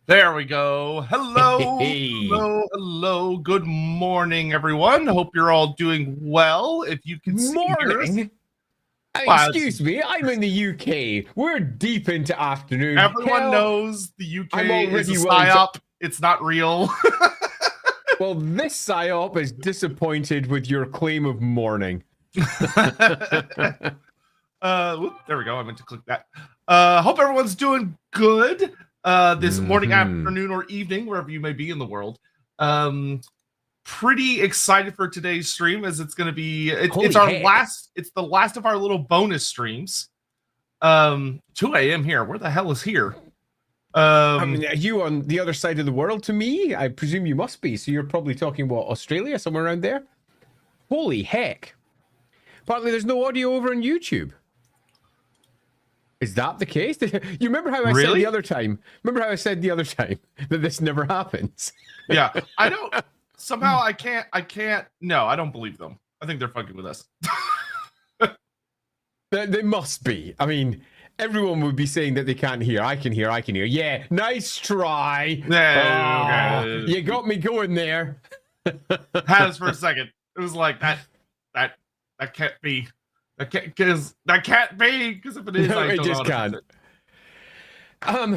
There we go. Hello, Hey. hello. Good morning, everyone. Hope you're all doing well. If you can see Morning? Well, Excuse me, I'm in the UK. We're deep into afternoon. everyone Hell, knows the UK I'm is a already willing to... psyop. It's not real. Well, this psyop is disappointed with your claim of morning. There we go. I meant to click that. Hope everyone's doing good this morning, afternoon, or evening, wherever you may be in the world. Pretty excited for today's stream, as it's going to be it's the last of our little bonus streams. 2 a.m. here. Where the hell is here? I mean, are you on the other side of the world to me? I presume you must be. So you're probably talking, what, Australia, somewhere around there? Holy heck. Partly there's no audio over on YouTube. Is that the case? You remember how I said the other time? Remember how I said the other time that this never happens? Yeah, I don't. Somehow I can't. No, I don't believe them. I think they're fucking with us. They must be. I mean, everyone would be saying that they can't hear. I can hear. Yeah, nice try. Okay. You got me going there. Has for a second. It was like that can't be. That can't be, because if it is, I just can't.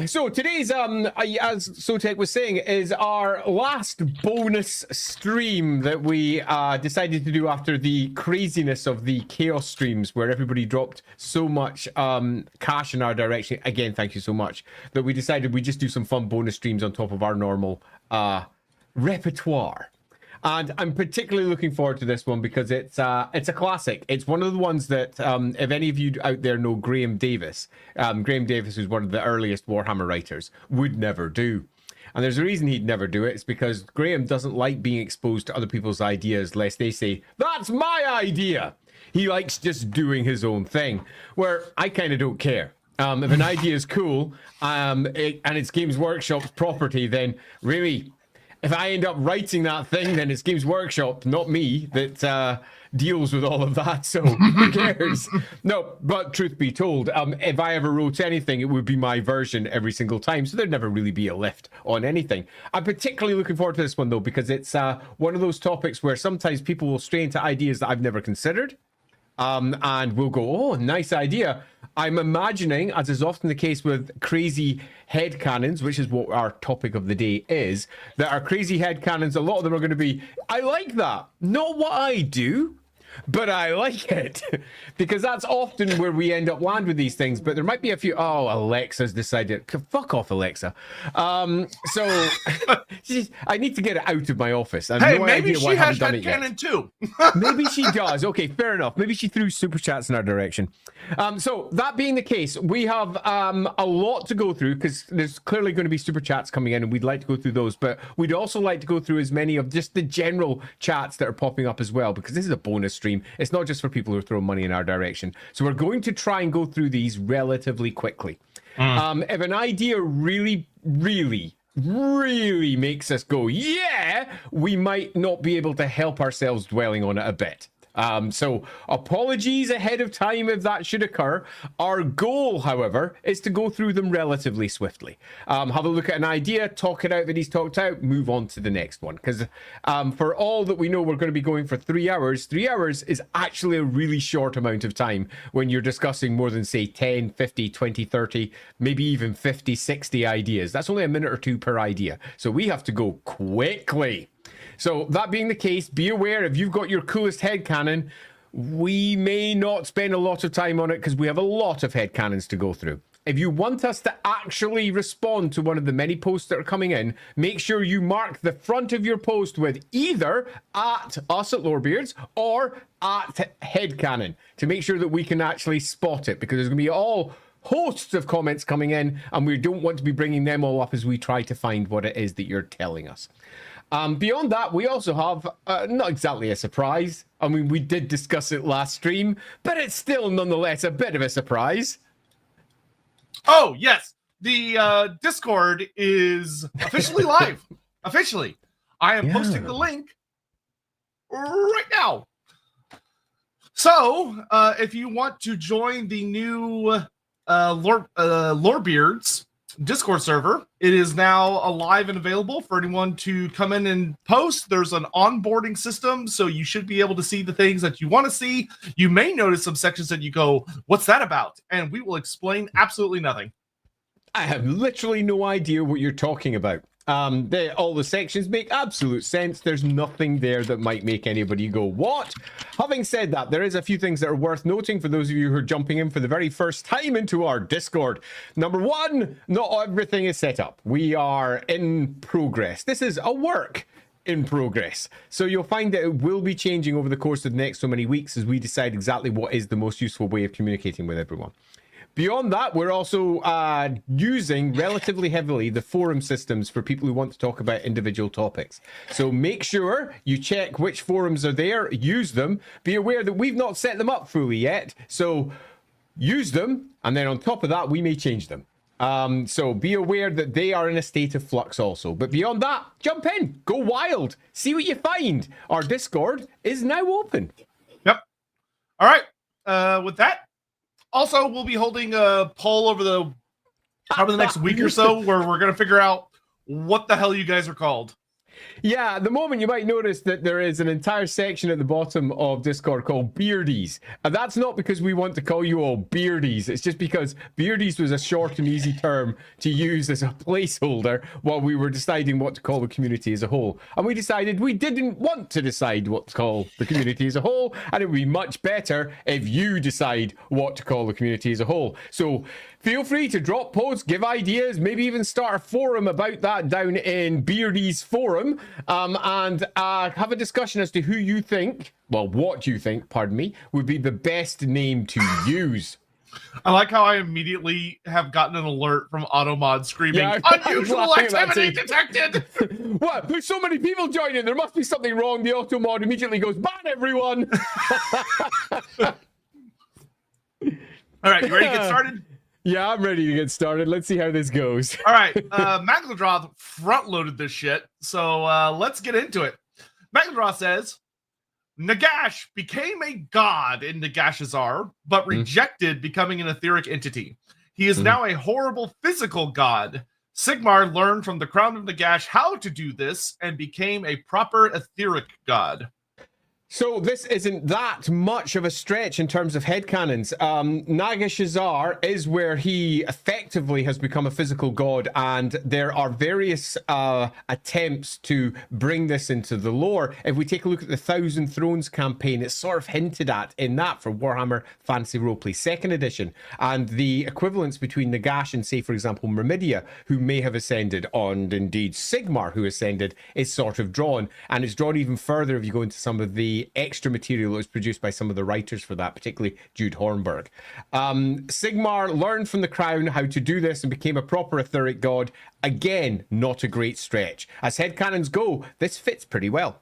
So today's as Sotek was saying, is our last bonus stream that we decided to do after the craziness of the chaos streams, where everybody dropped so much cash in our direction. Again, thank you so much. That we decided we just do some fun bonus streams on top of our normal repertoire. And I'm particularly looking forward to this one because it's a classic. It's one of the ones that, if any of you out there know Graham Davis, who's one of the earliest Warhammer writers, would never do. And there's a reason he'd never do it. It's because Graham doesn't like being exposed to other people's ideas lest they say, that's my idea. He likes just doing his own thing, where I kind of don't care. If an idea is cool and it's Games Workshop's property, then really... if I end up writing that thing, then it's Games Workshop, not me, that deals with all of that, so who cares? No, but truth be told, if I ever wrote anything, it would be my version every single time, so there'd never really be a lift on anything. I'm particularly looking forward to this one, though, because it's one of those topics where sometimes people will stray into ideas that I've never considered, and we'll go, oh, nice idea. I'm imagining, as is often the case with crazy headcanons, which is what our topic of the day is, that our crazy headcanons, a lot of them are going to be, I like that. Not what I do, but I like it. Because that's often where we end up land with these things. But there might be a few, oh, Alexa's decided, fuck off, Alexa. So I need to get it out of my office. I have no idea why I haven't done it yet. Headcanon too. Maybe she does. Okay, fair enough. Maybe she threw super chats in our direction. So that being the case, we have a lot to go through because there's clearly going to be super chats coming in and we'd like to go through those, but we'd also like to go through as many of just the general chats that are popping up as well, because this is a bonus stream. It's not just for people who throw money in our direction. So we're going to try and go through these relatively quickly. If an idea really makes us go, yeah, we might not be able to help ourselves dwelling on it a bit. So apologies ahead of time if that should occur. Our goal, however, is to go through them relatively swiftly. Have a look at an idea, talk it out that he's talked out, move on to the next one. Because for all that we know, we're going to be going for 3 hours. 3 hours is actually a really short amount of time when you're discussing more than, say, 10, 50, 20, 30, maybe even 50, 60 ideas. That's only a minute or two per idea. So we have to go quickly. So that being the case, be aware if you've got your coolest headcanon, we may not spend a lot of time on it because we have a lot of headcanons to go through. If you want us to actually respond to one of the many posts that are coming in, make sure you mark the front of your post with either at us at Lorebeards or at headcanon to make sure that we can actually spot it, because there's going to be all hosts of comments coming in and we don't want to be bringing them all up as we try to find what it is that you're telling us. Beyond that, we also have not exactly a surprise. I mean, we did discuss it last stream, but it's still nonetheless a bit of a surprise. Oh, yes. The Discord is officially live. Officially. I am posting the link right now. So, if you want to join the new Lorebeards Discord server. It is now alive and available for anyone to come in and post. There's an onboarding system, so you should be able to see the things that you want to see. You may notice some sections that you go, what's that about? And we will explain absolutely nothing. I have literally no idea what you're talking about. All the sections make absolute sense. There's nothing there that might make anybody go, what? Having said that, there is a few things that are worth noting for those of you who are jumping in for the very first time into our Discord. Number one, not everything is set up. We are in progress. This is a work in progress. So you'll find that it will be changing over the course of the next so many weeks as we decide exactly what is the most useful way of communicating with everyone. Beyond that, we're also using relatively heavily the forum systems for people who want to talk about individual topics. So make sure you check which forums are there, use them. Be aware that we've not set them up fully yet. So use them, and then on top of that, we may change them. So be aware that they are in a state of flux also. But beyond that, jump in, go wild, see what you find. Our Discord is now open. Yep. All right. With that, also, we'll be holding a poll over the next week or so where we're going to figure out what the hell you guys are called. Yeah, at the moment you might notice that there is an entire section at the bottom of Discord called Beardies. And that's not because we want to call you all Beardies. It's just because Beardies was a short and easy term to use as a placeholder while we were deciding what to call the community as a whole. And we decided we didn't want to decide what to call the community as a whole. And it would be much better if you decide what to call the community as a whole. So feel free to drop posts, give ideas, maybe even start a forum about that down in Beardies Forum, and have a discussion as to who you think, well, what you think, pardon me, would be the best name to use. I like how I immediately have gotten an alert from Automod screaming, unusual activity detected! What? There's so many people joining, there must be something wrong. The Automod immediately goes, ban everyone! All right, you ready to get started? Yeah, I'm ready to get started. Let's see how this goes. All right, Magladroth front-loaded this shit, so let's get into it. Magladroth says, Nagash became a god in Nagashazar, but rejected becoming an etheric entity. He is now a horrible physical god. Sigmar learned from the Crown of Nagash how to do this and became a proper etheric god. So this isn't that much of a stretch in terms of headcanons. Nagashazar is where he effectively has become a physical god, and there are various attempts to bring this into the lore. If we take a look at the Thousand Thrones campaign, it's sort of hinted at in that for Warhammer Fantasy Roleplay 2nd edition, and the equivalence between Nagash and, say, for example, Myrmidia, who may have ascended, and indeed Sigmar, who ascended, is sort of drawn, and it's drawn even further if you go into some of the extra material that was produced by some of the writers for that, particularly Jude Hornburg. Sigmar learned from the Crown how to do this and became a proper etheric god. Again, not a great stretch. As headcanons go, this fits pretty well.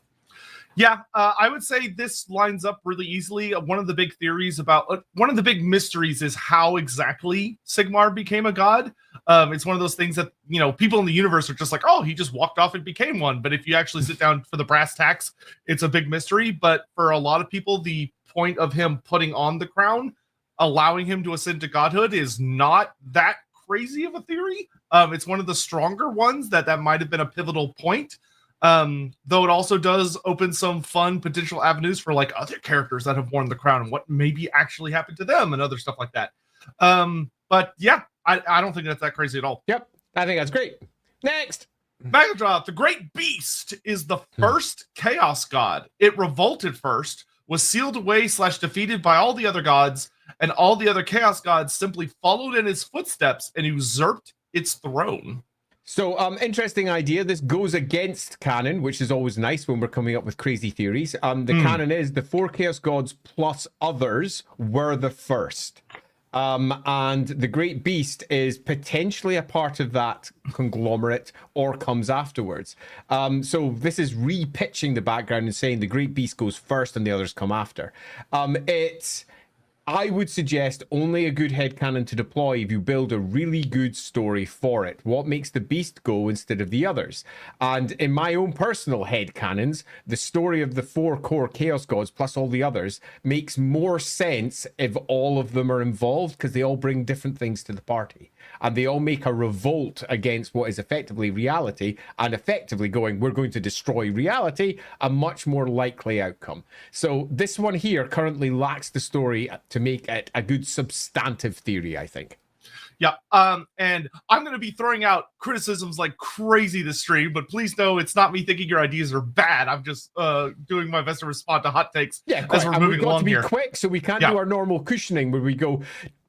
Yeah, I would say this lines up really easily. One of the big theories about, one of the big mysteries is how exactly Sigmar became a god. It's one of those things that, you know, people in the universe are just like, oh, he just walked off and became one. But if you actually sit down for the brass tacks, it's a big mystery. But for a lot of people, the point of him putting on the crown, allowing him to ascend to godhood, is not that crazy of a theory. It's one of the stronger ones that might have been a pivotal point. Though it also does open some fun potential avenues for like other characters that have worn the crown and what maybe actually happened to them and other stuff like that. But yeah, I don't think that's that crazy at all. Yep, I think that's great. Next. Magladroth, the Great Beast, is the first Chaos God. It revolted first, was sealed away / defeated by all the other gods, and all the other Chaos Gods simply followed in his footsteps and usurped its throne. So, interesting idea. This goes against canon, which is always nice when we're coming up with crazy theories. The canon is the 4 Chaos Gods plus others were the first. And the Great Beast is potentially a part of that conglomerate or comes afterwards. So this is repitching the background and saying the Great Beast goes first and the others come after. It's I would suggest only a good headcanon to deploy if you build a really good story for it. What makes the beast go instead of the others? And in my own personal headcanons, the story of the 4 core Chaos Gods plus all the others makes more sense if all of them are involved, because they all bring different things to the party. And they all make a revolt against what is effectively reality, and effectively going, we're going to destroy reality, a much more likely outcome. So this one here currently lacks the story to make it a good substantive theory, I think. Yeah, and I'm going to be throwing out criticisms like crazy this stream, but please know it's not me thinking your ideas are bad. I'm just doing my best to respond to hot takes as we're moving along here. We've got to be quick, so we can't do our normal cushioning where we go,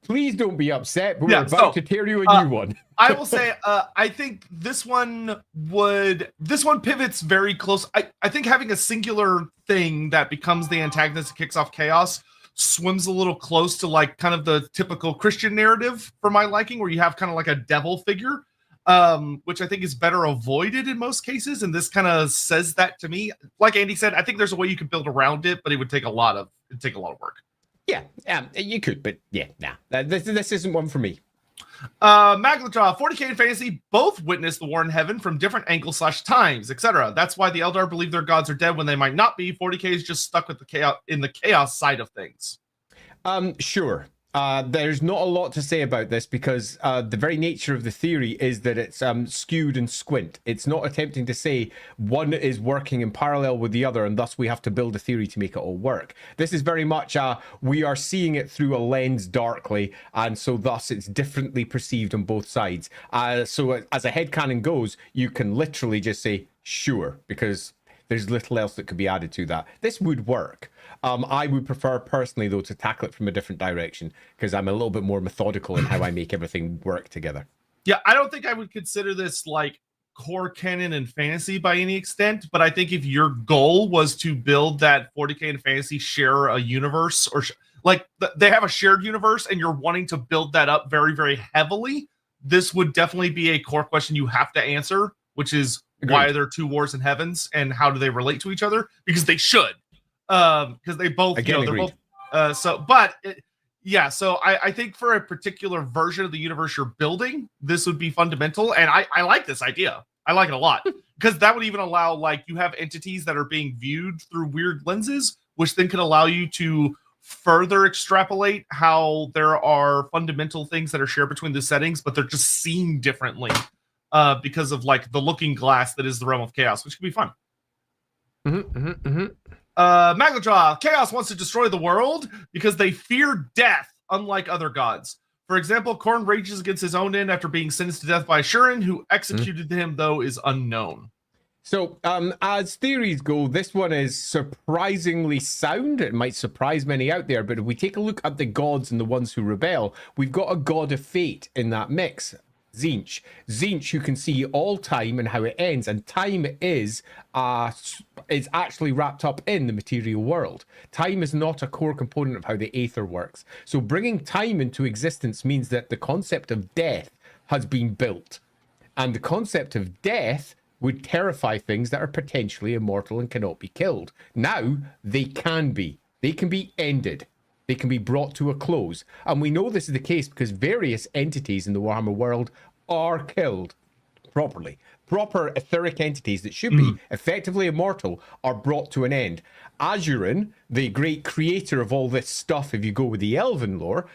please don't be upset, but we're about to tear you a new one. I will say, I think this one pivots very close. I think having a singular thing that becomes the antagonist and kicks off chaos swims a little close to like kind of the typical Christian narrative for my liking, where you have kind of like a devil figure, which I think is better avoided in most cases. And this kind of says that to me. Like Andy said, I think there's a way you could build around it, but it would take a lot of work. Yeah, you could, but yeah, nah, this isn't one for me. Maglajaw, 40k and fantasy both witness the war in heaven from different angles / times, etc. That's why the Eldar believe their gods are dead when they might not be. 40k is just stuck with the chaos side of things. Sure. There's not a lot to say about this because the very nature of the theory is that it's skewed and squint. It's not attempting to say one is working in parallel with the other and thus we have to build a theory to make it all work. This is very much we are seeing it through a lens darkly, and so thus it's differently perceived on both sides. So as a headcanon goes, you can literally just say sure, because there's little else that could be added to that. This would work. I would prefer personally, though, to tackle it from a different direction because I'm a little bit more methodical in how I make everything work together. Yeah, I don't think I would consider this like core canon and fantasy by any extent, but I think if your goal was to build that 40k and fantasy share a universe, or they have a shared universe and you're wanting to build that up very, very heavily, this would definitely be a core question you have to answer, which is why are there 2 wars in heavens and how do they relate to each other? Because they should. Because they both, they're both. So I think for a particular version of the universe you're building, this would be fundamental. And I like this idea. I like it a lot because that would even allow, like, you have entities that are being viewed through weird lenses, which then could allow you to further extrapolate how there are fundamental things that are shared between the settings, but they're just seen differently because of like the looking glass that is the realm of chaos, which could be fun. Maglajaw, chaos wants to destroy the world because they fear death, unlike other gods. For example, Khorne rages against his own end after being sentenced to death by Shurin, who executed him, though, is unknown. So, as theories go, this one is surprisingly sound. It might surprise many out there, but if we take a look at the gods and the ones who rebel, we've got a god of fate in that mix. Tzeentch, who can see all time and how it ends, and time is actually wrapped up in the material world. Time is not a core component of how the aether works. So bringing time into existence means that the concept of death has been built, and the concept of death would terrify things that are potentially immortal and cannot be killed. Now they can be ended. They can be brought to a close. And we know this is the case because various entities in the Warhammer world are killed properly. Proper etheric entities that should be effectively immortal are brought to an end. Azurin, the great creator of all this stuff, if you go with the Elven lore,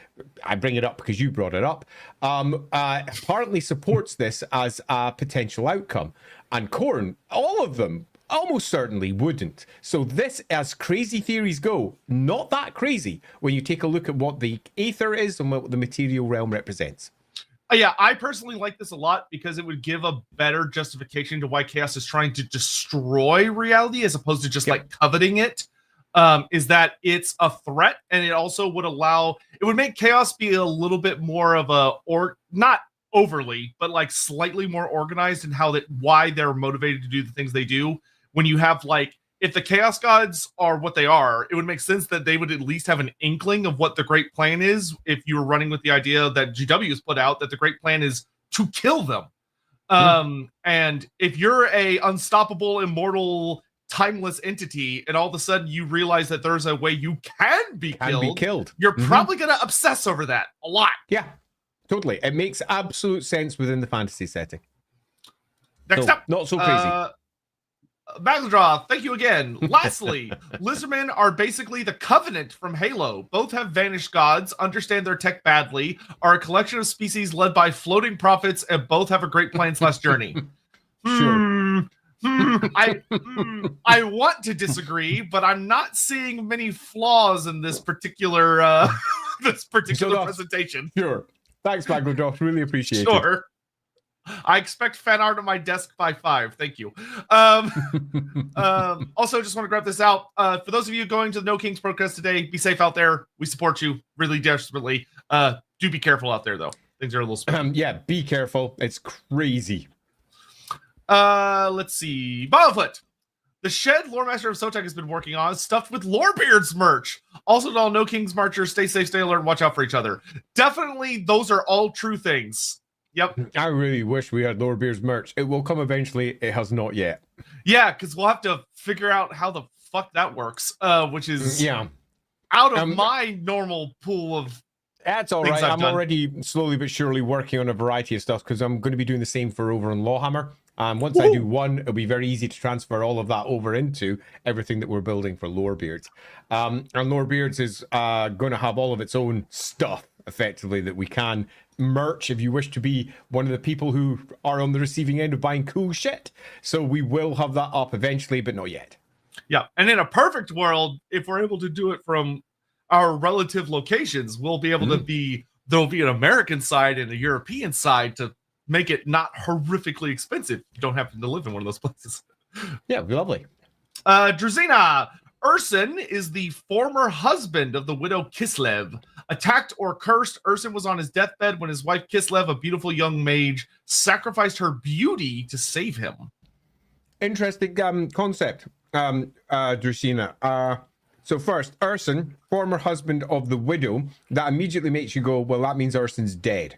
I bring it up because you brought it up, apparently supports this as a potential outcome. And Khorne, all of them, almost certainly wouldn't. So this, as crazy theories go, not that crazy when you take a look at what the aether is and what the material realm represents. Yeah, I personally like this a lot because it would give a better justification to why chaos is trying to destroy reality as opposed to just like coveting it. Is that it's a threat, and it also would make chaos be a little bit more of not overly, but like slightly more organized in why they're motivated to do the things they do. When you have, like, if the Chaos Gods are what they are, it would make sense that they would at least have an inkling of what the great plan is if you were running with the idea that GW has put out, that the great plan is to kill them. And if you're a unstoppable, immortal timeless entity, and all of a sudden you realize that there's a way you can be killed. You're probably going to obsess over that a lot. Yeah, totally. It makes absolute sense within the fantasy setting. Next up, not so crazy. Battledraw, thank you again. Lastly, lizardmen are basically the Covenant from Halo. Both have vanished gods, understand their tech badly, are a collection of species led by floating prophets, and both have a great plan/journey. Sure. I want to disagree, but I'm not seeing many flaws in this particular presentation. Sure. Thanks, Battledraw. Really appreciate it. Sure. I expect fan art on my desk by 5. Thank you. Also, just want to grab this out. For those of you going to the No Kings protest today, be safe out there. We support you really desperately. Do be careful out there, though. Things are a little spooky. Yeah, be careful. It's crazy. Let's see. Bobblefoot. The shed Loremaster of Sotek has been working on is stuffed with Lorebeards merch. Also, to all No Kings marchers, stay safe, stay alert, and watch out for each other. Definitely, those are all true things. Yep. I really wish we had Lorebeards merch. It will come eventually. It has not yet. Yeah, because we'll have to figure out how the fuck that works, which is out of my normal pool of. That's all right. I'm already slowly but surely working on a variety of stuff because I'm going to be doing the same for over on LAWhammer. Once I do one, it'll be very easy to transfer all of that over into everything that we're building for Lorebeards. And Lorebeards is going to have all of its own stuff, effectively, that we can merch if you wish to be one of the people who are on the receiving end of buying cool shit. So we will have that up eventually, but not yet. Yeah, and in a perfect world, if we're able to do it from our relative locations, we'll be able to there'll be an American side and a European side to make it not horrifically expensive. You don't happen to live in one of those places. Yeah, it'd be lovely. Drazina, Urson is the former husband of the widow Kislev. Attacked or cursed, Urson was on his deathbed when his wife Kislev, a beautiful young mage, sacrificed her beauty to save him. Interesting concept, Drazina. So first, Urson, former husband of the widow, that immediately makes you go, well, that means Urson's dead.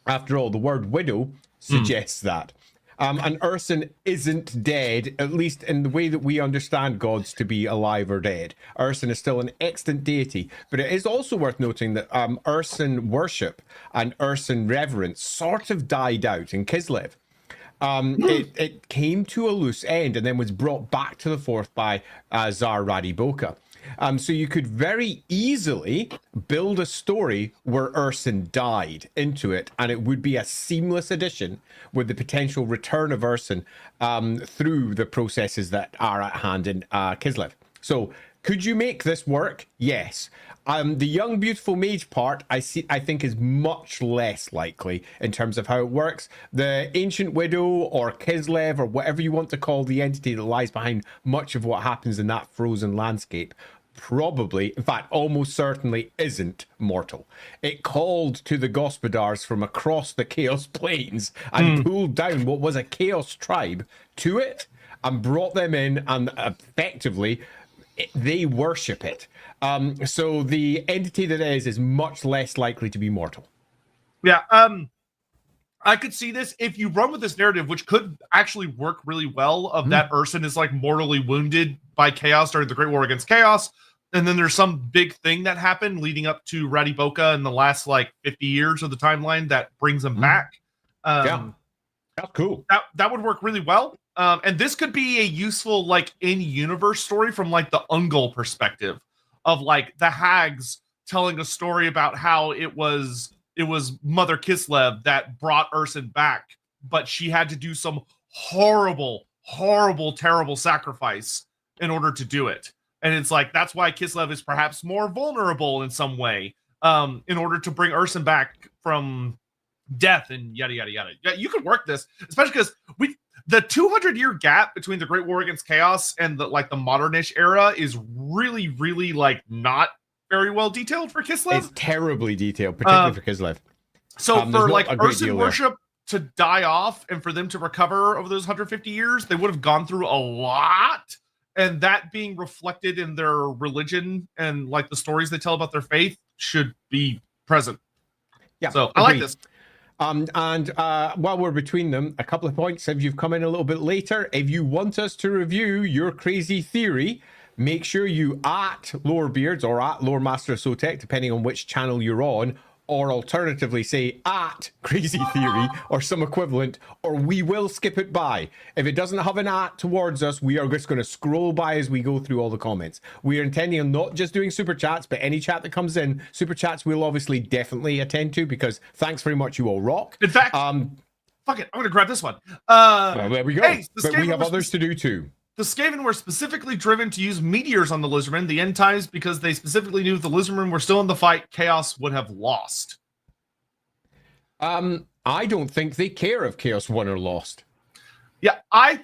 After all, the word widow suggests that. And Urson isn't dead, at least in the way that we understand gods to be alive or dead. Urson is still an extant deity, but it is also worth noting that Urson worship and Urson reverence sort of died out in Kislev. It came to a loose end and then was brought back to the forth by Tsar Radiboka. So you could very easily build a story where Urson died into it, and it would be a seamless addition with the potential return of Urson through the processes that are at hand in Kislev. So could you make this work? Yes. The young beautiful mage part I think is much less likely in terms of how it works. The ancient widow or Kislev or whatever you want to call the entity that lies behind much of what happens in that frozen landscape probably, in fact almost certainly, isn't mortal. It called to the Gospodars from across the Chaos Plains and pulled down what was a Chaos tribe to it and brought them in, and effectively they worship it. So the entity that is much less likely to be mortal. Yeah, I could see this if you run with this narrative, which could actually work really well, of that Urson is like mortally wounded by Chaos during the Great War against Chaos, and then there's some big thing that happened leading up to Radiboka in the last like 50 years of the timeline that brings him back. Yeah, that's cool. That would work really well. And this could be a useful like in-universe story from like the Ungol perspective of like the hags telling a story about how it was Mother Kislev that brought Urson back, but she had to do some horrible, terrible sacrifice in order to do it. And it's like, that's why Kislev is perhaps more vulnerable in some way, in order to bring Urson back from death and yada, yada, yada. Yeah, you could work this, especially because the 200-year gap between the Great War against Chaos and the modernish era is really, really like not very well detailed for Kislev. It's terribly detailed, particularly for Kislev. So for like Urson worship to die off and for them to recover over those 150 years, they would have gone through a lot. And that being reflected in their religion and like the stories they tell about their faith should be present. Yeah. So I like this. And while we're between them, a couple of points. If you've come in a little bit later, if you want us to review your crazy theory, make sure you at Lorebeards or at Loremaster of Sotek, depending on which channel you're on, or alternatively say at Crazy Theory or some equivalent, or we will skip it by. If it doesn't have an at towards us, we are just going to scroll by as we go through all the comments. We are intending on not just doing super chats, but any chat that comes in, super chats we'll obviously definitely attend to, because thanks very much, you all rock. In fact, fuck it, I'm going to grab this one. Well, there we go. Hey, but we have others to do too. The Skaven were specifically driven to use meteors on the Lizardmen, the end times, because they specifically knew if the Lizardmen were still in the fight, Chaos would have lost. I don't think they care if Chaos won or lost. Yeah, I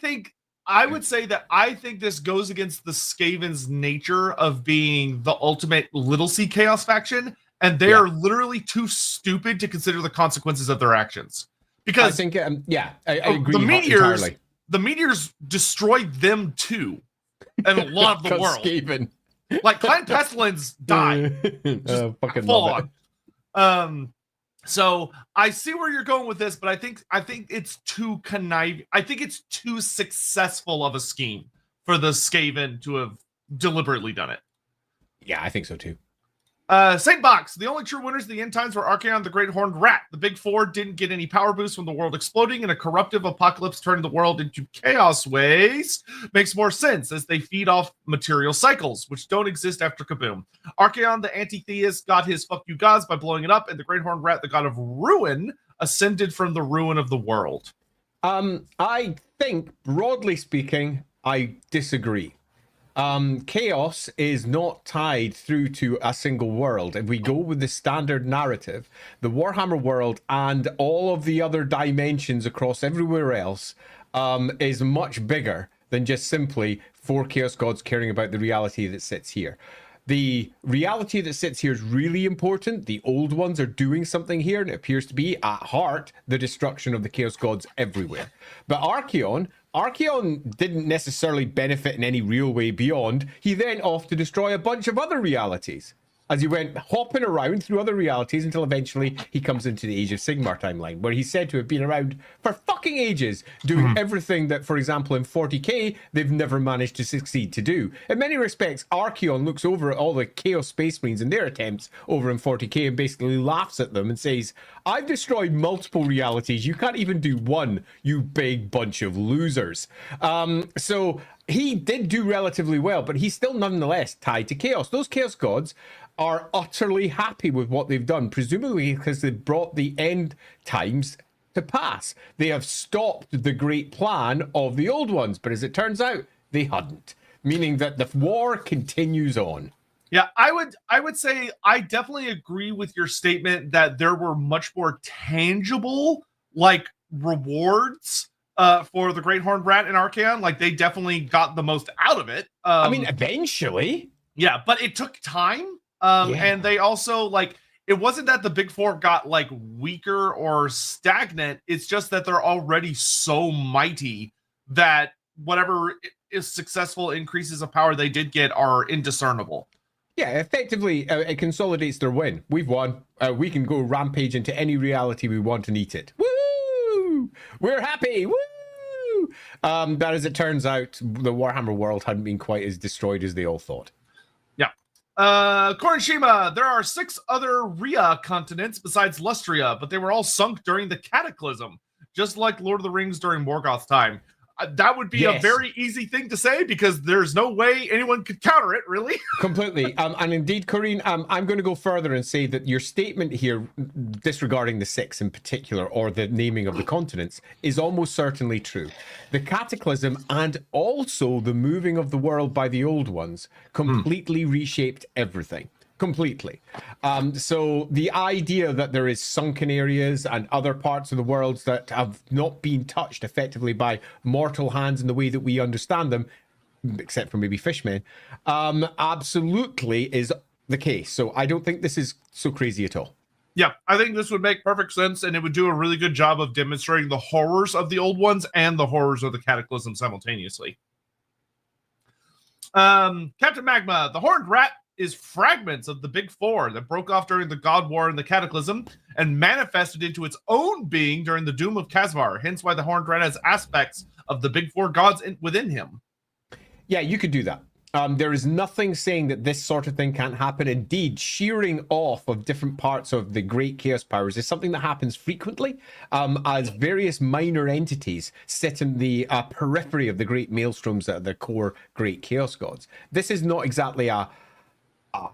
would say that I think this goes against the Skaven's nature of being the ultimate little c Chaos faction, and they are literally too stupid to consider the consequences of their actions. Because I think, I agree entirely. The meteors destroyed them too, and a lot of the world. Skaven. Like Clan Pestilence died. Fucking full on. So I see where you're going with this, but I think it's too conniving. I think it's too successful of a scheme for the Skaven to have deliberately done it. Yeah, I think so too. Saint Box, the only true winners of the end times were Archaon, the Great Horned Rat. The Big Four didn't get any power boost from the world exploding, and a corruptive apocalypse turning the world into chaos waste makes more sense, as they feed off material cycles, which don't exist after Kaboom. Archaon, the anti-theist, got his fuck you gods by blowing it up, and the Great Horned Rat, the god of ruin, ascended from the ruin of the world. I think, broadly speaking, I disagree. Chaos is not tied through to a single world. If we go with the standard narrative, the Warhammer world and all of the other dimensions across everywhere else is much bigger than just simply 4 Chaos Gods caring about the reality that sits here. The reality that sits here is really important. The old ones are doing something here, and it appears to be, at heart, the destruction of the Chaos Gods everywhere. But Archaon didn't necessarily benefit in any real way beyond. He then off to destroy a bunch of other realities, as he went hopping around through other realities until eventually he comes into the Age of Sigmar timeline, where he's said to have been around for fucking ages, doing everything that, for example, in 40k, they've never managed to succeed to do. In many respects, Archaon looks over at all the Chaos Space Marines and their attempts over in 40k and basically laughs at them and says, I've destroyed multiple realities. You can't even do one, you big bunch of losers. So he did do relatively well, but he's still nonetheless tied to Chaos. Those Chaos Gods are utterly happy with what they've done, presumably because they've brought the end times to pass. They have stopped the great plan of the old ones, but as it turns out, they hadn't, meaning that the war continues on. Yeah, I would say I definitely agree with your statement that there were much more tangible, like, rewards for the Great Horned Rat and Archaon. Like, they definitely got the most out of it. I mean, eventually. Yeah, but it took time. And they also, like, it wasn't that the Big Four got, like, weaker or stagnant. It's just that they're already so mighty that whatever is successful increases of power they did get are indiscernible. Yeah, effectively, it consolidates their win. We've won. We can go rampage into any reality we want and eat it. Woo! We're happy! Woo! But as it turns out, the Warhammer world hadn't been quite as destroyed as they all thought. Yeah. Korenshima, there are 6 other Rhea continents besides Lustria, but they were all sunk during the Cataclysm, just like Lord of the Rings during Morgoth's time. That would be a very easy thing to say, because there's no way anyone could counter it, really. Completely. And indeed, Corrine, I'm going to go further and say that your statement here, disregarding the 6 in particular, or the naming of the continents, is almost certainly true. The Cataclysm and also the moving of the world by the old ones completely reshaped everything. Completely. So the idea that there is sunken areas and other parts of the world that have not been touched effectively by mortal hands in the way that we understand them, except for maybe fishmen, absolutely is the case. So I don't think this is so crazy at all. Yeah, I think this would make perfect sense, and it would do a really good job of demonstrating the horrors of the old ones and the horrors of the Cataclysm simultaneously. Captain Magma, the Horned Rat is fragments of the Big Four that broke off during the God War and the Cataclysm and manifested into its own being during the Doom of Kazmar. Hence why the Horned Rat has aspects of the Big Four gods within him. Yeah, you could do that. There is nothing saying that this sort of thing can't happen. Indeed, shearing off of different parts of the great chaos powers is something that happens frequently as various minor entities sit in the periphery of the great maelstroms that are the core great chaos gods. This is not exactly a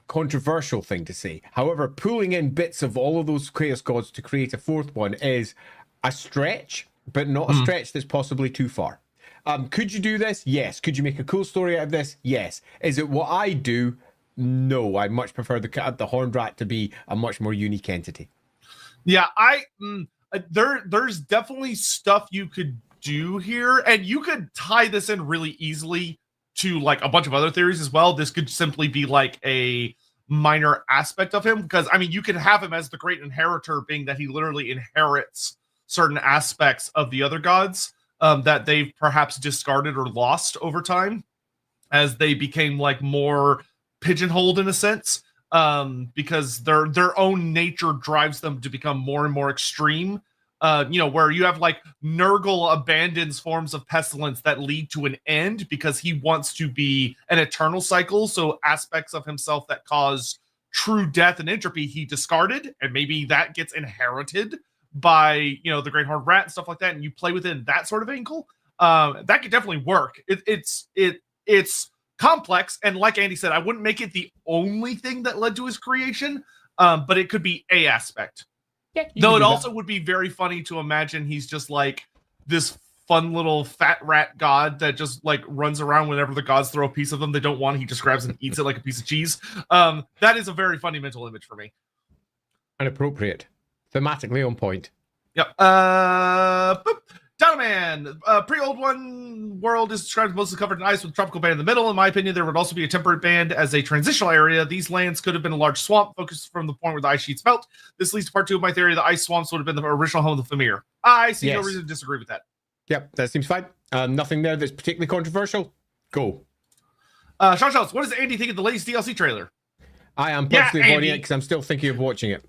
controversial thing to say. However, pulling in bits of all of those chaos gods to create a fourth one is a stretch, but not a stretch that's possibly too far. Could you do this? Yes. Could you make a cool story out of this? Yes. Is it what I do? No. I much prefer the Horned Rat to be a much more unique entity. Yeah, there's definitely stuff you could do here, and you could tie this in really easily to like a bunch of other theories as well. This could simply be like a minor aspect of him, because I mean, you could have him as the great inheritor, being that he literally inherits certain aspects of the other gods. That they've perhaps discarded or lost over time as they became like more pigeonholed in a sense, because their own nature drives them to become more and more extreme. Where you have like Nurgle abandons forms of pestilence that lead to an end because he wants to be an eternal cycle. So aspects of himself that cause true death and entropy he discarded, and maybe that gets inherited by the Great Horned Rat and stuff like that, and you play within that sort of angle. That could definitely work. It's complex, and like Andy said, I wouldn't make it the only thing that led to his creation, but it could be a aspect. Yeah, though it also would be very funny to imagine he's just like this fun little fat rat god that just like runs around whenever the gods throw a piece of them they don't want, he just grabs and eats it like a piece of cheese. That is a very funny mental image for me. And appropriate. Thematically on point. Yep. Dalaman, pre-old one world is described as mostly covered in ice with a tropical band in the middle. In my opinion, there would also be a temperate band as a transitional area. These lands could have been a large swamp focused from the point where the ice sheets melt. This leads to part two of my theory. The ice swamps would have been the original home of the Famir. I see no reason to disagree with that. Yep, that seems fine. Nothing there that's particularly controversial. Go. Sean Schultz, what does Andy think of the latest DLC trailer? I am personally avoiding it because I'm still thinking of watching it.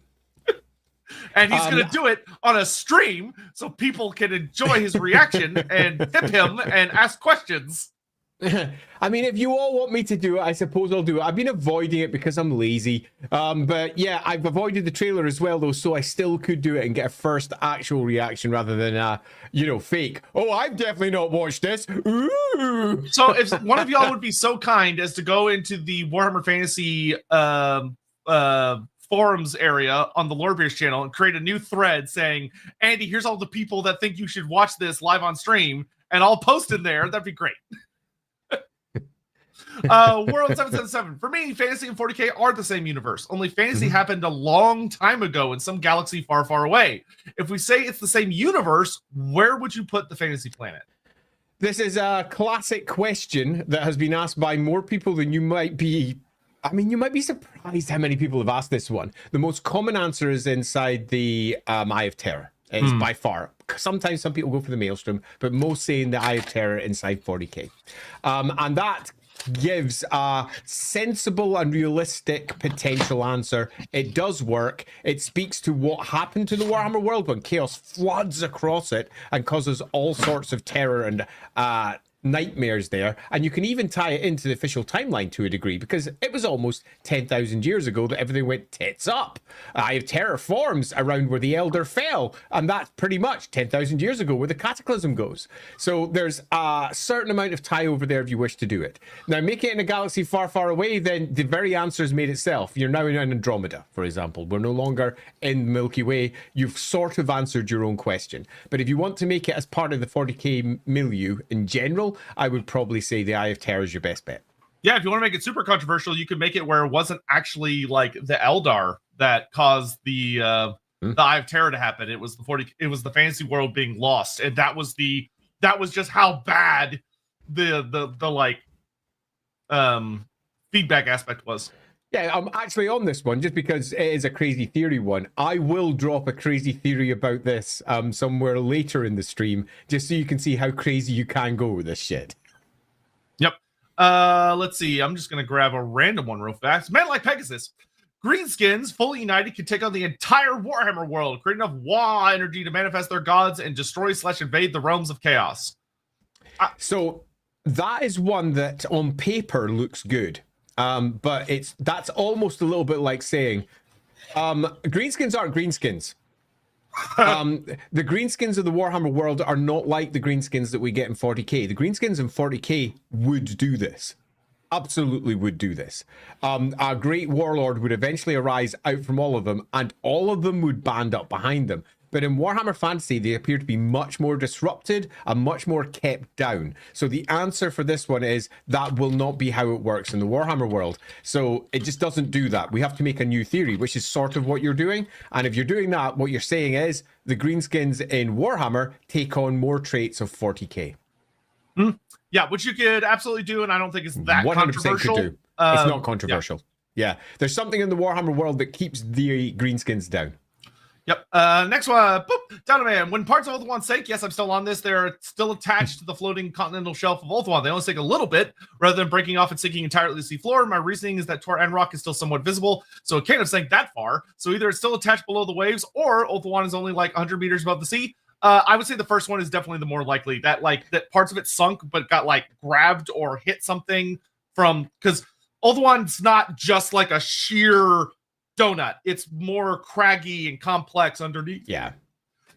And he's going to do it on a stream so people can enjoy his reaction and tip him and ask questions. I mean, if you all want me to do it, I suppose I'll do it. I've been avoiding it because I'm lazy. But yeah, I've avoided the trailer as well, though, so I still could do it and get a first actual reaction rather than, fake. Oh, I've definitely not watched this. Ooh. So if one of y'all would be so kind as to go into the Warhammer Fantasy forums area on the Lorebeards channel and create a new thread saying, Andy, here's all the people that think you should watch this live on stream, and I'll post in there, that'd be great. World 777. For me, fantasy and 40k are the same universe. Only fantasy happened a long time ago in some galaxy far, far away. If we say it's the same universe, where would you put the fantasy planet? This is a classic question that has been asked by more people than you might be. I mean, you might be surprised how many people have asked this one. The most common answer is inside the Eye of Terror. It's by far. Sometimes some people go for the Maelstrom, but most say in the Eye of Terror inside 40k. And that gives a sensible and realistic potential answer. It does work. It speaks to what happened to the Warhammer world when chaos floods across it and causes all sorts of terror and nightmares there. And you can even tie it into the official timeline to a degree, because it was almost 10,000 years ago that everything went tits up. Eye of Terror forms around where the Elder fell, and that's pretty much 10,000 years ago where the Cataclysm goes. So there's a certain amount of tie over there if you wish to do it. Now, make it in a galaxy far, far away, then the very answer is made itself. You're now in Andromeda, for example. We're no longer in the Milky Way. You've sort of answered your own question. But if you want to make it as part of the 40k milieu in general, I would probably say the Eye of Terror is your best bet. Yeah, if you want to make it super controversial, you could make it where it wasn't actually like the Eldar that caused the Eye of Terror to happen. It was the fantasy world being lost, and that was just how bad the feedback aspect was. Yeah, I'm actually on this one just because it is a crazy theory one. I will drop a crazy theory about this somewhere later in the stream, just so you can see how crazy you can go with this shit. Yep. Let's see. I'm just going to grab a random one real fast. Men like Pegasus. Greenskins, fully united, can take on the entire Warhammer world, create enough Wah energy to manifest their gods and destroy/invade the realms of chaos. So that is one that on paper looks good. But that's almost a little bit like saying, greenskins aren't greenskins. The greenskins of the Warhammer world are not like the greenskins that we get in 40k. The greenskins in 40k would do this. Absolutely would do this. A great warlord would eventually arise out from all of them, and all of them would band up behind them. But in Warhammer Fantasy, they appear to be much more disrupted and much more kept down. So the answer for this one is that will not be how it works in the Warhammer world. So it just doesn't do that. We have to make a new theory, which is sort of what you're doing. And if you're doing that, what you're saying is the greenskins in Warhammer take on more traits of 40k. Yeah, which you could absolutely do, and I don't think it's that 100% controversial. Could do. It's not controversial. Yeah, there's something in the Warhammer world that keeps the greenskins down. Yep. Next one. Boop. Donovan. When parts of Ulthuan sink, yes, I'm still on this. They're still attached to the floating continental shelf of Ulthuan. They only sink a little bit rather than breaking off and sinking entirely to the sea floor. My reasoning is that Tor Enrock is still somewhat visible, so it can't have sank that far. So either it's still attached below the waves, or Ulthuan is only like 100 meters above the sea. I would say the first one is definitely the more likely, that parts of it sunk but got like grabbed or hit something from, because Ulthuan's not just like a sheer donut. It's more craggy and complex underneath. Yeah.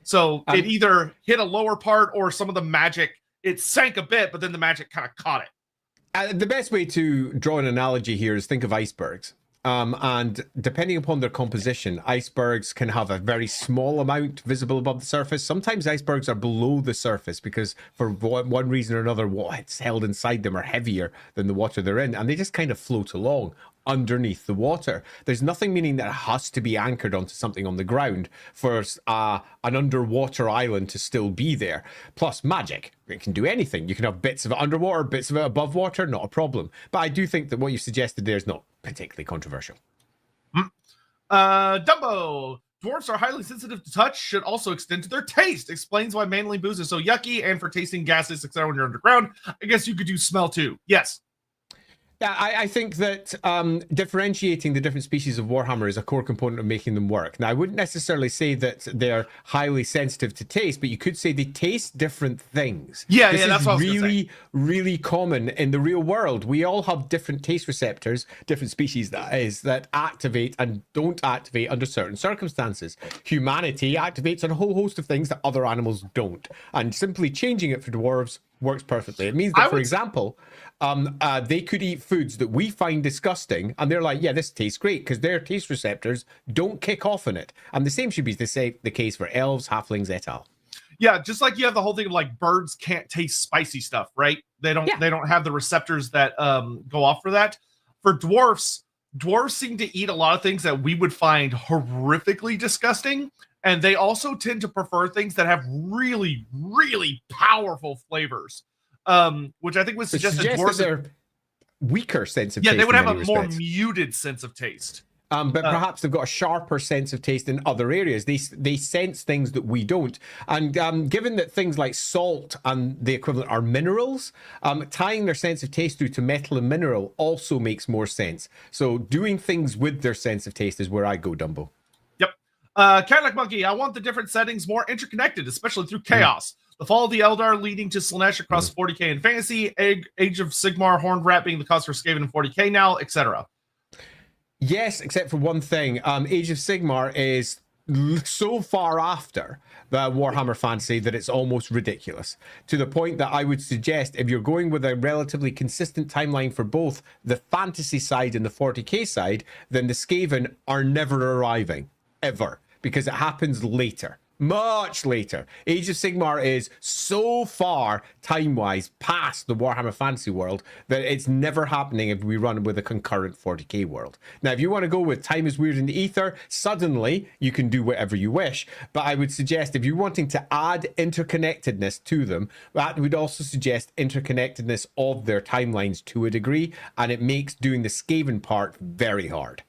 So it either hit a lower part or some of the magic, it sank a bit, but then the magic kind of caught it. The best way to draw an analogy here is think of icebergs. And depending upon their composition, icebergs can have a very small amount visible above the surface. Sometimes icebergs are below the surface because for one reason or another, what's held inside them are heavier than the water they're in, and they just kind of float along underneath the water. There's nothing meaning that it has to be anchored onto something on the ground for an underwater island to still be there. Plus magic, it can do anything. You can have bits of it underwater, bits of it above water, not a problem. But I do think that what you suggested there is not particularly controversial. Dumbo. Dwarves are highly sensitive to touch, should also extend to their taste. Explains why manly booze is so yucky, and for tasting gases, etc. when you're underground. I guess you could do smell too. Yes. Yeah, I think that differentiating the different species of Warhammer is a core component of making them work. Now, I wouldn't necessarily say that they're highly sensitive to taste, but you could say they taste different things. Yeah, this that's is what I was really, really common in the real world. We all have different taste receptors, different species that is, that activate and don't activate under certain circumstances. Humanity activates on a whole host of things that other animals don't. And simply changing it for dwarves works perfectly. It means that, for example, they could eat foods that we find disgusting, and they're like, yeah, this tastes great, because their taste receptors don't kick off in it. And the same should be the case for elves, halflings, et al. Yeah, just like you have the whole thing of like birds can't taste spicy stuff, right? They don't have the receptors that go off for that. For dwarfs seem to eat a lot of things that we would find horrifically disgusting. And they also tend to prefer things that have really, really powerful flavors, which I think would suggest that dwarves they're weaker sense of taste. Yeah, they would have a more muted sense of taste. But perhaps they've got a sharper sense of taste in other areas. They sense things that we don't. And given that things like salt and the equivalent are minerals, tying their sense of taste through to metal and mineral also makes more sense. So doing things with their sense of taste is where I go, Dumbo. Cadillac Monkey, I want the different settings more interconnected, especially through chaos. The fall of the Eldar leading to Slaanesh across 40k and fantasy, Age of Sigmar, Horned Rat being the cause for Skaven in 40k now, etc. Yes, except for one thing. Age of Sigmar is so far after the Warhammer Fantasy that it's almost ridiculous. To the point that I would suggest if you're going with a relatively consistent timeline for both the fantasy side and the 40k side, then the Skaven are never arriving, ever. Because it happens later, much later. Age of Sigmar is so far time-wise past the Warhammer Fantasy world that it's never happening if we run with a concurrent 40k world. Now, if you want to go with time is weird in the ether, suddenly you can do whatever you wish. But I would suggest if you're wanting to add interconnectedness to them, that would also suggest interconnectedness of their timelines to a degree, and it makes doing the Skaven part very hard.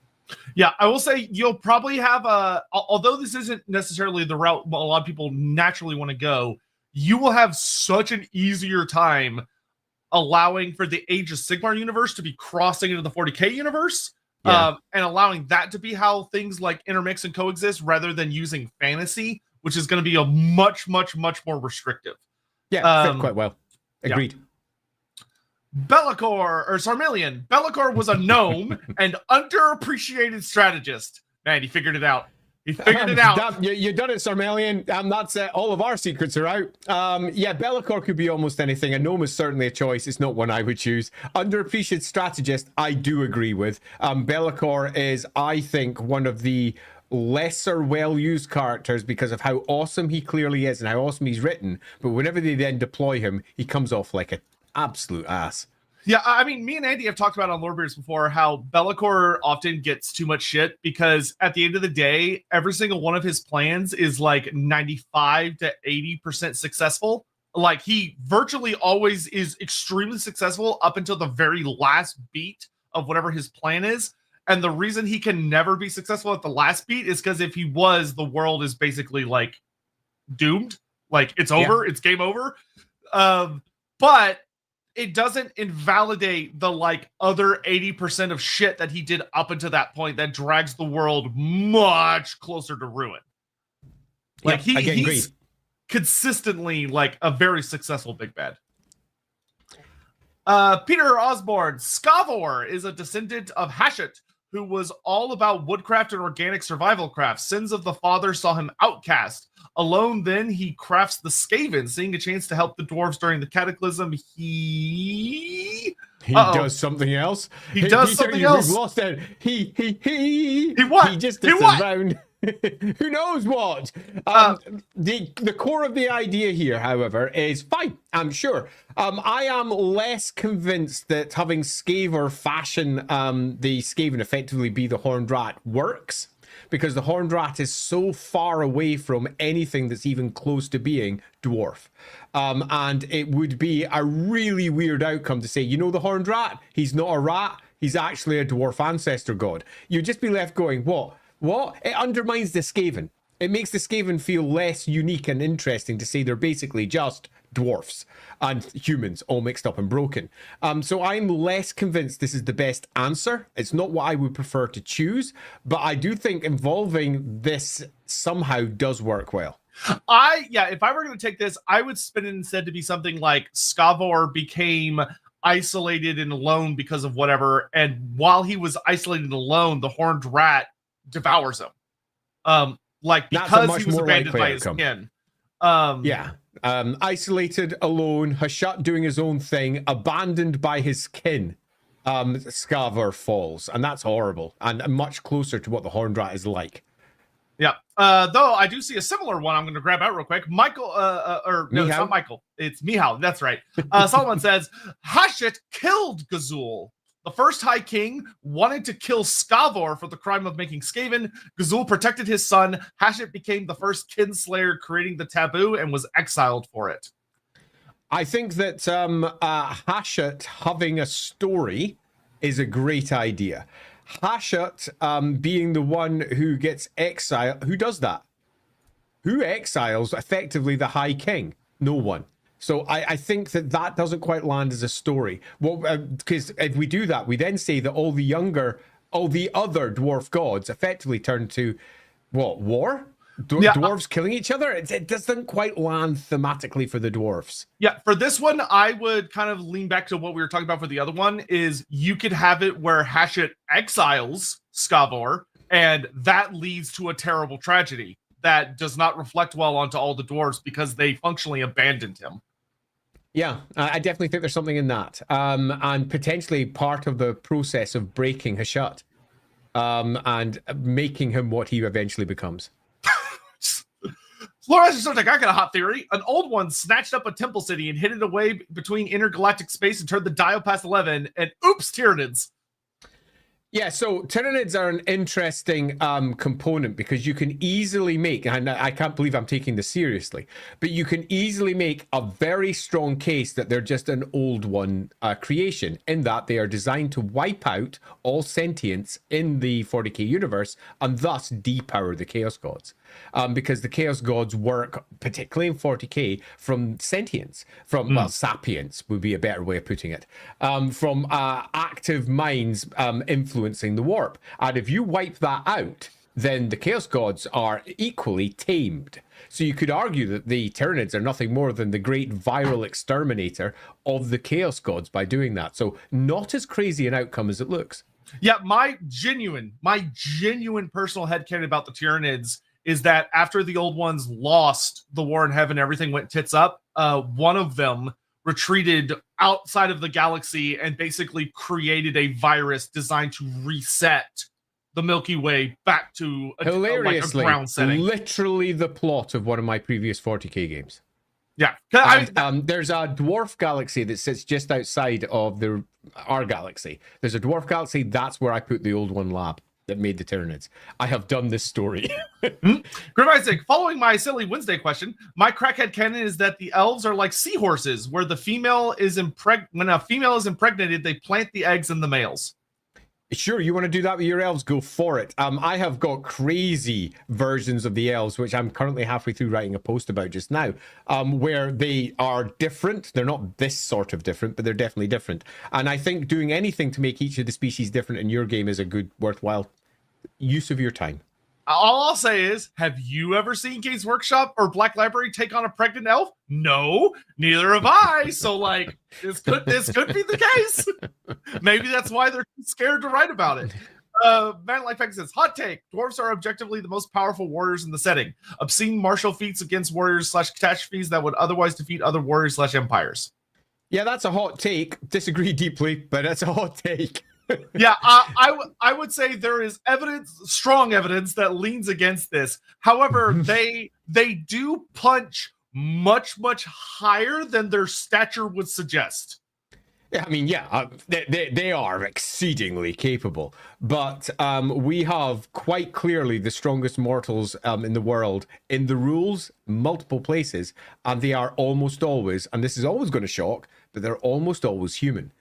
Yeah, I will say you'll probably have although this isn't necessarily the route a lot of people naturally want to go, you will have such an easier time allowing for the Age of Sigmar universe to be crossing into the 40k universe, Yeah. and allowing that to be how things like intermix and coexist rather than using fantasy, which is going to be a much more restrictive. Yeah, fit quite well. Agreed. Yeah. Be'lakor, or Sarmillion. Be'lakor was a gnome and underappreciated strategist. Man, he figured it out. He figured it out. You done it, Sarmelian. That's all of our secrets are out. Yeah, Be'lakor could be almost anything. A gnome is certainly a choice. It's not one I would choose. Underappreciated strategist, I do agree with. Be'lakor is, I think, one of the lesser well-used characters because of how awesome he clearly is and how awesome he's written. But whenever they then deploy him, he comes off like an absolute ass. Yeah, I mean, me and Andy have talked about on Lorebeards before how Be'lakor often gets too much shit because at the end of the day, every single one of his plans is like 95 to 80% successful. Like, he virtually always is extremely successful up until the very last beat of whatever his plan is. And the reason he can never be successful at the last beat is because if he was, the world is basically like doomed. Like, it's over, it's game over. But it doesn't invalidate the like other 80% of shit that he did up until that point that drags the world much closer to ruin. Like, he's consistently like a very successful big bad. Peter Osborne. Skavor is a descendant of Hashut, who was all about woodcraft and organic survival craft. Sins of the father saw him outcast. Alone then, he crafts the Skaven, seeing a chance to help the dwarves during the cataclysm. He does something else. He does something else. We've lost it. He what? He just is around. Who knows what? The core of the idea here, however, is fine. I'm sure. I am less convinced that having Skaver fashion the Skaven effectively be the Horned Rat works, because the Horned Rat is so far away from anything that's even close to being dwarf. And it would be a really weird outcome to say, you know, the Horned Rat, he's not a rat, he's actually a dwarf ancestor god. You'd just be left going, what? It undermines the Skaven. It makes the Skaven feel less unique and interesting to say they're basically just dwarfs and humans all mixed up and broken. So I'm less convinced this is the best answer. It's not what I would prefer to choose, but I do think involving this somehow does work well. If I were going to take this, I would spin it instead to be something like Skavor became isolated and alone because of whatever, and while he was isolated and alone, the Horned Rat devours him. Because he was abandoned by his kin. Isolated, alone, Hashut doing his own thing, abandoned by his kin. Skavor falls, and that's horrible, and much closer to what the Horned Rat is like. Yeah. Though I do see a similar one I'm going to grab out real quick. Michael, no, it's not Michael. It's Mihal. That's right. Solomon says, Hashut killed Gazul. The first High King wanted to kill Skavor for the crime of making Skaven. Gazul protected his son. Hashut became the first kinslayer, creating the taboo, and was exiled for it. I think that Hashut having a story is a great idea. Hashut being the one who gets exiled. Who does that? Who exiles effectively the High King? No one. So I think that doesn't quite land as a story. Well, because if we do that, we then say that all the other dwarf gods effectively turn to what? War? Dwarves killing each other? It doesn't quite land thematically for the dwarves. Yeah, for this one, I would kind of lean back to what we were talking about for the other one, is you could have it where Hashut exiles Skavor, and that leads to a terrible tragedy that does not reflect well onto all the dwarves because they functionally abandoned him. Yeah, I definitely think there's something in that. And potentially part of the process of breaking Hashut and making him what he eventually becomes. Loremaster of Sotek, I got a hot theory. An old one snatched up a temple city and hid it away between intergalactic space and turned the dial past 11, and oops, Tyranids. Yeah, so Tyranids are an interesting component because you can easily make, and I can't believe I'm taking this seriously, but you can easily make a very strong case that they're just an old one creation, in that they are designed to wipe out all sentience in the 40k universe and thus depower the Chaos Gods. Because the Chaos Gods work, particularly in 40k, from sentience, from, well, sapience would be a better way of putting it, from active minds influencing the warp. And if you wipe that out, then the Chaos Gods are equally tamed. So you could argue that the Tyranids are nothing more than the great viral exterminator of the Chaos Gods by doing that. So not as crazy an outcome as it looks. Yeah, my genuine personal headcanon about the Tyranids is that after the old ones lost the war in heaven, everything went tits up. One of them retreated outside of the galaxy and basically created a virus designed to reset the Milky Way back to hilariously, like a ground setting. Literally the plot of one of my previous 40k games. Yeah, there's a dwarf galaxy that sits just outside of our galaxy. There's a dwarf galaxy. That's where I put the old one lab that made the Tyranids. I have done this story. Grim Isaac, following my silly Wednesday question, my crackhead canon is that the elves are like seahorses, where the female is when a female is impregnated, they plant the eggs in the males. Sure, you want to do that with your elves, go for it. I have got crazy versions of the elves, which I'm currently halfway through writing a post about just now, where they are different. They're not this sort of different, but they're definitely different. And I think doing anything to make each of the species different in your game is a good, worthwhile use of your time. All I'll say is, have you ever seen Games Workshop or Black Library take on a pregnant elf? No, neither have I. So, like, this could be the case. Maybe that's why they're scared to write about it. Man Like Peck says, hot take. Dwarves are objectively the most powerful warriors in the setting. Obscene martial feats against warriors / catastrophes that would otherwise defeat other warriors / empires. Yeah, that's a hot take. Disagree deeply, but that's a hot take. Yeah, I would say there is strong evidence that leans against this. However, they do punch much higher than their stature would suggest. Yeah, I mean, they are exceedingly capable, but we have quite clearly the strongest mortals in the world in the rules, multiple places, and they are almost always, and this is always going to shock, but they're almost always human.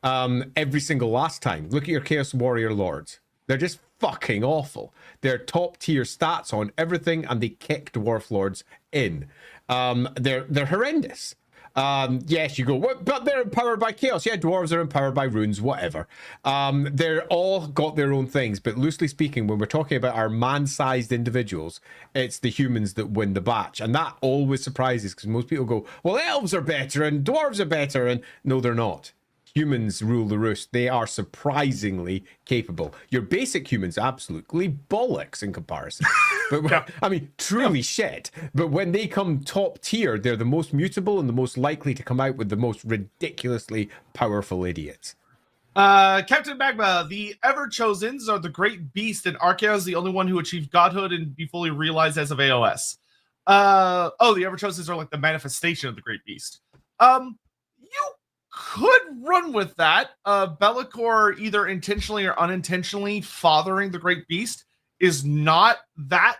Every single last time. Look at your Chaos Warrior Lords. They're just fucking awful. They're top tier stats on everything, and they kick Dwarf Lords in. They're horrendous. Yes, you go, but they're empowered by chaos. Yeah, dwarves are empowered by runes, whatever. They're all got their own things, but loosely speaking, when we're talking about our man-sized individuals, it's the humans that win the batch. And that always surprises, because most people go, well, elves are better and dwarves are better, and no, they're not. Humans rule the roost. They are surprisingly capable. Your basic humans, absolutely bollocks in comparison. But I mean, truly shit. But when they come top tier, they're the most mutable and the most likely to come out with the most ridiculously powerful idiots. Captain Magma, the Ever-Chosens are the great beast, and Archaea is the only one who achieved godhood and be fully realized as of AOS. The Ever-Chosens are like the manifestation of the great beast. You could run with that. Be'lakor, either intentionally or unintentionally fathering the great beast, is not that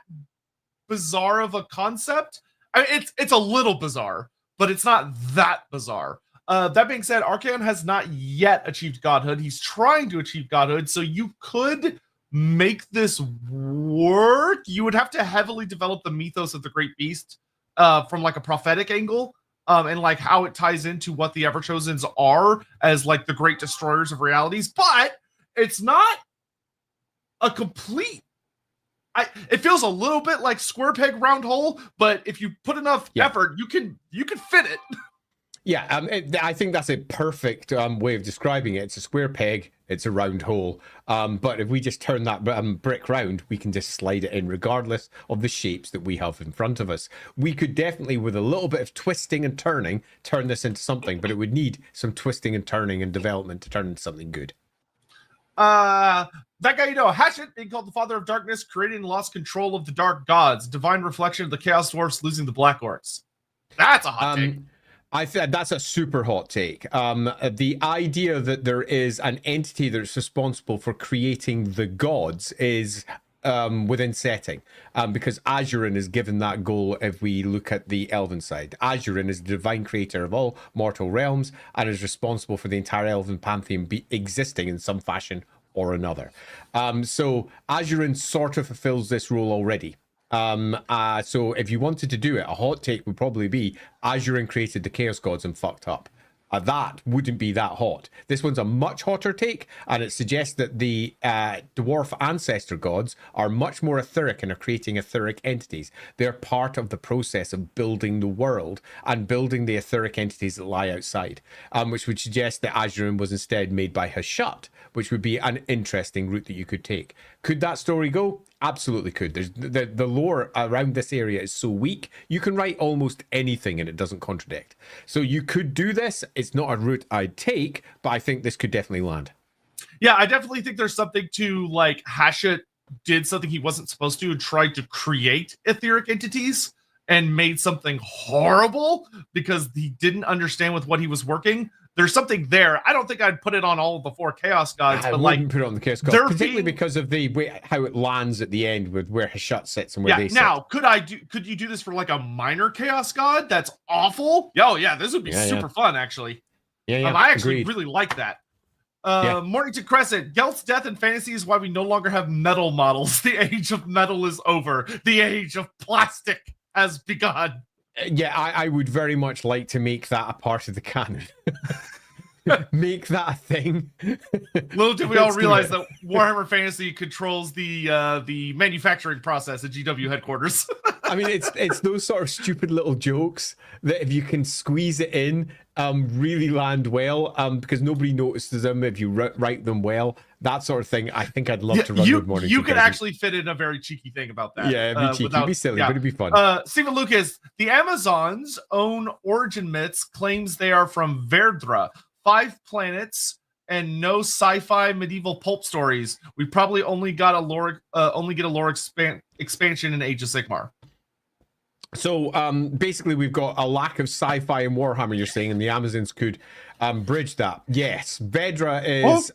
bizarre of a concept. I mean, it's a little bizarre, but it's not that bizarre. That being said, Archaon has not yet achieved godhood. He's trying to achieve godhood, so you could make this work. You would have to heavily develop the mythos of the great beast from like a prophetic angle. And like how it ties into what the Ever-Chosens are as like the great destroyers of realities, but it's not a complete. It feels a little bit like square peg round hole, but if you put enough effort, you can fit it. Yeah, I think that's a perfect way of describing it. It's a square peg, it's a round hole. But if we just turn that brick round, we can just slide it in regardless of the shapes that we have in front of us. We could definitely, with a little bit of twisting and turning, turn this into something, but it would need some twisting and turning and development to turn into something good. That guy, Hatchet, being called the Father of Darkness, created and lost control of the Dark Gods, divine reflection of the Chaos Dwarfs losing the Black Orcs. That's a hot take. I think that's a super hot take. The idea that there is an entity that's responsible for creating the gods is within setting, because Azurin is given that goal. If we look at the Elven side, Azurin is the divine creator of all mortal realms and is responsible for the entire Elven pantheon existing in some fashion or another. So Azurin sort of fulfills this role already. So if you wanted to do it, a hot take would probably be Azurin created the Chaos Gods and fucked up. That wouldn't be that hot. This one's a much hotter take, and it suggests that the dwarf ancestor gods are much more etheric and are creating etheric entities. They're part of the process of building the world and building the etheric entities that lie outside, which would suggest that Azurin was instead made by Hashut, which would be an interesting route that you could take. Could that story go? Absolutely could. There's the lore around this area is so weak, you can write almost anything and it doesn't contradict. So you could do this. It's not a route I'd take, but I think this could definitely land. Yeah, I definitely think there's something to like Hashut did something he wasn't supposed to and tried to create etheric entities and made something horrible because he didn't understand with what he was working. There's something there. I don't think I'd put it on all of the 4 Chaos Gods, I but wouldn't like put it on the Chaos Gods, particularly because of the way how it lands at the end with where Hashut sits and where they sit. Now, could you do this for like a minor Chaos God? That's awful. Oh yeah, this would be super fun actually. Yeah, I actually really like that. Mornington Crescent, Gelt's death in fantasy is why we no longer have metal models. The age of metal is over. The age of plastic has begun. Yeah, I would very much like to make that a part of the canon. Make that a thing. Little did we all realize that Warhammer Fantasy controls the manufacturing process at GW headquarters. I mean, it's those sort of stupid little jokes that if you can squeeze it in, really land well, because nobody notices them if you write them well. That sort of thing. I think I'd love to run with Morning. You could actually fit in a very cheeky thing about that. Yeah, it'd be cheeky, it'd be silly, but it'd be fun. Stephen Lucas, the Amazons' own origin myths claims they are from Verdra. 5 planets and no sci-fi medieval pulp stories. We probably only get a lore expansion in Age of Sigmar. So basically, we've got a lack of sci-fi in Warhammer. You're saying, and the Amazons could bridge that. Yes, Vedra is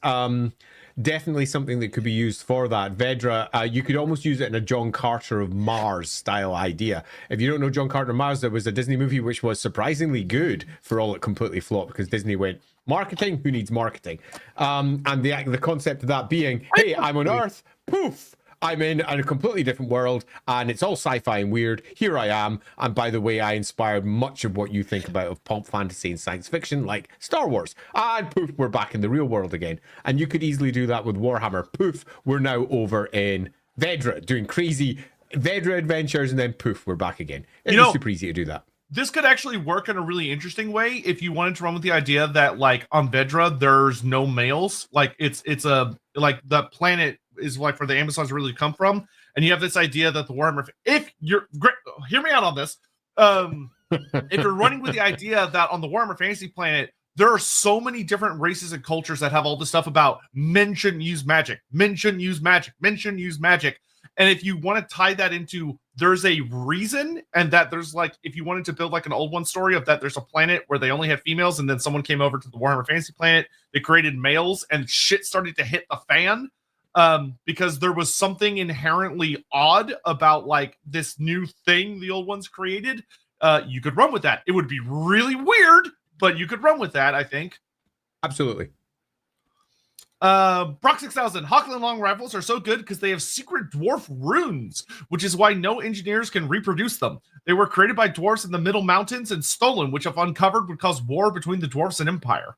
definitely something that could be used for that. Vedra, you could almost use it in a John Carter of Mars style idea. If you don't know John Carter of Mars, there was a Disney movie which was surprisingly good for all it completely flopped because Disney went, marketing? Who needs marketing? And the concept of that being, hey, I'm on Earth, poof, I'm in a completely different world, and it's all sci-fi and weird. Here I am, and by the way, I inspired much of what you think about of pulp fantasy and science fiction, like Star Wars. And poof, we're back in the real world again. And you could easily do that with Warhammer. Poof, we're now over in Vedra, doing crazy Vedra adventures, and then poof, we're back again. It's super easy to do that. This could actually work in a really interesting way if you wanted to run with the idea that, like, on Vedra, there's no males. Like, it's the planet is like where the Amazons really come from, and you have this idea that the Warhammer, if you're hear me out on this, if you're running with the idea that on the Warhammer Fantasy planet there are so many different races and cultures that have all this stuff about men shouldn't use magic, men shouldn't use magic, men shouldn't use magic, and if you want to tie that into there's a reason, and that there's like, if you wanted to build like an old one story of that there's a planet where they only had females, and then someone came over to the Warhammer Fantasy planet, they created males, and shit started to hit the fan. Because there was something inherently odd about like this new thing the old ones created. You could run with that. It would be really weird, but you could run with that, I think. Absolutely. Brock 6000, Hawkland long rifles are so good because they have secret dwarf runes, which is why no engineers can reproduce them. They were created by dwarfs in the Middle Mountains and stolen, which if uncovered would cause war between the dwarfs and Empire.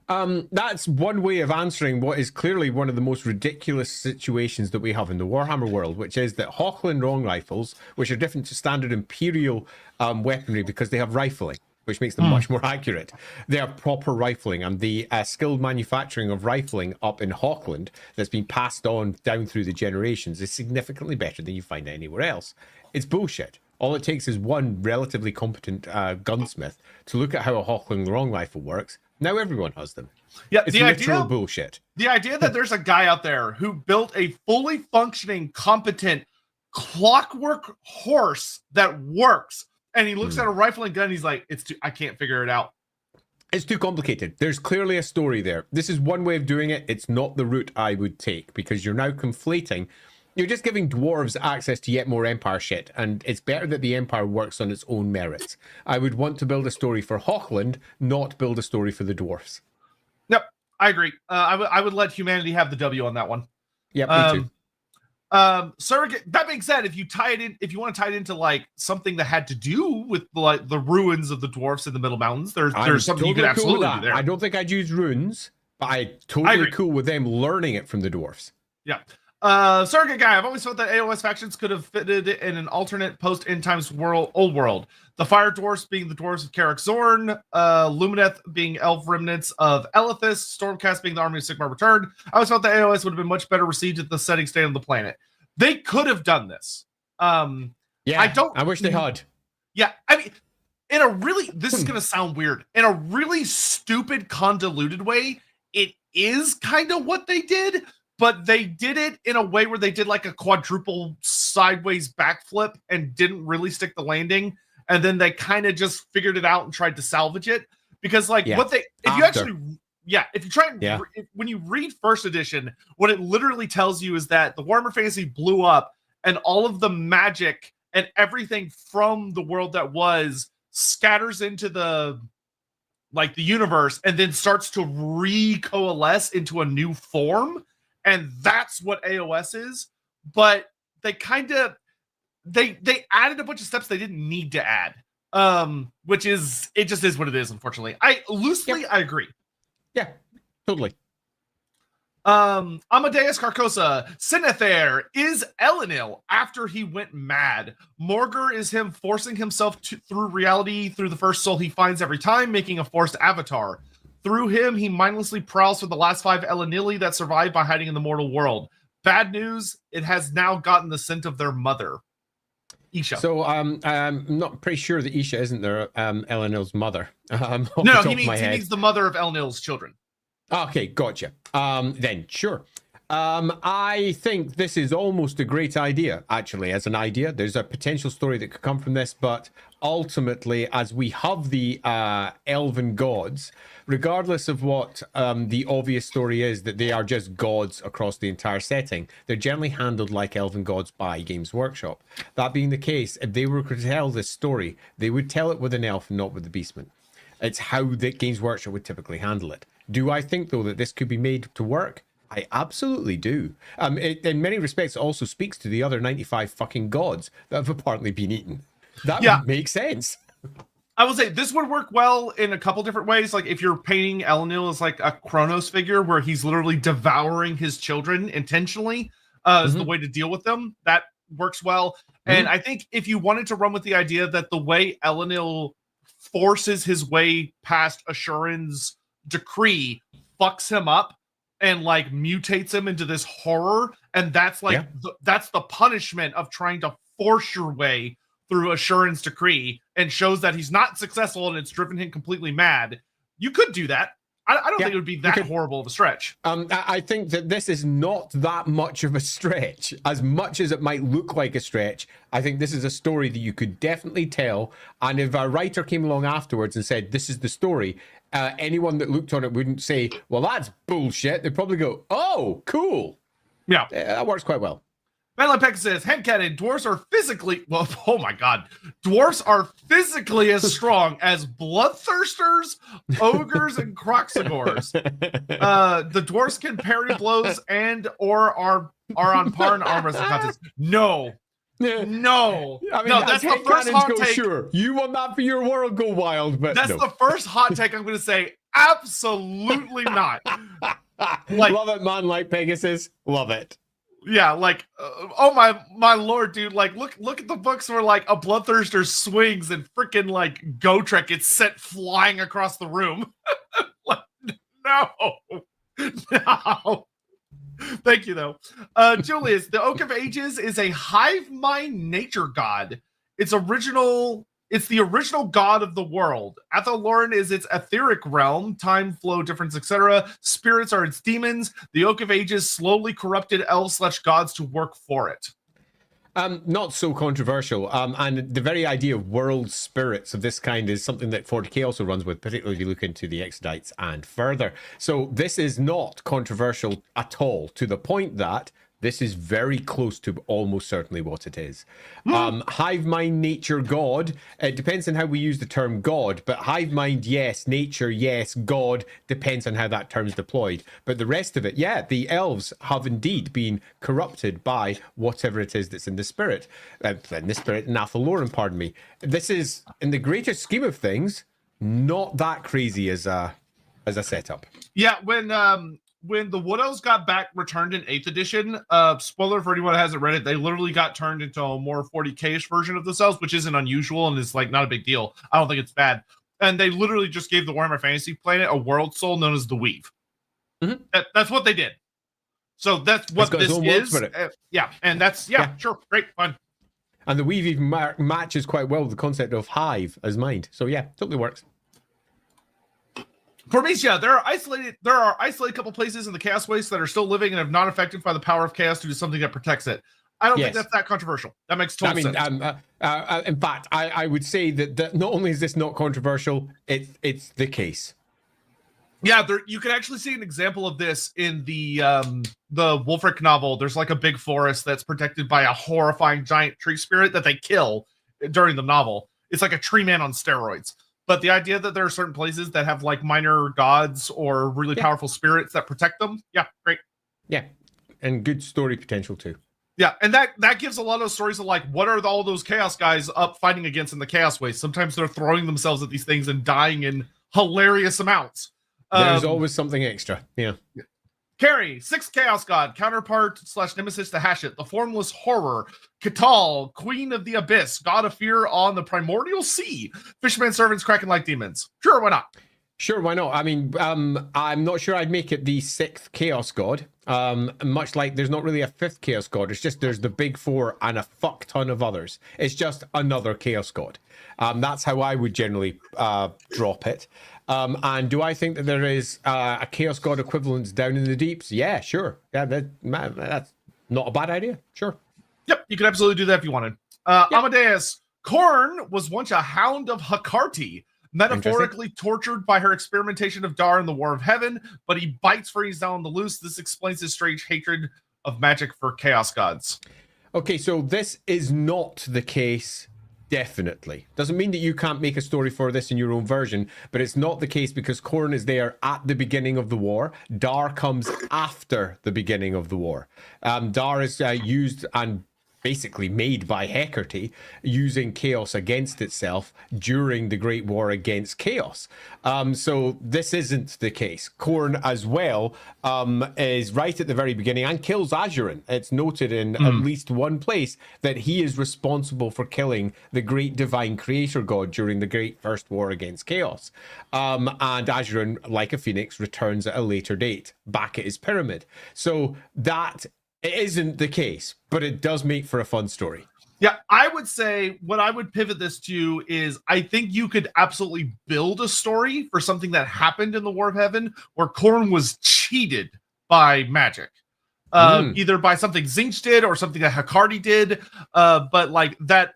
That's one way of answering what is clearly one of the most ridiculous situations that we have in the Warhammer world, which is that Hawkland long rifles, which are different to standard Imperial weaponry because they have rifling, which makes them much more accurate. They are proper rifling, and the skilled manufacturing of rifling up in Hawkland that's been passed on down through the generations is significantly better than you find anywhere else. It's bullshit. All it takes is one relatively competent gunsmith to look at how a Hawkland long rifle works. Now everyone has them. Yeah, it's literal bullshit. The idea that there's a guy out there who built a fully functioning, competent clockwork horse that works And he looks at a rifle and gun. He's like, I can't figure it out. It's too complicated. There's clearly a story there. This is one way of doing it. It's not the route I would take, because you're now conflating. You're just giving dwarves access to yet more Empire shit, and it's better that the Empire works on its own merits. I would want to build a story for Hochland, not build a story for the dwarves. Yep, I agree. I would let humanity have the W on that one. Yep, me too. Surrogate. That being said, if you want to tie it into like something that had to do with like the ruins of the dwarfs in the Middle Mountains, there's something you could absolutely do there. I don't think I'd use runes, but I'm totally cool with them learning it from the dwarfs. Yeah. Surrogate guy. I've always felt that AOS factions could have fitted in an alternate post-end times old world. The fire dwarfs being the dwarves of Karak Zorn, Lumineth being elf remnants of Elithis, Stormcast being the army of Sigmar returned. I always felt that AOS would have been much better received at the setting state of the planet. They could have done this. I wish they had. Yeah, I mean, in a really, this is going to sound weird. In a really stupid, convoluted way, it is kind of what they did. But they did it in a way where they did like a quadruple sideways backflip and didn't really stick the landing. And then they kind of just figured it out and tried to salvage it. Because when you read first edition, what it literally tells you is that the Warhammer Fantasy blew up and all of the magic and everything from the world that was scatters into the universe and then starts to recoalesce into a new form. And that's what AOS is, but they kind of they added a bunch of steps they didn't need to add. Which is, it just is what it is, unfortunately. I agree. Yeah, totally. Amadeus Carcosa, Sinether is Elenil after he went mad. Morgur is him forcing himself through reality through the first soul he finds every time, making a forced avatar. Through him, he mindlessly prowls for the last 5 Elenili that survived by hiding in the mortal world. Bad news, it has now gotten the scent of their mother, Isha. So I'm not pretty sure that Isha isn't their Elenil's mother. No, he means the mother of Elenil's children. Okay, gotcha. Then sure. I think this is almost a great idea, actually, as an idea. There's a potential story that could come from this, but ultimately, as we have the elven gods, regardless of what the obvious story is, that they are just gods across the entire setting, they're generally handled like elven gods by Games Workshop. That being the case, if they were to tell this story, they would tell it with an elf, not with the beastman. It's how the Games Workshop would typically handle it. Do I think, though, that this could be made to work? I absolutely do. It, in many respects, also speaks to the other 95 fucking gods that have apparently been eaten. That would make sense. I will say this would work well in a couple different ways. Like if you're painting Elenil as like a Kronos figure where he's literally devouring his children intentionally is the way to deal with them. That works well. And I think if you wanted to run with the idea that the way Elenil forces his way past Assuran's decree fucks him up and like mutates him into this horror, and that's like that's the punishment of trying to force your way through Assuran's decree, and shows that he's not successful and it's driven him completely mad. You could do that. I don't think it would be that horrible of a stretch. I think that this is not that much of a stretch. As much as it might look like a stretch, I think this is a story that you could definitely tell. And if a writer came along afterwards and said, this is the story, anyone that looked on it wouldn't say, well, that's bullshit. They'd probably go, oh, cool. Yeah. That works quite well. Madeline Peck says, Headcanon, dwarves are physically, well, oh my god, dwarves are physically as strong as bloodthirsters, ogres, and croxagores. The dwarves can parry blows and or are on par in arm wrestling contests. No. I mean, no, that's the first hot take. Sure, you want that for your world, go wild, but that's the first hot take I'm going to say. Absolutely not. Like, love it, man. Like Pegasus, love it. Yeah, like, oh my lord, dude! Like, look at the books where like a bloodthirster swings and freaking like Gotrek gets sent flying across the room. Like, no. Thank you, though. Julius, the Oak of Ages is a hive mind nature god. It's the original god of the world. Athaloran is its etheric realm, time, flow, difference, etc. Spirits are its demons. The Oak of Ages slowly corrupted elves/gods to work for it. Not so controversial. And the very idea of world spirits of this kind is something that 40k also runs with, particularly if you look into the Exodites and further. So this is not controversial at all, to the point that this is very close to almost certainly what it is. Hive mind, nature, God. It depends on how we use the term God, but hive mind, yes. Nature, yes. God depends on how that term's deployed. But the rest of it, yeah, the elves have indeed been corrupted by whatever it is that's in the spirit. Nathaloran, pardon me. This is, in the greater scheme of things, not that crazy as a setup. Yeah, when the Wood Elves got back returned in 8th edition, spoiler for anyone that hasn't read it, they literally got turned into a more 40k-ish version of themselves, which isn't unusual and is like not a big deal. I don't think it's bad. And they literally just gave the Warhammer Fantasy planet a world soul known as the Weave. Mm-hmm. That's what they did. So that's what this is. Yeah, and that's, sure, great, fun. And the Weave even matches quite well with the concept of hive as mind. So yeah, totally works. For me, yeah, there are isolated couple places in the Chaos Waste that are still living and have not affected by the power of chaos due to something that protects it. I don't think that's that controversial. That makes total sense. In fact, I would say that not only is this not controversial, it's the case. Yeah, you can actually see an example of this in the Wolfric novel. There's like a big forest that's protected by a horrifying giant tree spirit that they kill during the novel. It's like a tree man on steroids. But the idea that there are certain places that have like minor gods or really powerful spirits that protect them, yeah, great. Yeah, and good story potential too. Yeah, and that gives a lot of stories of like, what are all those chaos guys up fighting against in the Chaos Waste? Sometimes they're throwing themselves at these things and dying in hilarious amounts. There's always something extra. Yeah. Carrie, 6th Chaos God, counterpart / nemesis to Hashit, the Formless Horror, Katal, Queen of the Abyss, God of Fear on the Primordial Sea, Fisherman Servants, Kraken like Demons. Sure, why not? Sure, why not? I mean, I'm not sure I'd make it the 6th Chaos God. Much like there's not really a 5th Chaos God. It's just there's the big 4 and a fuck ton of others. It's just another Chaos God. That's how I would generally drop it. And do I think that there is a Chaos God equivalent down in the deeps? Yeah, sure. Yeah, that's not a bad idea. Sure. Yep, you could absolutely do that if you wanted. Amadeus, Khorne was once a hound of Hakarti, metaphorically tortured by her experimentation of Dar in the War of Heaven, but he bites Freeze down on the loose. This explains his strange hatred of magic for Chaos Gods. Okay, so this is not the case. Definitely. Doesn't mean that you can't make a story for this in your own version, but it's not the case because Khorne is there at the beginning of the war. Dar comes after the beginning of the war. Dar is used and basically made by Hecate, using chaos against itself during the Great War against chaos. So this isn't the case. Khorne as well is right at the very beginning and kills Azurin. It's noted in at least one place that he is responsible for killing the great divine creator god during the Great First War against chaos. And Azurin, like a phoenix, returns at a later date back at his pyramid. So that it isn't the case, but it does make for a fun story. Yeah, I would say what I would pivot this to is I think you could absolutely build a story for something that happened in the War of Heaven where Khorne was cheated by magic. Either by something Zinch did or something that Hakarti did. But like that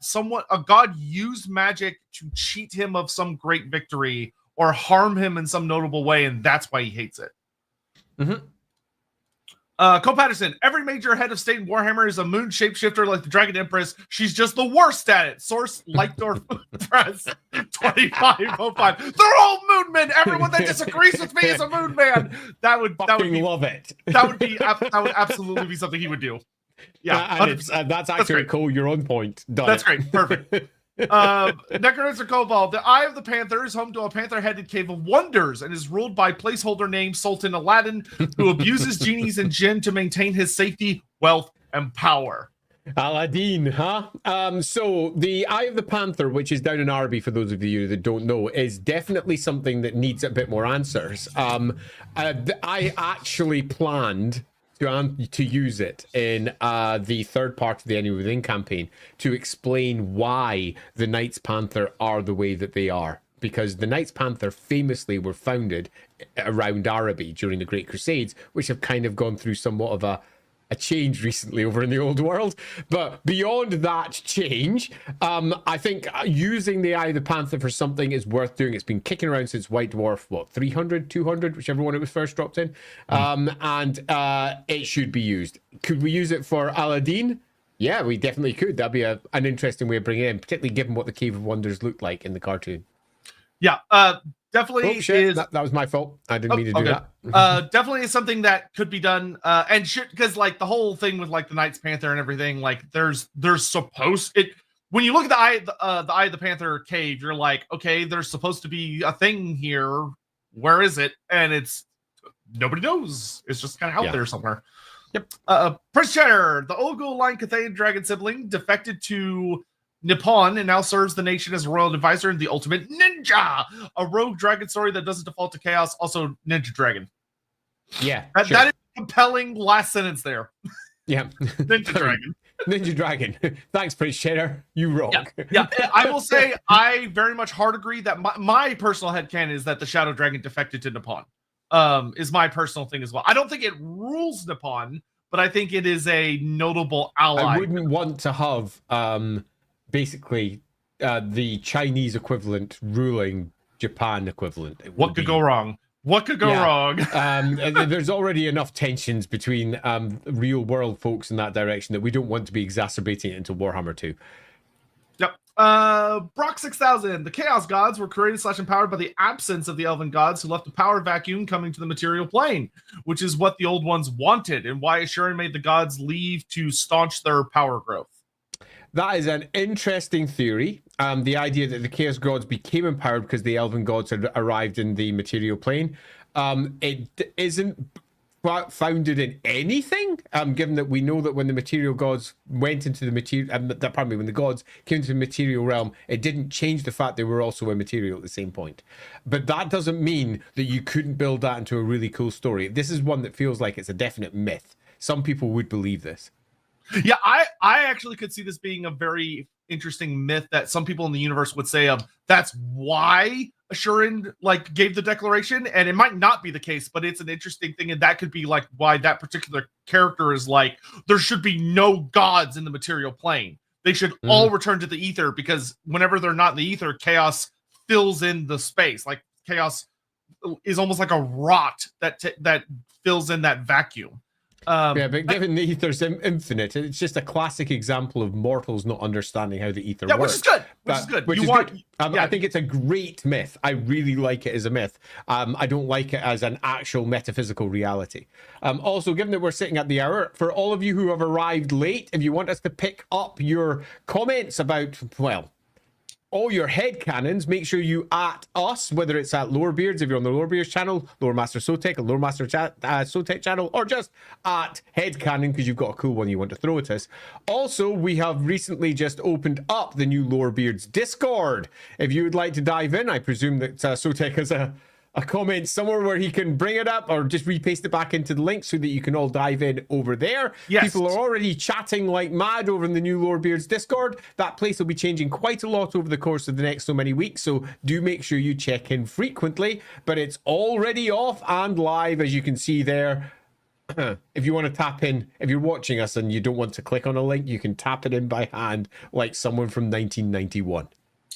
a god used magic to cheat him of some great victory or harm him in some notable way, and that's why he hates it. Cole Patterson, every major head of state in Warhammer is a moon shapeshifter like the Dragon Empress. She's just the worst at it. Source, Lightdorf Press, 2505. They're all moon men. Everyone that disagrees with me is a moon man. That would be, love it. That would absolutely be something he would do. Yeah, that's actually cool. You're on point. That's great. Perfect. Necromancer Cobalt, the Eye of the Panther is home to a panther-headed cave of wonders and is ruled by placeholder named Sultan Aladdin, who abuses genies and jinn to maintain his safety, wealth, and power. Aladdin, huh? So the Eye of the Panther, which is down in Arby, for those of you that don't know, is definitely something that needs a bit more answers. I actually planned to use it in the third part of the Enemy Within campaign to explain why the Knights Panther are the way that they are. Because the Knights Panther famously were founded around Araby during the Great Crusades, which have kind of gone through somewhat of a a change recently over in the old world. But beyond that change, I think using the Eye of the Panther for something is worth doing. It's been kicking around since White Dwarf, what, 300, 200, whichever one it was first dropped in. And it should be used. Could we use it for Aladdin? Yeah, we definitely could. That'd be an interesting way of bringing it in, particularly given what the Cave of Wonders looked like in the cartoon. Yeah, definitely is. That was my fault. I didn't mean to do that. Definitely is something that could be done. And shit, because like the whole thing with like the Knight's Panther and everything, like there's supposed it. When you look at the Eye of the Panther cave, you're like, okay, there's supposed to be a thing here. Where is it? And it's nobody knows. It's just kind of out there somewhere. Yep. Prince Cheddar, the Ogo line Cathaian dragon sibling, defected to Nippon and now serves the nation as a royal advisor in the Ultimate Ninja, a rogue dragon story that doesn't default to chaos. Also, Ninja Dragon. Yeah, that is compelling. Last sentence there. Yeah, Ninja Dragon. Ninja Dragon. Thanks, Prince Cheddar. You rock. Yeah, I will say I very much hard agree that my personal headcanon is that the Shadow Dragon defected to Nippon. Is my personal thing as well. I don't think it rules Nippon, but I think it is a notable ally. I wouldn't want to have basically the Chinese equivalent ruling Japan equivalent. What could go wrong? What could go wrong? There's already enough tensions between real world folks in that direction that we don't want to be exacerbating it into Warhammer 2. Yep. Brock 6000. The Chaos Gods were created / empowered by the absence of the Elven Gods, who left a power vacuum coming to the material plane, which is what the old ones wanted, and why Ashurin made the gods leave to staunch their power growth. That is an interesting theory. The idea that the Chaos Gods became empowered because the Elven Gods had arrived in the material plane. It isn't founded in anything, given that we know that when the material gods went into the material, when the gods came to the material realm, it didn't change the fact they were also immaterial at the same point. But that doesn't mean that you couldn't build that into a really cool story. This is one that feels like it's a definite myth. Some people would believe this. Yeah, I actually could see this being a very interesting myth that some people in the universe would say that's why Ashurin like gave the declaration, and it might not be the case, but it's an interesting thing, and that could be like why that particular character is like, there should be no gods in the material plane. They should all return to the ether, because whenever they're not in the ether, chaos fills in the space. Like chaos is almost like a rot that fills in that vacuum. Yeah, but given the ether's infinite, it's just a classic example of mortals not understanding how the ether works. Which is good. Which is good. Which is good. I think it's a great myth. I really like it as a myth. I don't like it as an actual metaphysical reality. Also, given that we're sitting at the hour, for all of you who have arrived late, if you want us to pick up your comments about, well, all your headcanons, make sure you at us, whether it's at Lorebeards, if you're on the Lorebeards channel, Loremaster Sotek, or Loremaster Sotek channel, or just at headcanon because you've got a cool one you want to throw at us. Also, we have recently just opened up the new Lorebeards Discord. If you would like to dive in, I presume that Sotek has a comment somewhere where he can bring it up, or just repaste it back into the link so that you can all dive in over there. Yes. People are already chatting like mad over in the new Lorebeards Discord. That place will be changing quite a lot over the course of the next so many weeks, so do make sure you check in frequently. But it's already off and live, as you can see there. If you want to tap in, if you're watching us and you don't want to click on a link, you can tap it in by hand like someone from 1991.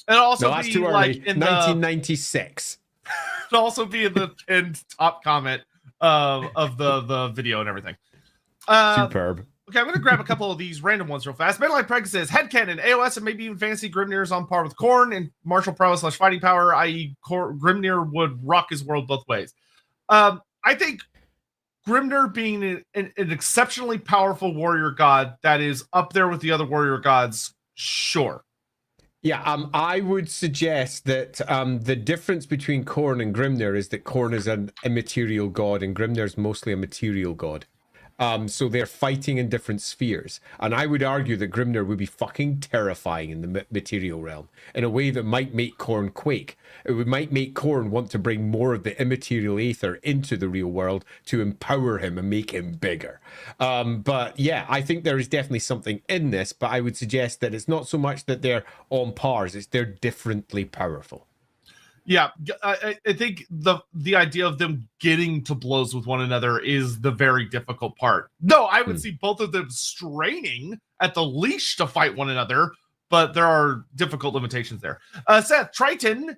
It'll also no, that's be too early. Like in 1996. It'll also be in the top comment of the video and everything. Superb. Okay, I'm going to grab a couple of these random ones real fast. Metalite Preg says, headcanon, AOS, and maybe even fantasy Grimnir is on par with Khorne and martial prowess / fighting power, i.e. Grimnir would rock his world both ways. I think Grimnir being an exceptionally powerful warrior god that is up there with the other warrior gods, sure. Yeah, I would suggest that the difference between Khorne and Grimnir is that Khorne is an immaterial god and Grimnir is mostly a material god. So they're fighting in different spheres. And I would argue that Grimnir would be fucking terrifying in the material realm in a way that might make Khorne quake. It might make Khorne want to bring more of the immaterial aether into the real world to empower him and make him bigger. But yeah, I think there is definitely something in this, but I would suggest that it's not so much that they're on pars, it's they're differently powerful. Yeah, I think the idea of them getting to blows with one another is the very difficult part. No, I would see both of them straining at the leash to fight one another, but there are difficult limitations there. Seth, Triton,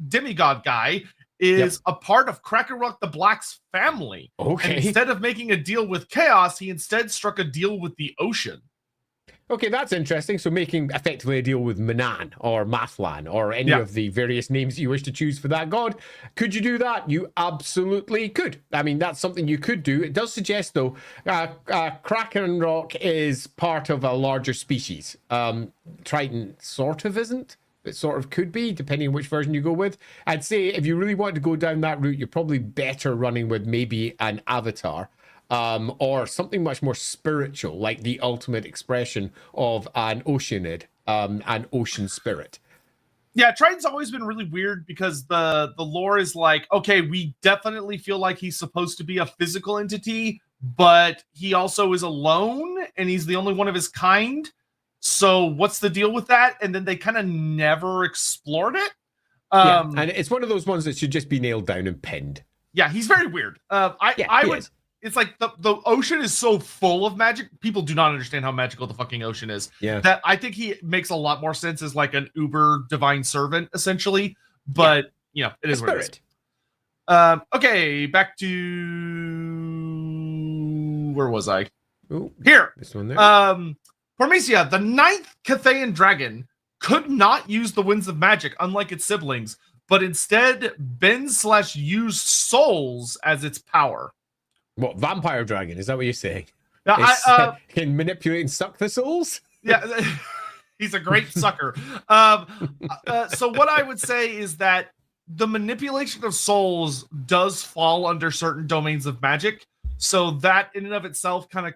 demigod guy, is a part of Krakenrock the Black's family. Okay. And instead of making a deal with Chaos, he instead struck a deal with the ocean. Okay, that's interesting. So making effectively a deal with Manan or Mathlan or any of the various names you wish to choose for that god. Could you do that? You absolutely could. I mean, that's something you could do. It does suggest, though, Krakenrock is part of a larger species. Triton sort of isn't. It sort of could be, depending on which version you go with. I'd say if you really want to go down that route, you're probably better running with maybe an avatar. Or something much more spiritual, like the ultimate expression of an oceanid, an ocean spirit. Yeah, Triton's always been really weird because the lore is like, okay, we definitely feel like he's supposed to be a physical entity, but he also is alone, and he's the only one of his kind. So what's the deal with that? And then they kind of never explored it. And it's one of those ones that should just be nailed down and pinned. Yeah, he's very weird. I would... It's like the ocean is so full of magic. People do not understand how magical the fucking ocean is. Yeah. That I think he makes a lot more sense as like an uber divine servant, essentially. But, it is what it is. Okay, back to... Where was I? Ooh, here. This one there. Pormesia, the 9th Cathayan dragon, could not use the winds of magic, unlike its siblings, but instead bend/use souls as its power. What, vampire dragon? Is that what you're saying? Can manipulate and suck the souls? Yeah, he's a great sucker. So what I would say is that the manipulation of souls does fall under certain domains of magic. So that in and of itself kind of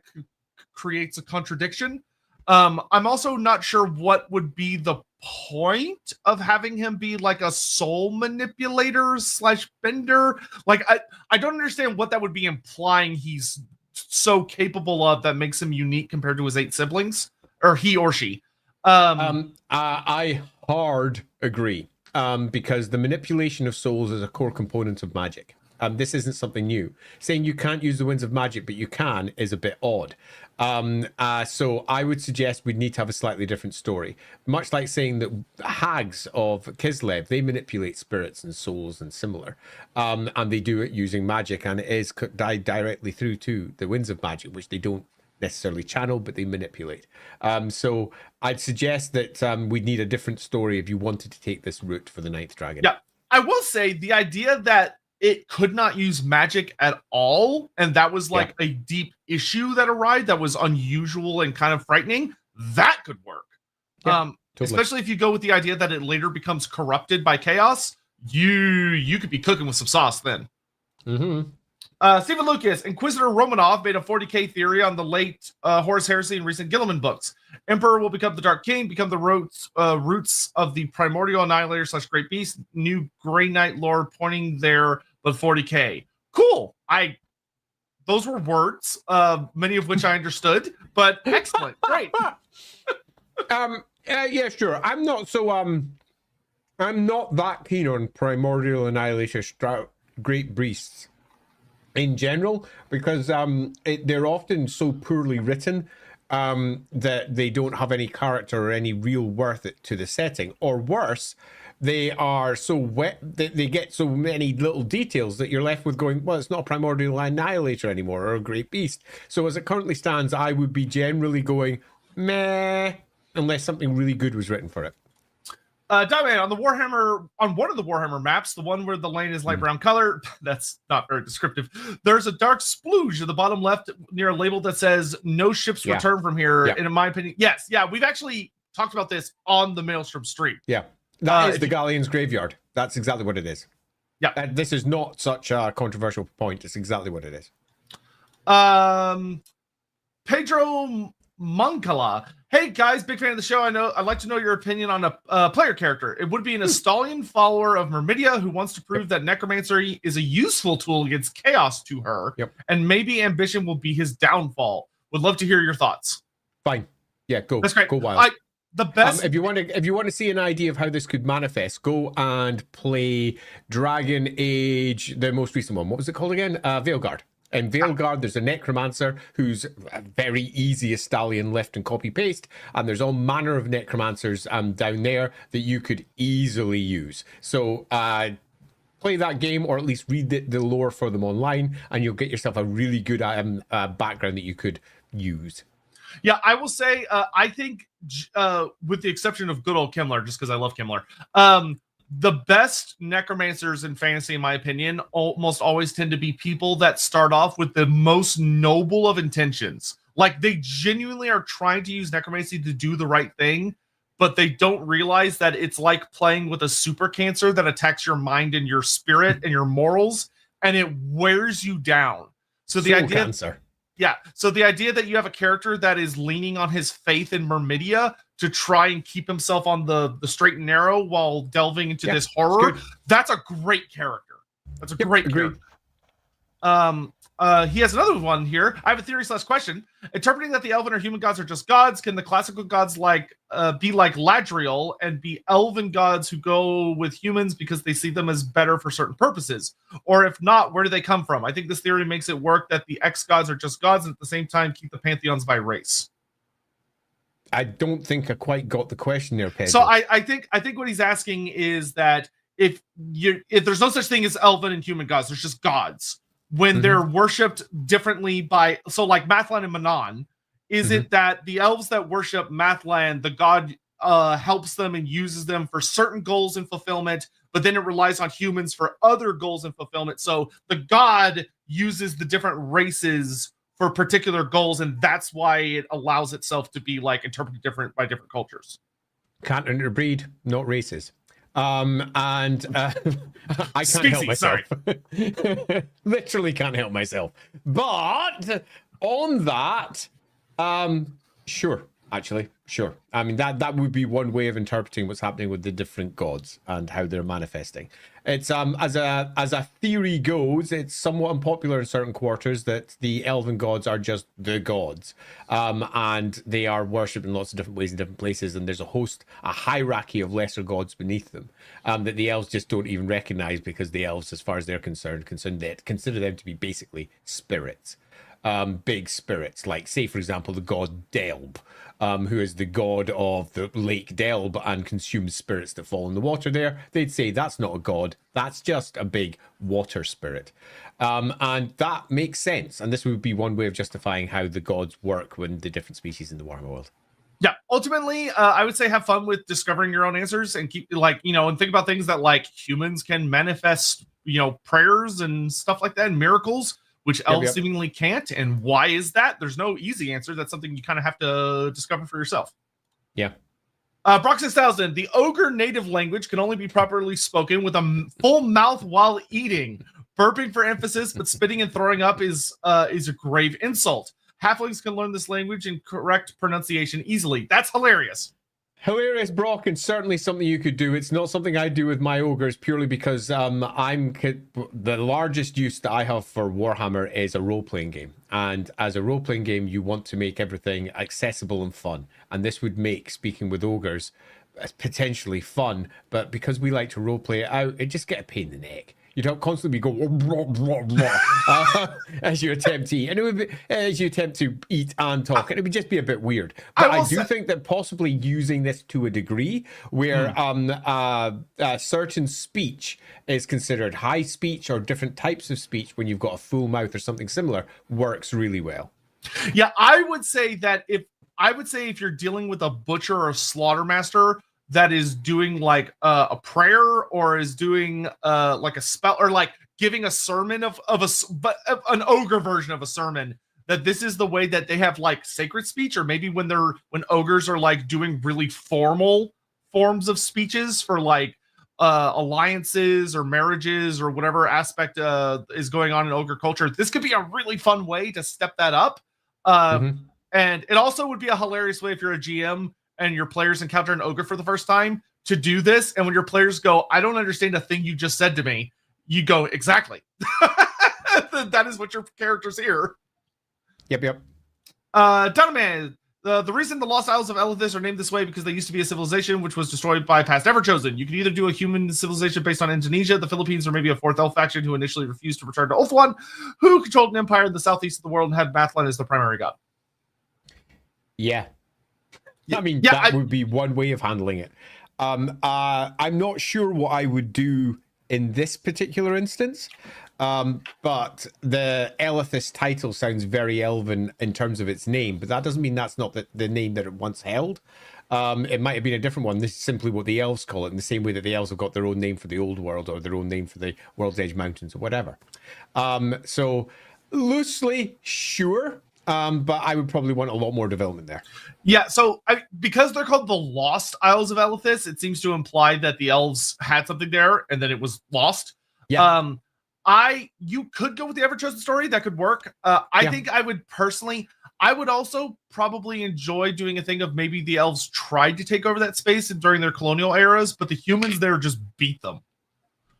creates a contradiction. I'm also not sure what would be the point of having him be like a soul manipulator / bender. Like, I don't understand what that would be implying he's so capable of that makes him unique compared to his 8 siblings, or he or she. I hard agree, because the manipulation of souls is a core component of magic. This isn't something new. Saying you can't use the winds of magic, but you can, is a bit odd. So I would suggest we'd need to have a slightly different story. Much like saying that hags of Kislev, they manipulate spirits and souls and similar. And they do it using magic, and it is tied directly through to the winds of magic, which they don't necessarily channel, but they manipulate. So I'd suggest that we'd need a different story if you wanted to take this route for the 9th dragon. Yeah, I will say the idea that it could not use magic at all, and that was like a deep issue that arrived that was unusual and kind of frightening, that could work. Totally. Especially if you go with the idea that it later becomes corrupted by chaos, you could be cooking with some sauce then. Stephen Lucas, Inquisitor Romanov made a 40k theory on the late Horus Heresy and recent Gilliman books. Emperor will become the Dark King, become the roots of the Primordial Annihilator / Great Beast, new Grey Knight lore pointing there, but 40k. Cool. Those were words, many of which I understood, but excellent. Great. Yeah, sure. I'm not that keen on Primordial Annihilator Great Beasts in general, because they're often so poorly written that they don't have any character or any real worth to the setting. Or worse, they are so wet, they get so many little details that you're left with going, well, it's not a Primordial Annihilator anymore or a Great Beast. So as it currently stands, I would be generally going, meh, unless something really good was written for it. Diamond, on one of the Warhammer maps, the one where the lane is light brown color, that's not very descriptive. There's a dark splooge at the bottom left near a label that says no ships return from here. And in my opinion, yes, we've actually talked about this on the Maelstrom stream. Yeah, that is the Galleon's graveyard. That's exactly what it is. Yeah, this is not such a controversial point. It's exactly what it is. Pedro Moncala. Hey guys, big fan of the show. I'd like to know your opinion on a player character. It would be an Estalian follower of Myrmidia who wants to prove that necromancy is a useful tool against chaos to her, and maybe ambition will be his downfall. Would love to hear your thoughts. Fine. Yeah, go. That's great. Go wild. the best. If you want to see an idea of how this could manifest, go and play Dragon Age, the most recent one. What was it called again? Veilguard. In Veilguard, there's a necromancer who's a very easy stallion lift and copy paste, and there's all manner of necromancers down there that you could easily use. So play that game, or at least read the lore for them online, and you'll get yourself a really good background that you could use. Yeah, I will say, I think, with the exception of good old Kimmler, just because I love Kimmler, the best necromancers in fantasy, in my opinion, almost always tend to be people that start off with the most noble of intentions. Like, they genuinely are trying to use necromancy to do the right thing, but they don't realize that it's like playing with a super cancer that attacks your mind and your spirit and your morals, and it wears you down. So the idea... Cancer. Yeah, so the idea that you have a character that is leaning on his faith in Myrmidia to try and keep himself on the straight and narrow while delving into this horror, that's a great character. That's a great character. He has another one here. I have a theory / question. Interpreting that the elven or human gods are just gods, can the classical gods be like Ladriel and be elven gods who go with humans because they see them as better for certain purposes? Or if not, where do they come from? I think this theory makes it work that the X-gods are just gods and at the same time keep the pantheons by race. I don't think I quite got the question there, Pedro. So I think what he's asking is that if there's no such thing as elven and human gods, there's just gods. When they're worshipped differently by, so like Mathlan and Manon, is it that the elves that worship Mathlan, the god helps them and uses them for certain goals and fulfillment, but then it relies on humans for other goals and fulfillment. So the god uses the different races for particular goals, and that's why it allows itself to be like interpreted different by different cultures. Can't interbreed, not races. I can't help myself. Literally can't help myself. But on that, sure. I mean, that would be one way of interpreting what's happening with the different gods and how they're manifesting. It's as a theory goes, it's somewhat unpopular in certain quarters that the elven gods are just the gods, and they are worshipped in lots of different ways in different places, and there's a hierarchy of lesser gods beneath them that the elves just don't even recognize, because the elves, as far as they're concerned, consider them to be basically spirits. Big spirits, like, say, for example, the god Delb, who is the god of the Lake Delb and consumes spirits that fall in the water there. They'd say that's not a god, that's just a big water spirit. And that makes sense. And this would be one way of justifying how the gods work when the different species in the Warhammer world. Yeah, ultimately, I would say have fun with discovering your own answers and keep and think about things that like humans can manifest, prayers and stuff like that, and miracles, which elves seemingly can't. And why is that? There's no easy answer. That's something you kind of have to discover for yourself. Yeah. Brock 6000, the ogre native language can only be properly spoken with a full mouth while eating. Burping for emphasis, but spitting and throwing up is a grave insult. Halflings can learn this language and correct pronunciation easily. That's hilarious. Hilarious, Brock, and certainly something you could do. It's not something I do with my ogres purely because the largest use that I have for Warhammer is a role-playing game. And as a role-playing game, you want to make everything accessible and fun. And this would make speaking with ogres potentially fun, but because we like to role-play it out, it just get a pain in the neck. You'd constantly go as you attempt to eat, and it would be as you attempt to eat and talk, and it would just be a bit weird. But I do think that possibly using this to a degree, where certain speech is considered high speech or different types of speech when you've got a full mouth or something similar, works really well. Yeah, I would say if you're dealing with a butcher or a slaughtermaster that is doing like a prayer or is doing like a spell or like giving a sermon of an ogre version of a sermon, that this is the way that they have like sacred speech, or maybe when ogres are like doing really formal forms of speeches for like alliances or marriages or whatever aspect is going on in ogre culture. This could be a really fun way to step that up. And it also would be a hilarious way if you're a GM and your players encounter an ogre for the first time to do this. And when your players go, I don't understand a thing you just said to me, you go, exactly. That is what your characters hear. Yep. Donovan, The reason the Lost Isles of Elithis are named this way because they used to be a civilization which was destroyed by past Everchosen. You can either do a human civilization based on Indonesia, the Philippines, or maybe a fourth elf faction who initially refused to return to Ulthuan, who controlled an empire in the southeast of the world and had Mathlan as the primary god. Yeah. I mean, yeah, that would be one way of handling it. I'm not sure what I would do in this particular instance. But the Elithis title sounds very elven in terms of its name, but that doesn't mean that's not the name that it once held. It might have been a different one. This is simply what the elves call it, in the same way that the elves have got their own name for the old world or their own name for the World's Edge Mountains or whatever. So loosely, sure. But I would probably want a lot more development there. Yeah, so because they're called the Lost Isles of Elithis, it seems to imply that the elves had something there and then it was lost. Yeah. You could go with the Everchosen story. That could work. I think I would personally, I would also probably enjoy doing a thing of maybe the elves tried to take over that space during their colonial eras, but the humans there just beat them.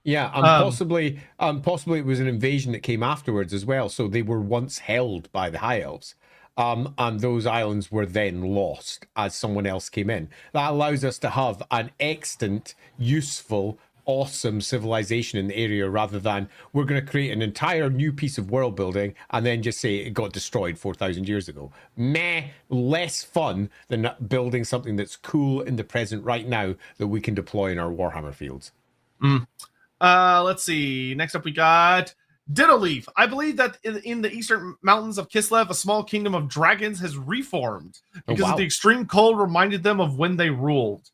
Yeah, possibly it was an invasion that came afterwards as well. So they were once held by the High Elves. And those islands were then lost as someone else came in. That allows us to have an extant, useful, awesome civilization in the area rather than we're going to create an entire new piece of world building and then just say it got destroyed 4,000 years ago. Meh, less fun than building something that's cool in the present right now that we can deploy in our Warhammer fields. Let's see. Next up we got Dittoleaf. I believe that in the eastern mountains of Kislev, a small kingdom of dragons has reformed because of the extreme cold reminded them of when they ruled.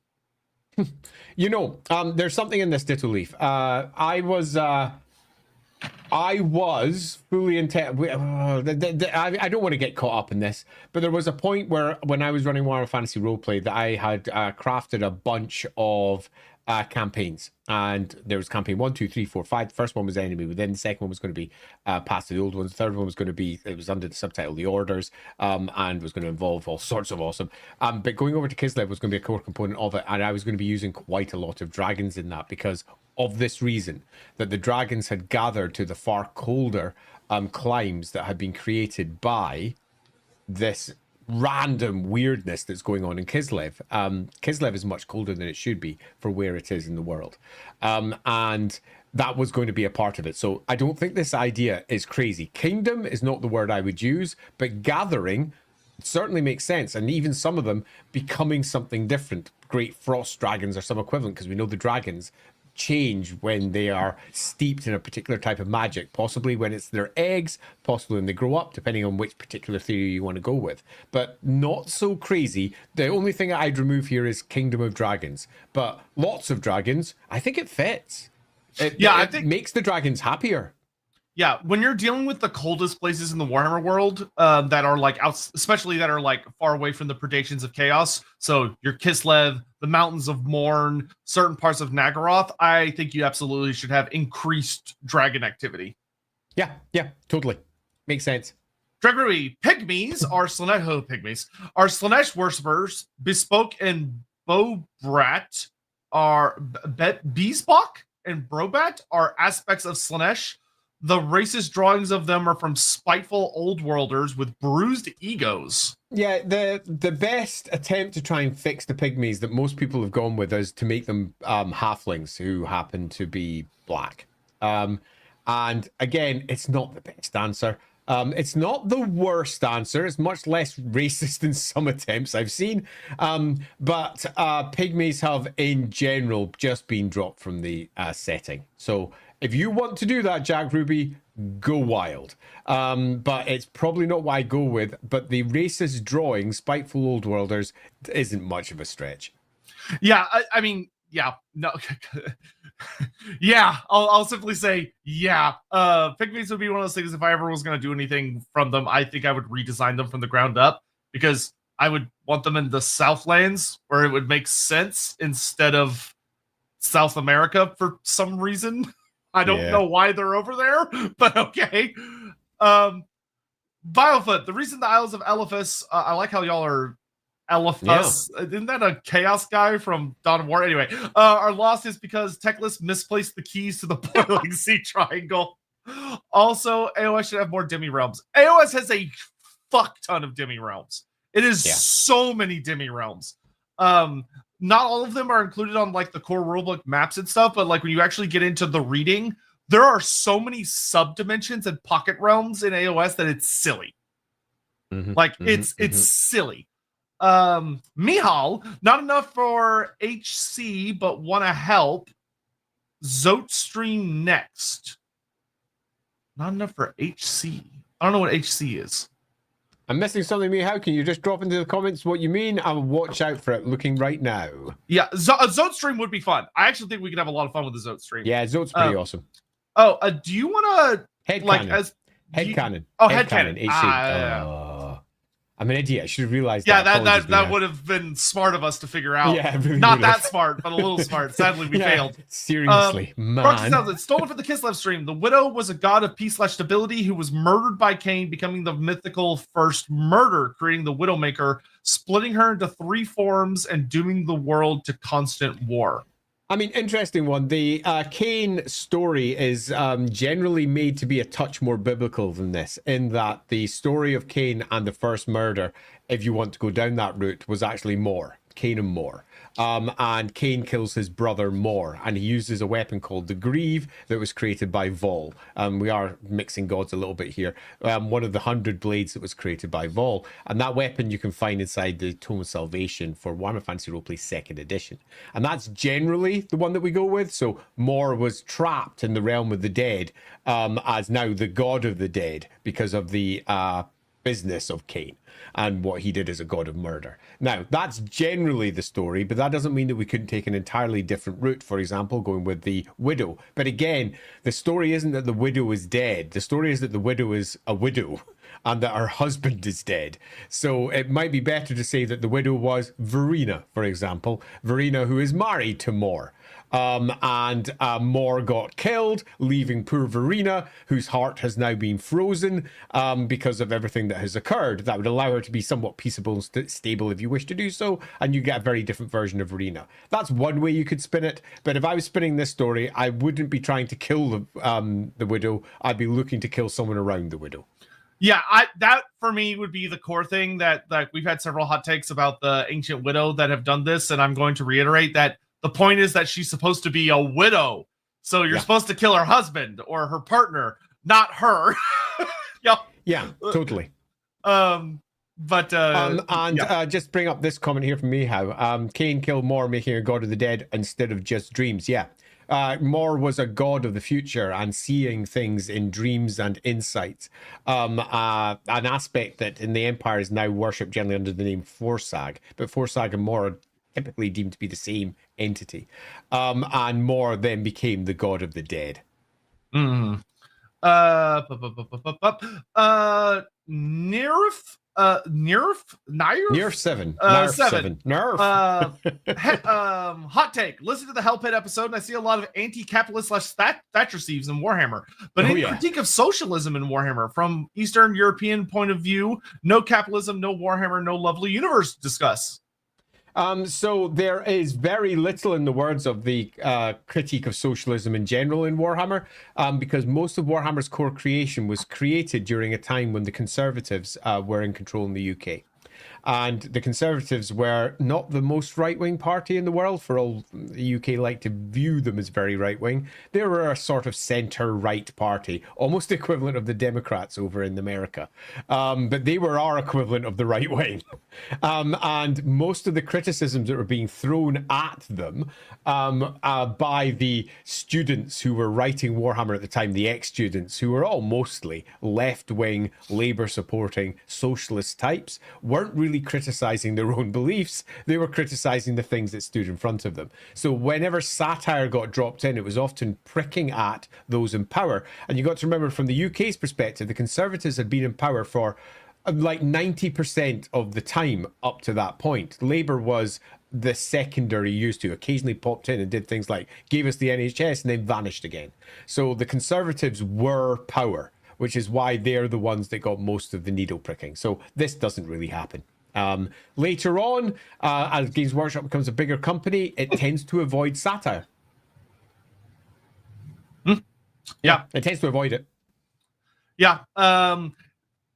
You know, there's something in this Dittoleaf. I was fully intent. I don't want to get caught up in this, but there was a point where when I was running Warhammer Fantasy Roleplay that I had crafted a bunch of campaigns, and there was campaign 1, 2, 3, 4, 5. The first one was enemy, but then the second one was going to be past the old ones. The third one was going to be, it was under the subtitle The Orders, and was going to involve all sorts of awesome. But going over to Kislev was going to be a core component of it, and I was going to be using quite a lot of dragons in that because of this reason, that the dragons had gathered to the far colder climes that had been created by this random weirdness that's going on in Kislev. Kislev is much colder than it should be for where it is in the world. And that was going to be a part of it. So I don't think this idea is crazy. Kingdom is not the word I would use, but gathering certainly makes sense. And even some of them becoming something different. Great frost dragons or some equivalent, because we know the dragons change when they are steeped in a particular type of magic, possibly when it's their eggs, possibly when they grow up, depending on which particular theory you want to go with. But not so crazy. The only thing I'd remove here is Kingdom of Dragons, but lots of dragons. I think it fits. I think makes the dragons happier. Yeah, when you're dealing with the coldest places in the Warhammer world, that are like especially that are like far away from the predations of chaos. So your Kislev, the mountains of Morn, certain parts of Nagaroth. I think you absolutely should have increased dragon activity. Yeah, totally makes sense. Dragruy pygmies are Slanesh worshippers. Bespoke and Bobrat are Beesbok and Brobat are aspects of Slanesh. The racist drawings of them are from spiteful old worlders with bruised egos. Yeah, the best attempt to try and fix the pygmies that most people have gone with is to make them halflings who happen to be black. And again, it's not the best answer. It's not the worst answer. It's much less racist than some attempts I've seen. But pygmies have, in general, just been dropped from the setting. So if you want to do that, Jack Ruby, go wild. But it's probably not what I go with. But the racist drawing, spiteful old worlders, isn't much of a stretch. Yeah, I mean, yeah, no. Yeah, I'll simply say, yeah. Pygmies would be one of those things, if I ever was going to do anything from them, I think I would redesign them from the ground up, because I would want them in the Southlands, where it would make sense, instead of South America for some reason. I don't know why they're over there, but okay. Biofoot, the reason the Isles of Elithis, I like how y'all are Elithus. Yeah. Isn't that a chaos guy from Dawn of War? Anyway, are lost is because Teclis misplaced the keys to the Boiling Sea Triangle. Also, AOS should have more demi realms. AOS has a fuck ton of demi realms. It is Yeah. so many demi realms. Not all of them are included on like the core rulebook maps and stuff, but like when you actually get into the reading, there are so many sub dimensions and pocket realms in AOS that it's silly. It's silly. Mihal, not enough for HC, but want to help. Zote stream next. Not enough for HC. I don't know what HC is. I'm missing something, Mihal. Can you just drop into the comments what you mean? I'll watch out for it looking right now. Yeah, a Zote stream would be fun. I actually think we could have a lot of fun with the Zote stream. Yeah, Zote's pretty awesome. Oh, do you want to Headcanon? Headcanon. Oh, Headcanon. HC. I'm an idiot. I should have realized. Yeah, that would have been smart of us to figure out. Yeah, really not that smart, but a little smart. Sadly, we failed. Seriously, man. Stolen for the Kislev stream. The Widow was a god of peace/stability who was murdered by Cain, becoming the mythical first murder, creating the Widowmaker, splitting her into 3 forms and dooming the world to constant war. I mean, interesting one. The Cain story is generally made to be a touch more biblical than this, in that the story of Cain and the first murder, if you want to go down that route, was actually more. Cain and more. And Cain kills his brother more, and he uses a weapon called the Grieve that was created by Vol. We are mixing gods a little bit here. One of the 100 blades that was created by Vol, and that weapon you can find inside the Tome of Salvation for Warhammer Fantasy Roleplay 2nd edition, and that's generally the one that we go with. So Mor was trapped in the realm of the dead as now the god of the dead because of the business of Cain and what he did as a god of murder. Now, that's generally the story, but that doesn't mean that we couldn't take an entirely different route, for example, going with the Widow. But again, the story isn't that the Widow is dead. The story is that the Widow is a widow and that her husband is dead. So it might be better to say that the Widow was Verena, for example. Verena, who is married to Mor. And Mor got killed, leaving poor Verena, whose heart has now been frozen because of everything that has occurred. That would allow her to be somewhat peaceable and stable if you wish to do so, and you get a very different version of Verena. That's one way you could spin it, but if I was spinning this story, I wouldn't be trying to kill the Widow. I'd be looking to kill someone around the Widow. Yeah, that for me would be the core thing that we've had several hot takes about the Ancient Widow that have done this, and I'm going to reiterate that the point is that she's supposed to be a widow. So you're supposed to kill her husband or her partner, not her. Yeah, totally. Just bring up this comment here from me, how Cain killed Mor, making a god of the dead instead of just dreams. Yeah. Mor was a god of the future and seeing things in dreams and insight. An aspect that in the Empire is now worshipped generally under the name Forsag. But Forsag and Mor are typically deemed to be the same entity. And Mor then became the god of the dead. Nerf? Nerf 7. Nerf 7. Nerf. Hot take. Listen to the Hell Pit episode, and I see a lot of anti-capitalist /Thatcher thieves in Warhammer. But any critique of socialism in Warhammer from Eastern European point of view? No capitalism, no Warhammer, no lovely universe to discuss. So there is very little in the words of the critique of socialism in general in Warhammer, because most of Warhammer's core creation was created during a time when the Conservatives were in control in the UK. And the Conservatives were not the most right-wing party in the world, for all the UK like to view them as very right-wing. They were a sort of centre-right party, almost equivalent of the Democrats over in America. But they were our equivalent of the right-wing. And most of the criticisms that were being thrown at them by the students who were writing Warhammer at the time, the ex-students, who were all mostly left-wing, Labour-supporting, socialist types, weren't really criticizing their own beliefs. They were criticizing the things that stood in front of them. So whenever satire got dropped in, it was often pricking at those in power. And you got to remember, from the UK's perspective, the Conservatives had been in power for like 90% of the time up to that point. Labour was the secondary used to, occasionally popped in and did things like gave us the NHS and then vanished again. So the Conservatives were power, which is why they're the ones that got most of the needle pricking. So this doesn't really happen. Later on, as Games Workshop becomes a bigger company, it tends to avoid satire. Yeah. It tends to avoid it. Yeah.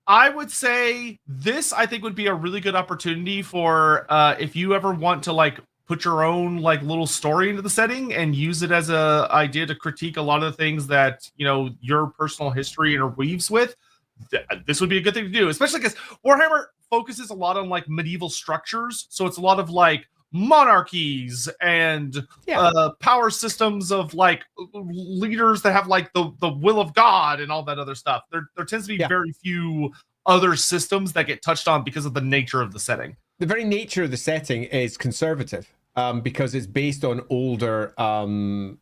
I would say this, I think, would be a really good opportunity for if you ever want to like put your own like little story into the setting and use it as a idea to critique a lot of the things that your personal history interweaves with. This would be a good thing to do, especially because Warhammer focuses a lot on like medieval structures, so it's a lot of like monarchies and power systems of like leaders that have like the will of God and all that other stuff. There tends to be very few other systems that get touched on because of the nature of the setting. The very nature of the setting is conservative. Because it's based on older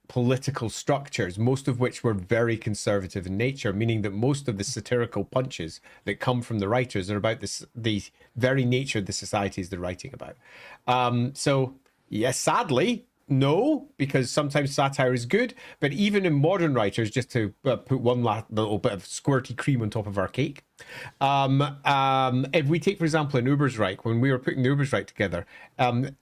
political structures, most of which were very conservative in nature, meaning that most of the satirical punches that come from the writers are about the very nature of the societies they're writing about. So, yes, sadly, no, because sometimes satire is good, but even in modern writers, just to put one little bit of squirty cream on top of our cake, if we take, for example, in Ubersreich, when we were putting the Ubersreich together,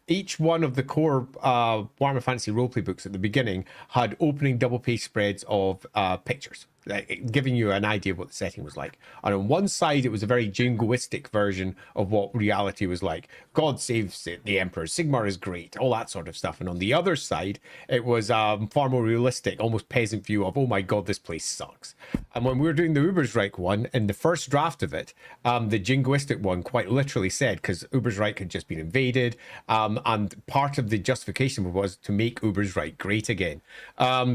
each one of the core Warhammer Fantasy roleplay books at the beginning had opening double-page spreads of pictures, giving you an idea of what the setting was like. And on one side, it was a very jingoistic version of what reality was like. God saves the Emperor, Sigmar is great, all that sort of stuff. And on the other side, it was far more realistic, almost peasant view of, oh my God, this place sucks. And when we were doing the Ubersreich one, in the first draft of it, the jingoistic one quite literally said, because Ubersreich had just been invaded, and part of the justification was to make Ubersreich great again.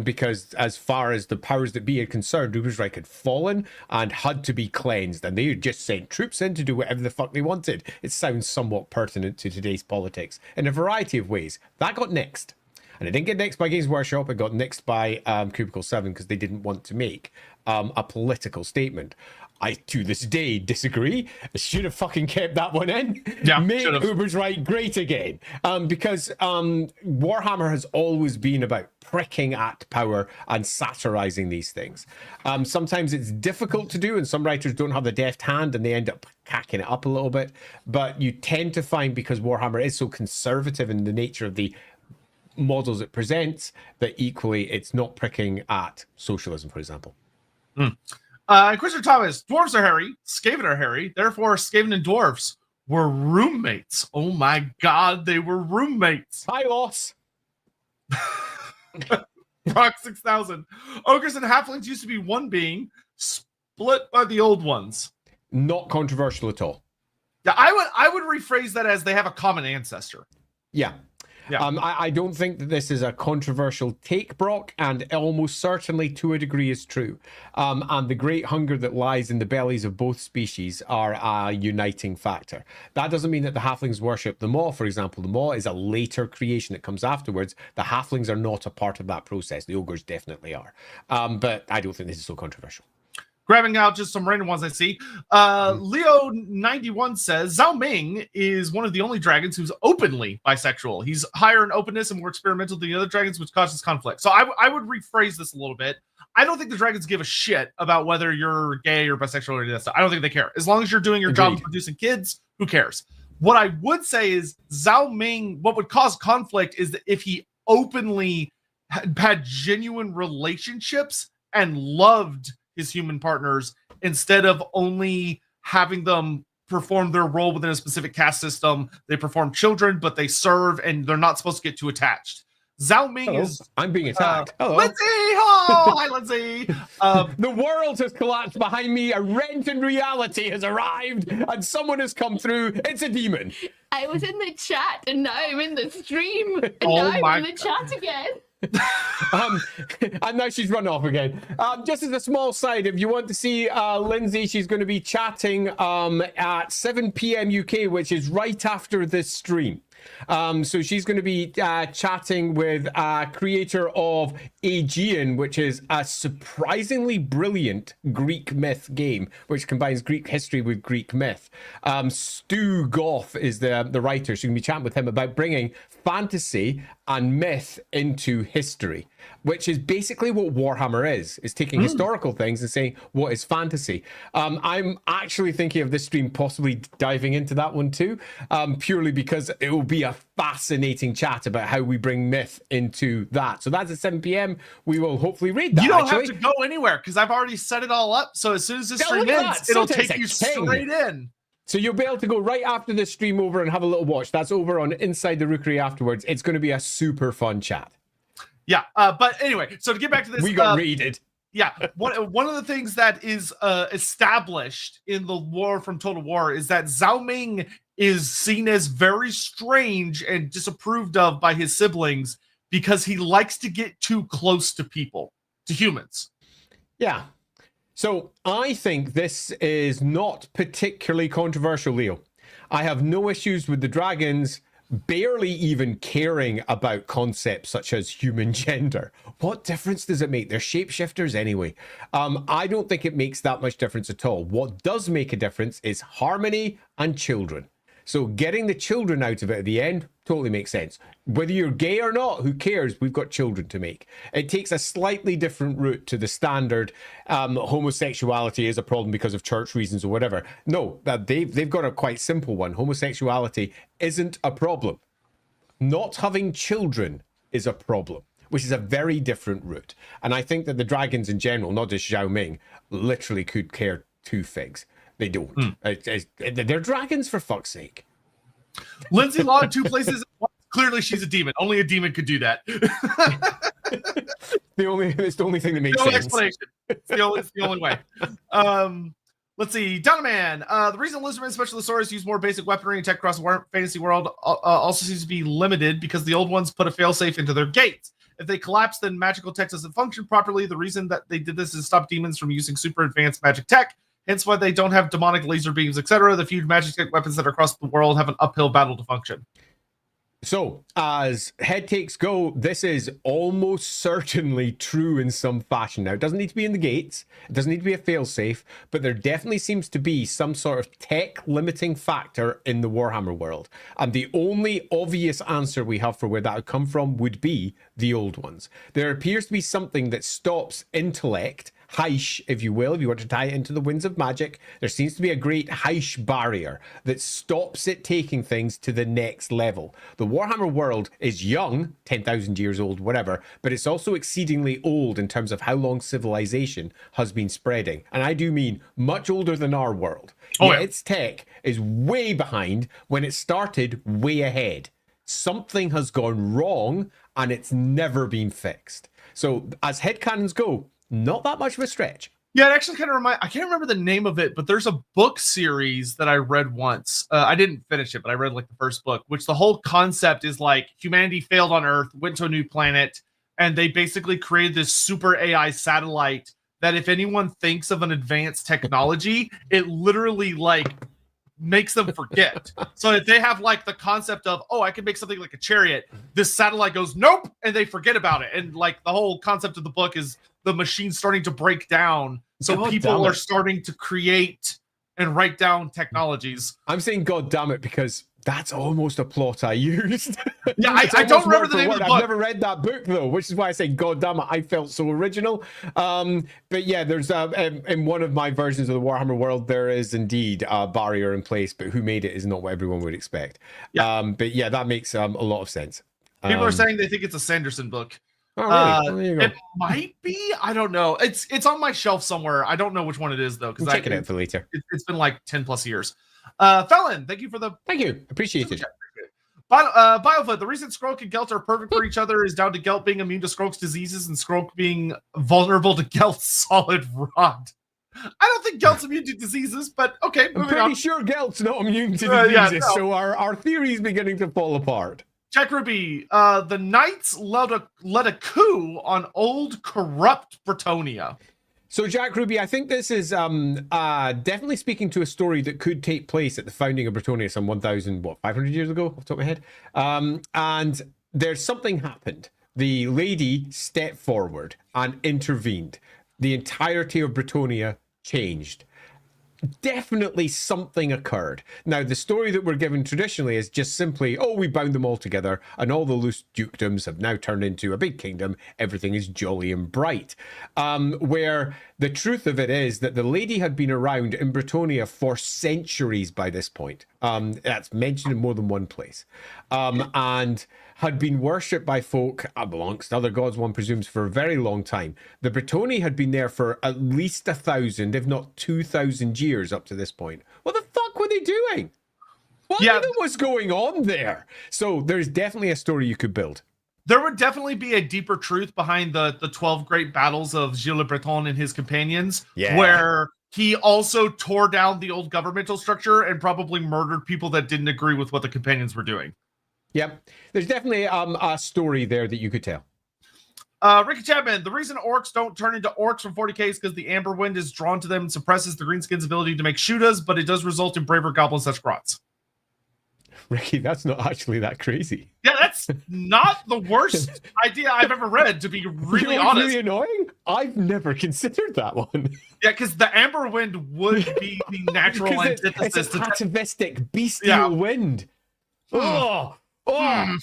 Because as far as the powers that be are concerned, Ubersreich had fallen and had to be cleansed, and they had just sent troops in to do whatever the fuck they wanted. It sounds somewhat pertinent to today's politics in a variety of ways. That got nixed. And it didn't get nixed by Games Workshop, it got nixed by Cubicle 7 because they didn't want to make a political statement. I, to this day, disagree. I should have fucking kept that one in. Yeah, make Ubersreich great again. Because Warhammer has always been about pricking at power and satirizing these things. Sometimes it's difficult to do, and some writers don't have the deft hand, and they end up cacking it up a little bit. But you tend to find, because Warhammer is so conservative in the nature of the models it presents, that equally it's not pricking at socialism, for example. Christopher Thomas, dwarves are hairy, Skaven are hairy, therefore Skaven and dwarves were roommates. Oh my God, they were roommates. Hi, Loss. Proc 6000. Ogres and halflings used to be one being, split by the old ones. Not controversial at all. Yeah, I would rephrase that as they have a common ancestor. Yeah. Yeah. I don't think that this is a controversial take, Brock, and almost certainly to a degree is true. And the great hunger that lies in the bellies of both species are a uniting factor. That doesn't mean that the halflings worship the maw, for example. The maw is a later creation that comes afterwards. The halflings are not a part of that process. The ogres definitely are. But I don't think this is so controversial. Grabbing out just some random ones I see. Leo91 says, Zhao Ming is one of the only dragons who's openly bisexual. He's higher in openness and more experimental than the other dragons, which causes conflict. So I would rephrase this a little bit. I don't think the dragons give a shit about whether you're gay or bisexual or any of that stuff. I don't think they care. As long as you're doing your job of producing kids, who cares? What I would say is Zhao Ming, what would cause conflict is that if he openly had genuine relationships and loved his human partners instead of only having them perform their role within a specific caste system. They perform children, but they serve and they're not supposed to get too attached. Zhao Ming is... I'm being attacked. Lindsay! Oh, hi, Lindsay! The world has collapsed behind me. A rent in reality has arrived and someone has come through. It's a demon. I was in the chat and now I'm in the stream. And now I'm in the chat again. And now she's run off again. Just as a small side, if you want to see Lindsay, she's going to be chatting at 7 p.m. UK, which is right after this stream. So she's going to be chatting with creator of Aegean, which is a surprisingly brilliant Greek myth game, which combines Greek history with Greek myth. Stu Goff is the writer. She's going to be chatting with him about bringing fantasy and myth into history. which is basically what Warhammer is taking historical things and saying, what is fantasy? I'm actually thinking of this stream possibly diving into that one too, purely because it will be a fascinating chat about how we bring myth into that. So that's at 7 p.m. We will hopefully read that. You don't have to go anywhere because I've already set it all up. So as soon as this stream ends, it'll take you straight in. So you'll be able to go right after this stream over and have a little watch. That's over on Inside the Rookery afterwards. It's going to be a super fun chat. Yeah, but anyway, so to get back to this, we got raided. Yeah, one of the things that is established in the lore from Total War is that Zhao Ming is seen as very strange and disapproved of by his siblings because he likes to get too close to people, to humans. Yeah. So I think this is not particularly controversial, Leo. I have no issues with the dragons barely even caring about concepts such as human gender. What difference does it make? They're shapeshifters anyway. I don't think it makes that much difference at all. What does make a difference is harmony and children. So getting the children out of it at the end totally makes sense. Whether you're gay or not, who cares? We've got children to make. It takes a slightly different route to the standard homosexuality is a problem because of church reasons or whatever. No, they've got a quite simple one. Homosexuality isn't a problem. Not having children is a problem, which is a very different route. And I think that the dragons in general, not just Zhao Ming, literally could care two figs. They don't. They're dragons, for fuck's sake. Lindsay Law in two places. Clearly, she's a demon. Only a demon could do that. It's the only thing that makes sense. Explanation. It's the only way. Let's see. Donoman. The reason Lizardmen Specialisaurus use more basic weaponry and tech across the fantasy world also seems to be limited because the old ones put a failsafe into their gates. If they collapse, then magical tech doesn't function properly. The reason that they did this is to stop demons from using super advanced magic tech. Hence why they don't have demonic laser beams, etc. The few magic tech weapons that are across the world have an uphill battle to function. So, as head takes go, this is almost certainly true in some fashion. Now, it doesn't need to be in the gates. It doesn't need to be a failsafe, but there definitely seems to be some sort of tech limiting factor in the Warhammer world. And the only obvious answer we have for where that would come from would be the old ones. There appears to be something that stops intellect, Heish, if you will, if you want to tie it into the winds of magic. There seems to be a great Heish barrier that stops it taking things to the next level. The Warhammer world is young, 10,000 years old, whatever, but it's also exceedingly old in terms of how long civilization has been spreading. And I do mean much older than our world. Yet its tech is way behind when it started way ahead. Something has gone wrong and it's never been fixed. So as headcanons go, not that much of a stretch. Yeah, it actually kind of I can't remember the name of it, but there's a book series that I read once. I didn't finish it, but I read like the first book, which the whole concept is like humanity failed on Earth, went to a new planet, and they basically created this super AI satellite that if anyone thinks of an advanced technology, it literally like makes them forget. So if they have like the concept of, oh, I can make something like a chariot, this satellite goes, nope, and they forget about it. And like the whole concept of the book is the machine starting to break down. So people are starting to create and write down technologies. I'm saying God damn it because that's almost a plot I used. Yeah, I don't remember the name of the book. I've never read that book though, which is why I say God damn it, I felt so original. But yeah, there's in one of my versions of the Warhammer world, there is indeed a barrier in place, but who made it is not what everyone would expect. Yeah. But yeah, that makes a lot of sense. People are saying they think it's a Sanderson book. Oh, really? There you go. It might be. I don't know. It's on my shelf somewhere. I don't know which one it is though, because check it out for later. It's been like 10 plus years. Felon, thank you for the. Thank you. Appreciate it. Biofoot, the reason Skroak and Gelt are perfect for each other is down to Gelt being immune to Skroak's diseases and Skroak being vulnerable to Gelt's solid rod. I don't think Gelt's immune to diseases, but okay. I'm pretty sure Gelt's not immune to diseases, so our theory is beginning to fall apart. Jack Ruby, the Knights led a coup on old, corrupt Bretonia. So, Jack Ruby, I think this is definitely speaking to a story that could take place at the founding of Bretonia some 500 years ago, off the top of my head. And there's something happened. The lady stepped forward and intervened. The entirety of Bretonia changed. definitely something occurred. Now, the story that we're given traditionally is just simply, oh, we bound them all together, and all the loose dukedoms have now turned into a big kingdom. Everything is jolly and bright. Where the truth of it is that the lady had been around in Bretonia for centuries by this point. That's mentioned in more than one place. And had been worshipped by folk, amongst other gods, one presumes, for a very long time. The Bretoni had been there for at least 1,000, if not 2,000 years up to this point. What the fuck were they doing? What was going on there? So there's definitely a story you could build. There would definitely be a deeper truth behind the 12 great battles of Gilles Le Breton and his companions, where he also tore down the old governmental structure and probably murdered people that didn't agree with what the companions were doing. Yep. There's definitely a story there that you could tell. Ricky Chapman, the reason orcs don't turn into orcs from 40k is because the amber wind is drawn to them and suppresses the greenskins' ability to make shootas, but it does result in braver goblins such grots. Ricky, that's not actually that crazy. Yeah, that's not the worst idea I've ever read, to be really honest. Really annoying? I've never considered that one. Yeah, because the amber wind would be the natural antithesis. It's a pacifistic, bestial wind.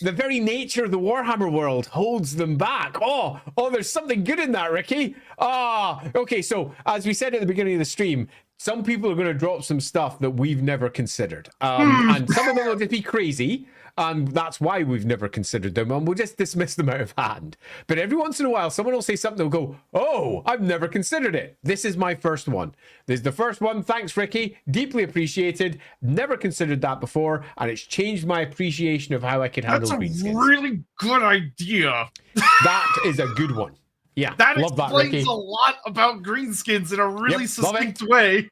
The very nature of the Warhammer world holds them back. Oh, there's something good in that, Ricky. Okay, so as we said at the beginning of the stream, some people are going to drop some stuff that we've never considered. And some of them will just be crazy, and that's why we've never considered them, and we'll just dismiss them out of hand. But every once in a while, someone will say something, they'll go, oh, I've never considered it. This is my first one. This is the first one. Thanks, Ricky. Deeply appreciated. Never considered that before, and it's changed my appreciation of how I can handle greenskins. That's a really good idea. That is a good one. Yeah, that love explains that, Ricky. a lot about greenskins in a really succinct way.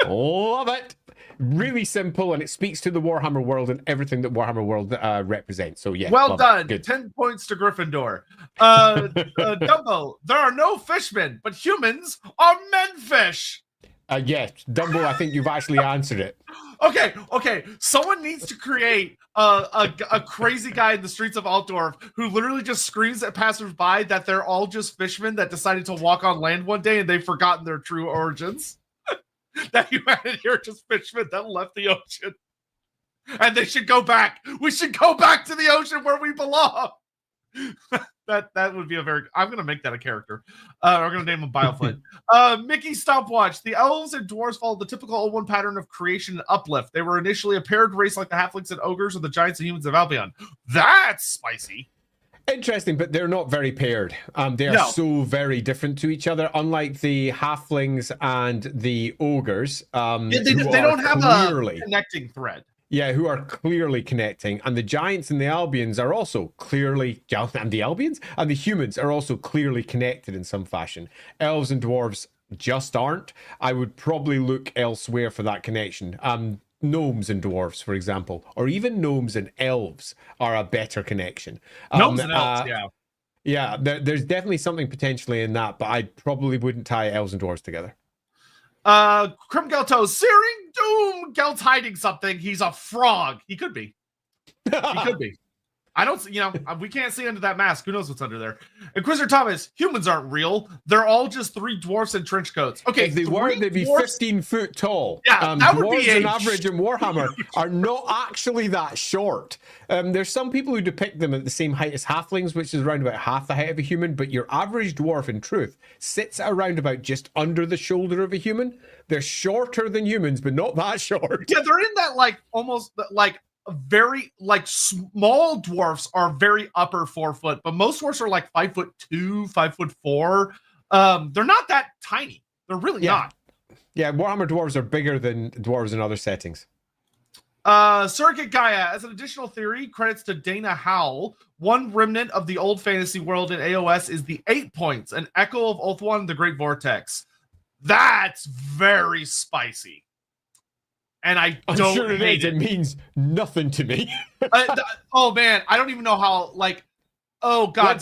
Love it. Really simple, and it speaks to the Warhammer world and everything that Warhammer world represents. So yeah, well done. 10 points to Gryffindor. Dumbo, there are no fishmen, but humans are menfish. Yes, Dumbo, I think you've actually answered it. Okay. Someone needs to create a crazy guy in the streets of Altdorf who literally just screams at passersby that they're all just fishermen that decided to walk on land one day and they've forgotten their true origins. That humanity are just fishermen that left the ocean. And they should go back. We should go back to the ocean where we belong. That would be a very... I'm going to make that a character. I'm going to name him Biofoot. Mickey Stopwatch. The elves and dwarves follow the typical old one pattern of creation and uplift. They were initially a paired race like the halflings and ogres or the giants and humans of Albion. That's spicy. Interesting, but they're not very paired. They are so very different to each other. Unlike the halflings and the ogres, they don't have a connecting thread. Yeah, who are clearly connecting, and the giants and the Albions are also clearly, and the Albions and the humans are also clearly connected in some fashion. Elves and dwarves just aren't. I would probably look elsewhere for that connection. Gnomes and dwarves, for example, or even gnomes and elves are a better connection. Gnomes and elves, yeah. There's definitely something potentially in that, but I probably wouldn't tie elves and dwarves together. Krim Gelto, Searing Doom. Gelt's hiding something. He's a frog. He could be. He could be. I don't, we can't see under that mask. Who knows what's under there? Inquisitor Thomas, humans aren't real. They're all just 3 dwarfs in trench coats. Okay, if they were, they'd be 15 foot tall. Yeah, that would be an average in Warhammer are not actually that short. There's some people who depict them at the same height as halflings, which is around about half the height of a human, but your average dwarf, in truth, sits around about just under the shoulder of a human. They're shorter than humans, but not that short. Yeah, they're in that, almost, very small dwarfs are very upper 4 foot, but most dwarfs are 5'2", 5'4". They're not that tiny. They're really not. Yeah, Warhammer dwarves are bigger than dwarves in other settings. Circuit Gaia, as an additional theory, credits to Dana Howell. One remnant of the old fantasy world in AOS is the 8 points, an echo of Ulthuan, the Great Vortex. That's very spicy. And I don't sure hate it. It means nothing to me. Oh man, I don't even know how. Oh god,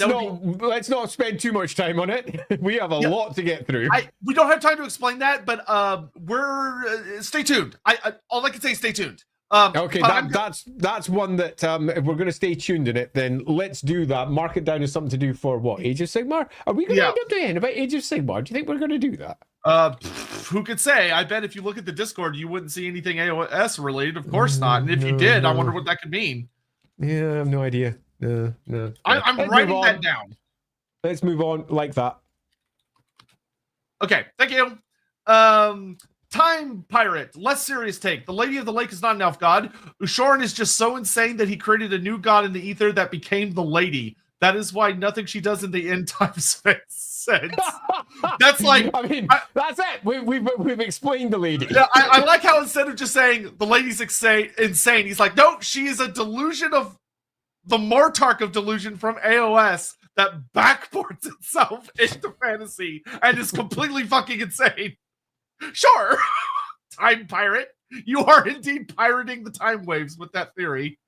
let's not spend too much time on it. We have a lot to get through. We don't have time to explain that, but stay tuned. All I can say is stay tuned. Okay, that's one that if we're going to stay tuned in it, then let's do that. Mark it down as something to do for what? Age of Sigmar? Are we going to end up doing about Age of Sigmar? Do you think we're going to do that? Who could say? I bet if you look at the Discord, you wouldn't see anything AOS related. Of course not. And if you did, I wonder what that could mean. Yeah, I have no idea. No. I'm writing that down. Let's move on like that. Okay, thank you. Time Pirate, less serious take. The Lady of the Lake is not an elf god. Ushoran is just so insane that he created a new god in the ether that became the Lady. That is why nothing she does in the end times makes sense. That's like, I mean, that's it. We've explained the lady. Yeah, I like how instead of just saying the lady's insane, he's like, no, she is a delusion of the Mortark of delusion from AOS that backports itself into fantasy and is completely fucking insane. Sure, Time Pirate, you are indeed pirating the time waves with that theory.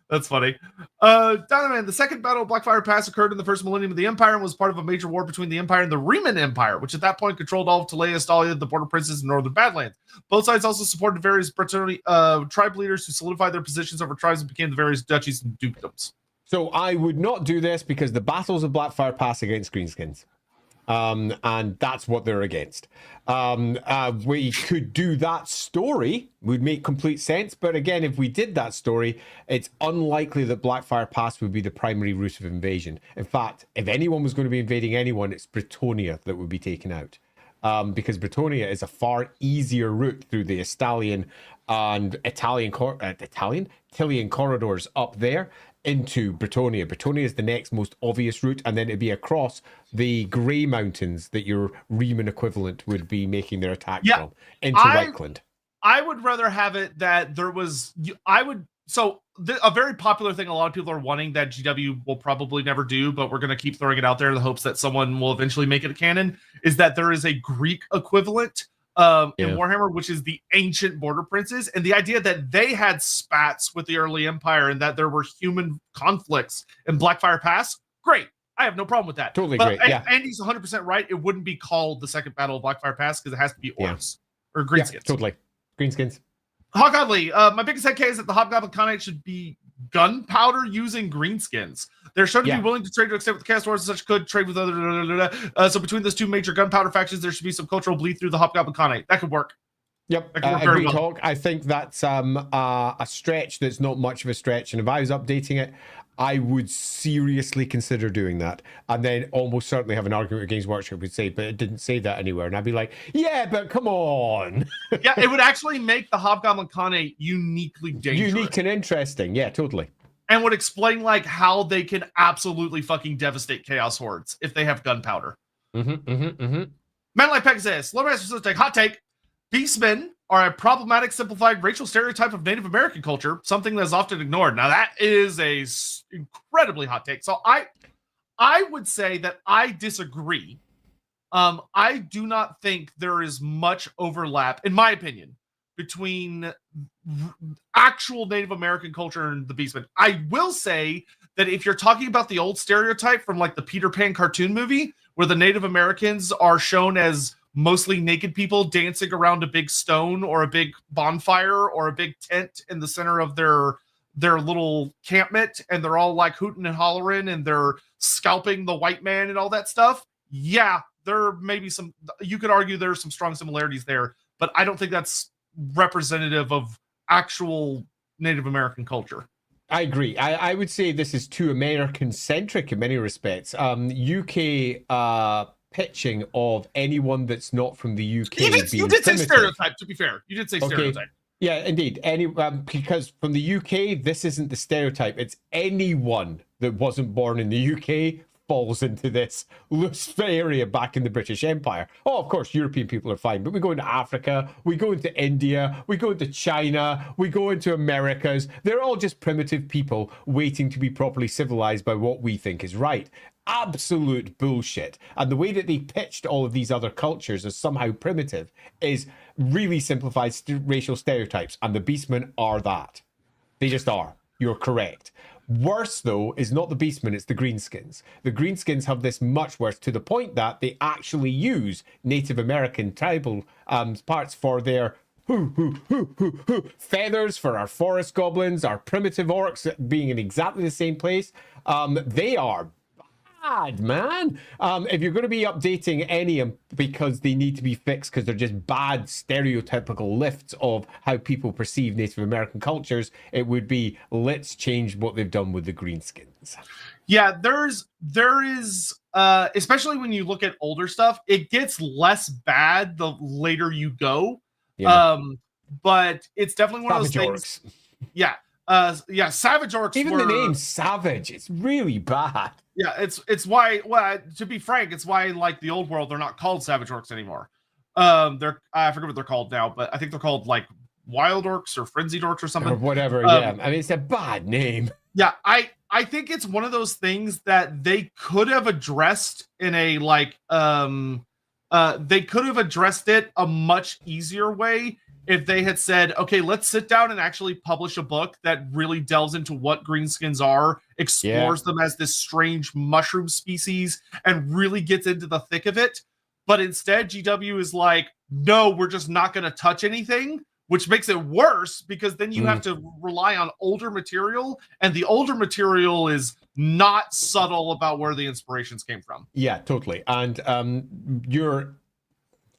That's funny. Dynaman, the second battle of Blackfire Pass occurred in the first millennium of the Empire and was part of a major war between the Empire and the Riemann Empire, which at that point controlled all of Talea, Stalia, the border princes, and northern Badlands. Both sides also supported various tribe leaders who solidified their positions over tribes and became the various duchies and dukedoms. So I would not do this because the battles of Blackfire Pass against Greenskins. And that's what they're against. We could do that story, would make complete sense. But again, if we did that story, it's unlikely that Blackfire Pass would be the primary route of invasion. In fact, if anyone was going to be invading anyone, it's Bretonnia that would be taken out. Because Bretonnia is a far easier route through the Estalian and Tilian corridors up there into Bretonnia. Bretonnia is the next most obvious route, and then it'd be across the Grey Mountains that your Riemann equivalent would be making their attack from into Reichland. I would rather have it that there was. A very popular thing a lot of people are wanting that GW will probably never do, but we're going to keep throwing it out there in the hopes that someone will eventually make it a canon, is that there is a Greek equivalent in Warhammer, which is the ancient border princes, and the idea that they had spats with the early empire and that there were human conflicts in Blackfire Pass. Great. I have no problem with that. Totally great. Yeah. Andy's 100% right. It wouldn't be called the Second Battle of Blackfire Pass because it has to be orcs or greenskins. Yeah, totally. Greenskins. Hoggodly, my biggest head case is that the Hobgoblin Khanate should be gunpowder using greenskins. They're shown to be willing to trade to extent with the Chaos Wars and such could trade with other. So between those two major gunpowder factions, there should be some cultural bleed through the Hobgoblin Khanate. That could work. Yep, very well. Talk. I think that's a stretch that's not much of a stretch. And if I was updating it, I would seriously consider doing that. And then almost certainly have an argument against Workshop would say, but it didn't say that anywhere. And I'd be like, yeah, but come on. Yeah, it would actually make the Hobgoblin Khanate uniquely dangerous. Unique and interesting. Yeah, totally. And would explain like how they can absolutely fucking devastate Chaos Hordes if they have gunpowder. Man like Pegasus, Loremaster of Sotek, hot take. Beastmen are a problematic, simplified racial stereotype of Native American culture, something that is often ignored. Now, that is a incredibly hot take. So I would say that I disagree. I do not think there is much overlap, in my opinion, between actual Native American culture and the Beastmen. I will say that if you're talking about the old stereotype from like the Peter Pan cartoon movie, where the Native Americans are shown as mostly naked people dancing around a big stone or a big bonfire or a big tent in the center of their little campment, and they're all like hooting and hollering and they're scalping the white man and all that stuff. Yeah, there may be some, you could argue there's some strong similarities there, but I don't think that's representative of actual Native American culture. I agree. I would say this is too American-centric in many respects. UK pitching of anyone that's not from the UK. You did say stereotype, to be fair. You did say stereotype. Yeah, indeed. Because from the UK, this isn't the stereotype. It's anyone that wasn't born in the UK falls into this loose area back in the British Empire. Oh, of course, European people are fine, but we go into Africa, we go into India, we go into China, we go into Americas. They're all just primitive people waiting to be properly civilized by what we think is right. Absolute bullshit. And the way that they pitched all of these other cultures as somehow primitive is really simplified racial stereotypes, and the Beastmen are that. They just are. You're correct. Worse, though, is not the Beastmen, it's the Greenskins. The Greenskins have this much worse, to the point that they actually use Native American tribal parts for their feathers, for our forest goblins, our primitive orcs being in exactly the same place. They are bad, man. If you're going to be updating any because they need to be fixed because they're just bad stereotypical lifts of how people perceive Native American cultures, it would be, let's change what they've done with the greenskins. Yeah, there is especially when you look at older stuff, it gets less bad the later you go. Yeah. But it's definitely one Savage of those things. orcs. Yeah. Yeah, Savage Orcs. Even the name Savage, it's really bad. Yeah, it's why, well, to be frank, it's why like the old world, they're not called Savage Orcs anymore. They're, I forget what they're called now, but I think they're called like Wild Orcs or Frenzied Orcs or something. Or whatever, yeah. I mean, it's a bad name. Yeah, I think it's one of those things that they could have addressed in a like they could have addressed it a much easier way if they had said, okay, let's sit down and actually publish a book that really delves into what greenskins are, explores them as this strange mushroom species, and really gets into the thick of it. But instead, GW is like, no, we're just not going to touch anything, which makes it worse because then you have to rely on older material, and the older material is not subtle about where the inspirations came from. Yeah, totally. And your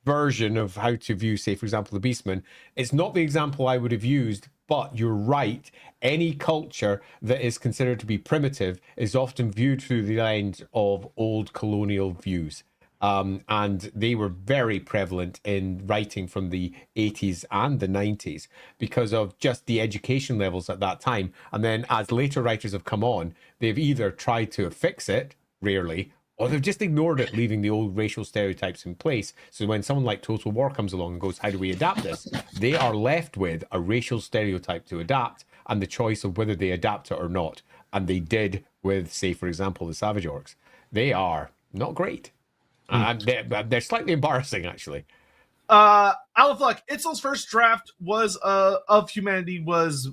version of how to view, say, for example, the Beastmen, it's not the example I would have used, but you're right. Any culture that is considered to be primitive is often viewed through the lens of old colonial views. And they were very prevalent in writing from the 80s and the 90s because of just the education levels at that time. And then as later writers have come on, they've either tried to fix it, rarely, or they've just ignored it, leaving the old racial stereotypes in place. So when someone like Total War comes along and goes, how do we adapt this? They are left with a racial stereotype to adapt and the choice of whether they adapt it or not. And they did with, say, for example, the Savage Orcs. They are not great. They're slightly embarrassing, actually. Alafluck, Itzel's first draft was of humanity was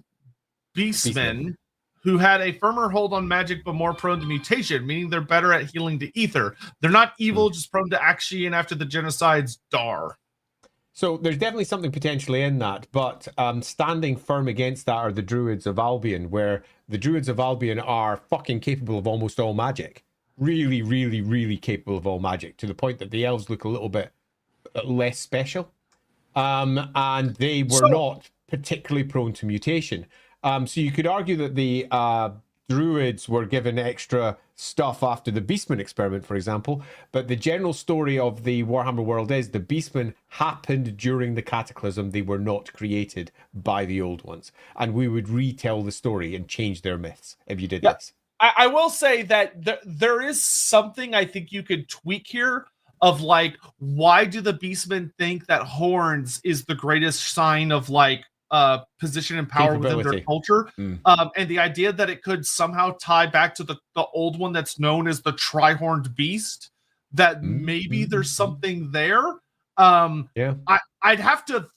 Beastmen, who had a firmer hold on magic but more prone to mutation, meaning they're better at healing to ether. They're not evil, just prone to Akshian after the genocide's Dar. So there's definitely something potentially in that, but standing firm against that are the Druids of Albion, where the Druids of Albion are fucking capable of almost all magic. Really, really, really capable of all magic, to the point that the elves look a little bit less special. And they were not particularly prone to mutation. So you could argue that the Druids were given extra stuff after the Beastman experiment, for example. But the general story of the Warhammer world is the Beastmen happened during the Cataclysm. They were not created by the old ones. And we would retell the story and change their myths if you did this. I will say that there is something I think you could tweak here of like, why do the Beastmen think that horns is the greatest sign of like position and power within their culture? And the idea that it could somehow tie back to the old one that's known as the tri-horned beast, that maybe there's something there. I'd have to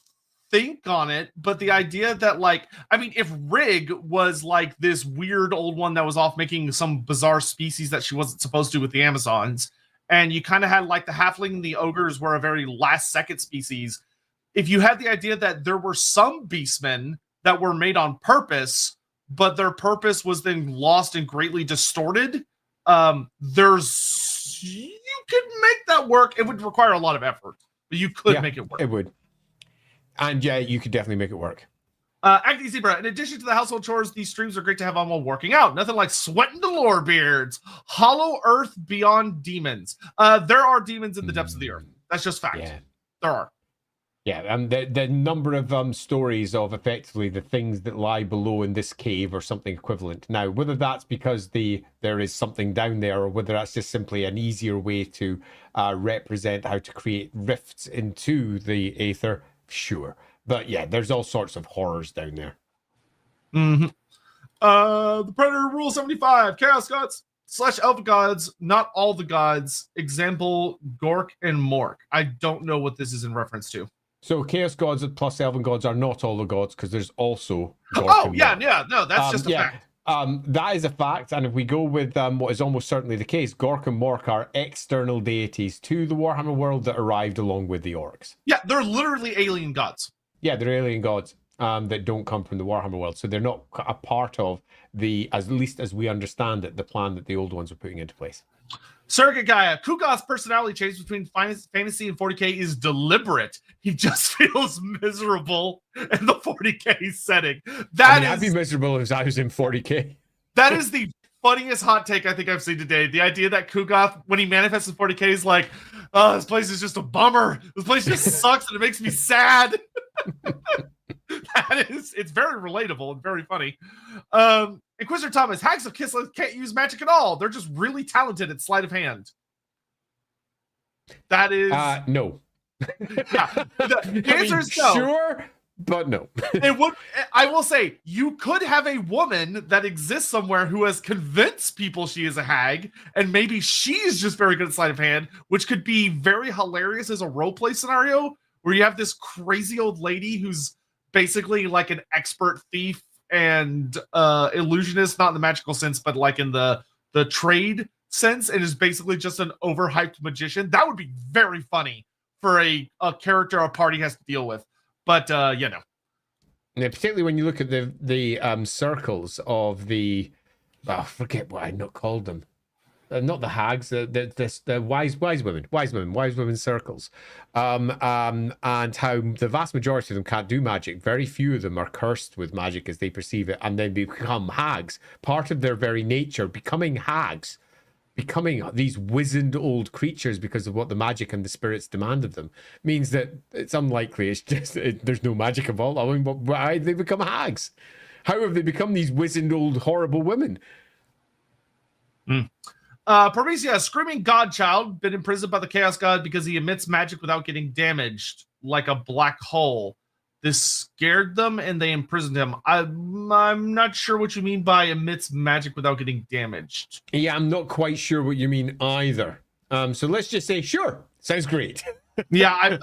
think on it, but the idea that like, I mean, if Rig was like this weird old one that was off making some bizarre species that she wasn't supposed to with the Amazons, and you kind of had like the halfling and the ogres were a very last second species, if you had the idea that there were some beastmen that were made on purpose, but their purpose was then lost and greatly distorted, you could make that work. It would require a lot of effort, but you could make it work. It would. And yeah, you could definitely make it work. Acting Zebra, in addition to the household chores, these streams are great to have on while working out. Nothing like sweating the Lorebeards. Hollow Earth beyond demons. There are demons in the depths of the earth. That's just fact. Yeah. There are. Yeah, the number of stories of effectively the things that lie below in this cave or something equivalent. Now, whether that's because there is something down there, or whether that's just simply an easier way to represent how to create rifts into the aether, sure. But yeah, there's all sorts of horrors down there. The Predator Rule 75, Chaos Gods / Elf Gods, not all the gods. Example, Gork and Mork. I don't know what this is in reference to. So Chaos Gods plus Elven Gods are not all the gods, because there's also Gork and Mork. No, that's just a fact. That is a fact, and if we go with what is almost certainly the case, Gork and Mork are external deities to the Warhammer world that arrived along with the orcs. Yeah, they're literally alien gods. Yeah, they're alien gods that don't come from the Warhammer world, so they're not a part of the, at least as we understand it, the plan that the old ones are putting into place. Surrogate Gaia, Kugoth's personality change between fantasy and 40k is deliberate. He just feels miserable in the 40k setting. I'd be miserable if I was in 40k. That is the funniest hot take I think I've seen today. The idea that Kugoth, when he manifests in 40k, is like, oh, this place is just a bummer. This place just sucks and it makes me sad. It's very relatable and very funny. Inquisitor Thomas, Hags of Kislev can't use magic at all. They're just really talented at sleight of hand. That is no. Yeah, the answer is no. Sure, but no. It would. I will say you could have a woman that exists somewhere who has convinced people she is a hag, and maybe she's just very good at sleight of hand, which could be very hilarious as a role play scenario where you have this crazy old lady who's basically like an expert thief and illusionist, not in the magical sense, but like in the trade sense, and is basically just an overhyped magician. That would be very funny for a character a party has to deal with. But you know. Yeah, particularly when you look at the circles of the, I forget what I not called them. Not the hags, the wise women circles, and how the vast majority of them can't do magic. Very few of them are cursed with magic as they perceive it, and then become hags. Part of their very nature, becoming hags, becoming these wizened old creatures because of what the magic and the spirits demand of them, means that it's unlikely. It's just there's no magic involved. I mean, why did they become hags? How have they become these wizened old horrible women? Parisia, screaming godchild, been imprisoned by the chaos god because he emits magic without getting damaged, like a black hole. This scared them and they imprisoned him. I'm not sure what you mean by emits magic without getting damaged. Yeah, I'm not quite sure what you mean either. So let's just say, sure, sounds great. Yeah,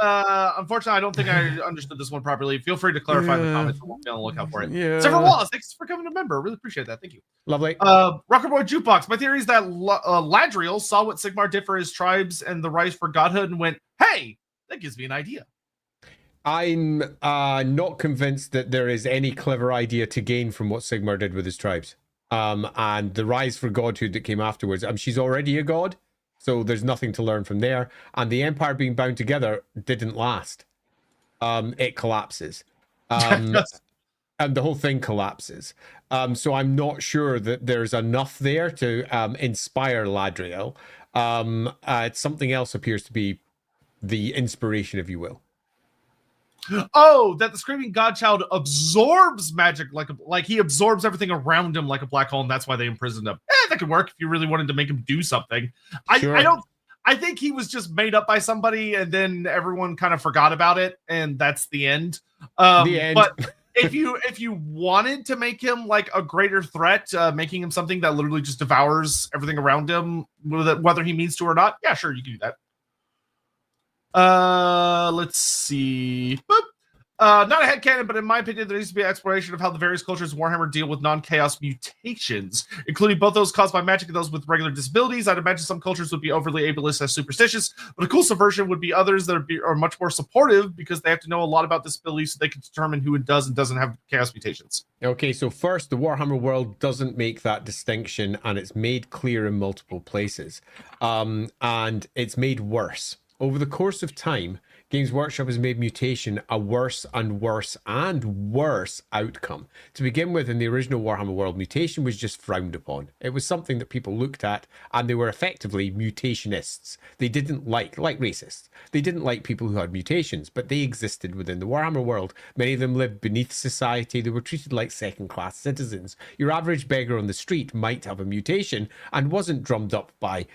unfortunately, I don't think I understood this one properly. Feel free to clarify in the comments. We'll be on the lookout for it. Yeah. Several Wallace, thanks for becoming a member. Really appreciate that. Thank you. Lovely. Rocker Boy Jukebox. My theory is that Ladriel saw what Sigmar did for his tribes and the rise for godhood and went, hey, that gives me an idea. I'm not convinced that there is any clever idea to gain from what Sigmar did with his tribes. And the rise for godhood that came afterwards. She's already a god, so there's nothing to learn from there. And the empire being bound together didn't last. It collapses. And the whole thing collapses. So I'm not sure that there's enough there to inspire Ladriel. Something else appears to be the inspiration, if you will. Oh, that the screaming godchild absorbs magic like he absorbs everything around him like a black hole, and that's why they imprisoned him. That could work if you really wanted to make him do something. Sure. I think he was just made up by somebody, and then everyone kind of forgot about it, and that's the end. The end. But if you wanted to make him like a greater threat, making him something that literally just devours everything around him, whether he means to or not, yeah, sure, you can do that. Let's see. Boop. Not a headcanon, but in my opinion, there needs to be an exploration of how the various cultures of Warhammer deal with non-chaos mutations, including both those caused by magic and those with regular disabilities. I'd imagine some cultures would be overly ableist as superstitious, but a cool subversion would be others that are much more supportive because they have to know a lot about disabilities so they can determine who it does and doesn't have chaos mutations. Okay, so first, the Warhammer world doesn't make that distinction, and it's made clear in multiple places. And it's made worse. Over the course of time, Games Workshop has made mutation a worse and worse and worse outcome. To begin with, in the original Warhammer world, mutation was just frowned upon. It was something that people looked at, and they were effectively mutationists. They didn't like racists. They didn't like people who had mutations, but they existed within the Warhammer world. Many of them lived beneath society. They were treated like second-class citizens. Your average beggar on the street might have a mutation and wasn't drummed up by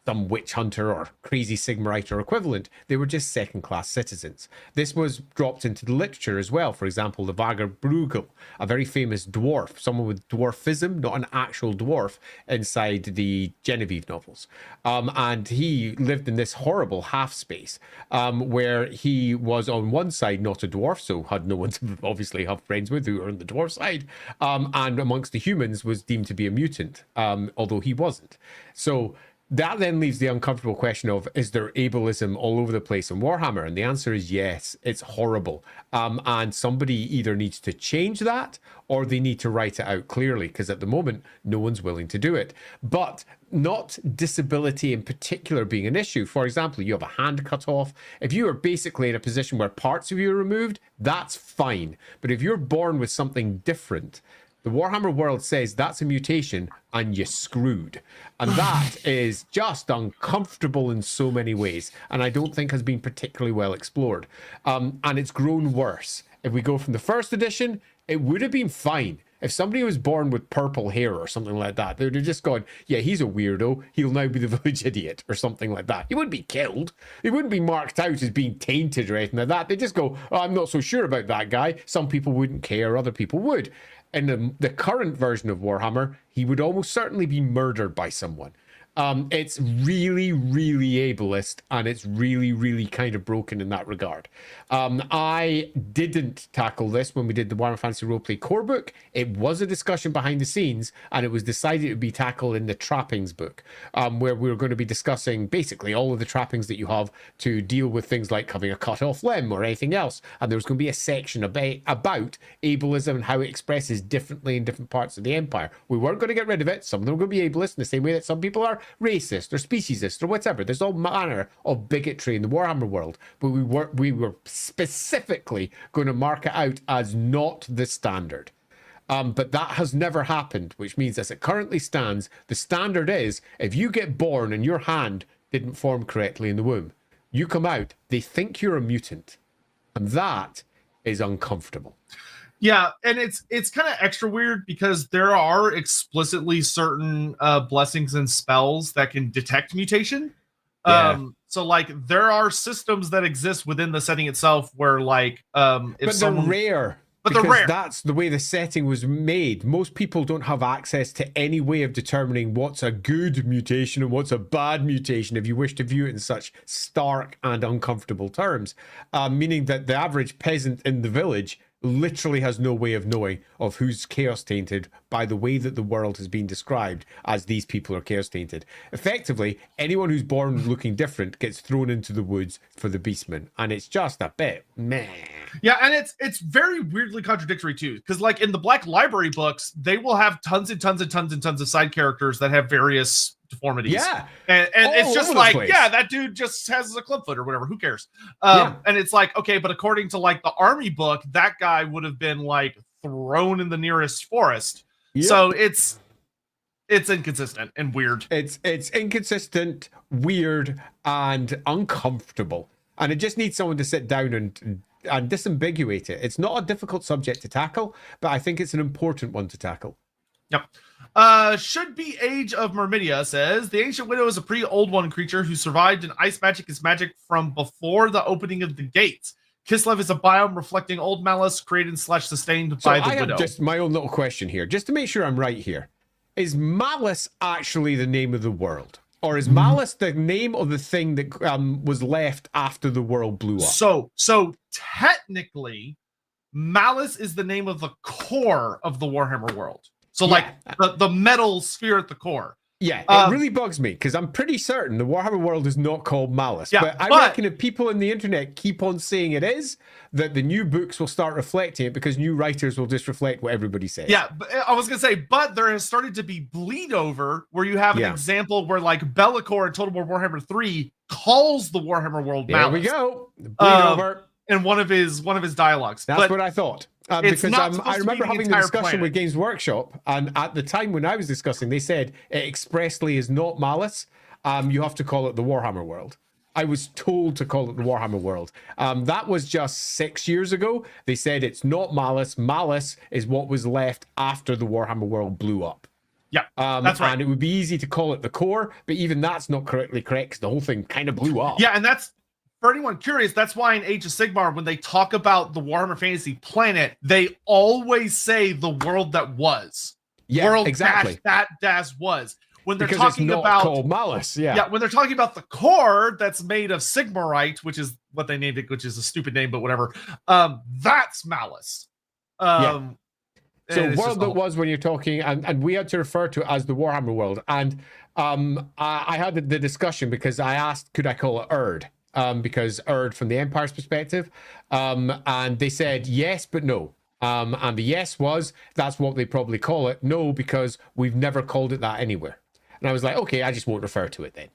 some witch hunter or crazy Sigmarite or equivalent. They were just second-class citizens. This was dropped into the literature as well. For example, the Vagar Brugel, a very famous dwarf, someone with dwarfism, not an actual dwarf, inside the Genevieve novels. And he lived in this horrible half space where he was on one side not a dwarf, so had no one to obviously have friends with who were on the dwarf side, and amongst the humans was deemed to be a mutant, although he wasn't. So That then leaves the uncomfortable question of, is there ableism all over the place in Warhammer? And the answer is yes, it's horrible. And somebody either needs to change that or they need to write it out clearly, because at the moment, no one's willing to do it. But not disability in particular being an issue. For example, you have a hand cut off. If you are basically in a position where parts of you are removed, that's fine. But if you're born with something different, the Warhammer world says that's a mutation and you're screwed. And that is just uncomfortable in so many ways. And I don't think has been particularly well explored. And it's grown worse. If we go from the first edition, it would have been fine. If somebody was born with purple hair or something like that, they would have just gone, yeah, he's a weirdo. He'll now be the village idiot or something like that. He wouldn't be killed. He wouldn't be marked out as being tainted or anything like that. They just go, oh, I'm not so sure about that guy. Some people wouldn't care. Other people would. In the current version of Warhammer, he would almost certainly be murdered by someone. It's really, really ableist, and it's really, really kind of broken in that regard. I didn't tackle this when we did the Warhammer Fantasy Roleplay core book. It was a discussion behind the scenes, and it was decided to be tackled in the trappings book, where we were going to be discussing basically all of the trappings that you have to deal with things like having a cut off limb or anything else. And there was going to be a section about ableism and how it expresses differently in different parts of the Empire. We weren't going to get rid of it. Some of them were going to be ableist in the same way that some people are racist or speciesist or whatever. There's all manner of bigotry in the Warhammer world, but we were specifically going to mark it out as not the standard. But that has never happened, which means as it currently stands, the standard is if you get born and your hand didn't form correctly in the womb, you come out, they think you're a mutant, and that is uncomfortable. Yeah, and it's kind of extra weird because there are explicitly certain blessings and spells that can detect mutation. Yeah. So like there are systems that exist within the setting itself where like if but someone, they're rare. But they're rare. That's the way the setting was made. Most people don't have access to any way of determining what's a good mutation and what's a bad mutation, if you wish to view it in such stark and uncomfortable terms. Meaning that the average peasant in the village literally has no way of knowing of who's chaos tainted by the way that the world has been described as these people are chaos tainted. Effectively, anyone who's born looking different gets thrown into the woods for the beastmen, and it's just a bit meh. Yeah, and it's very weirdly contradictory too, because like in the Black Library books, they will have tons and tons and tons and tons of side characters that have various deformities. Yeah, and it's just like, yeah, that dude just has a clubfoot or whatever, who cares? And it's like, okay, but according to like the army book, that guy would have been like thrown in the nearest forest. So it's inconsistent and weird. It's inconsistent, weird, and uncomfortable, and it just needs someone to sit down and disambiguate it. It's not a difficult subject to tackle, but I think it's an important one to tackle. Yep. Should be Age of Myrmidia says the Ancient Widow is a pretty old one creature who survived, and ice magic is magic from before the opening of the gates. Kislev is a biome reflecting old malice created / sustained by the Widow. Just my own little question here, just to make sure I'm right here. Is malice actually the name of the world? Or is malice the name of the thing that was left after the world blew up? So technically, malice is the name of the core of the Warhammer world. So like the metal sphere at the core. Yeah, it really bugs me because I'm pretty certain the Warhammer world is not called Malice. Yeah, but I reckon if people on the internet keep on saying it is, that the new books will start reflecting it because new writers will just reflect what everybody says. Yeah, but I was going to say, but there has started to be bleed over where you have an example where like Bellicor in Total War Warhammer 3 calls the Warhammer world Malice. There we go. Bleed over. In one of his dialogues. That's what I thought. Because I remember having the discussion planet with Games Workshop, and at the time when I was discussing, they said it expressly is not Malice. You have to call it the Warhammer world. I was told to call it the Warhammer world. That was just 6 years ago. They said it's not Malice. Malice is what was left after the Warhammer world blew up. Yeah, that's right. And it would be easy to call it the core, but even that's not correctly correct because the whole thing kind of blew up. Yeah, and that's... For anyone curious, that's why in Age of Sigmar, when they talk about the Warhammer Fantasy planet, they always say the world that was. Yeah, world exactly. That was. When they're because talking it's not about called Malice, yeah. When they're talking about the core that's made of Sigmarite, which is what they named it, which is a stupid name, but whatever. That's Malice. So it's world just that all- was when you're talking, and we had to refer to it as the Warhammer world. And I had the discussion because I asked, could I call it Erd? Because Erd from the Empire's perspective. And they said yes, but no. And the yes was, that's what they probably call it. No, because we've never called it that anywhere. And I was like, okay, I just won't refer to it then.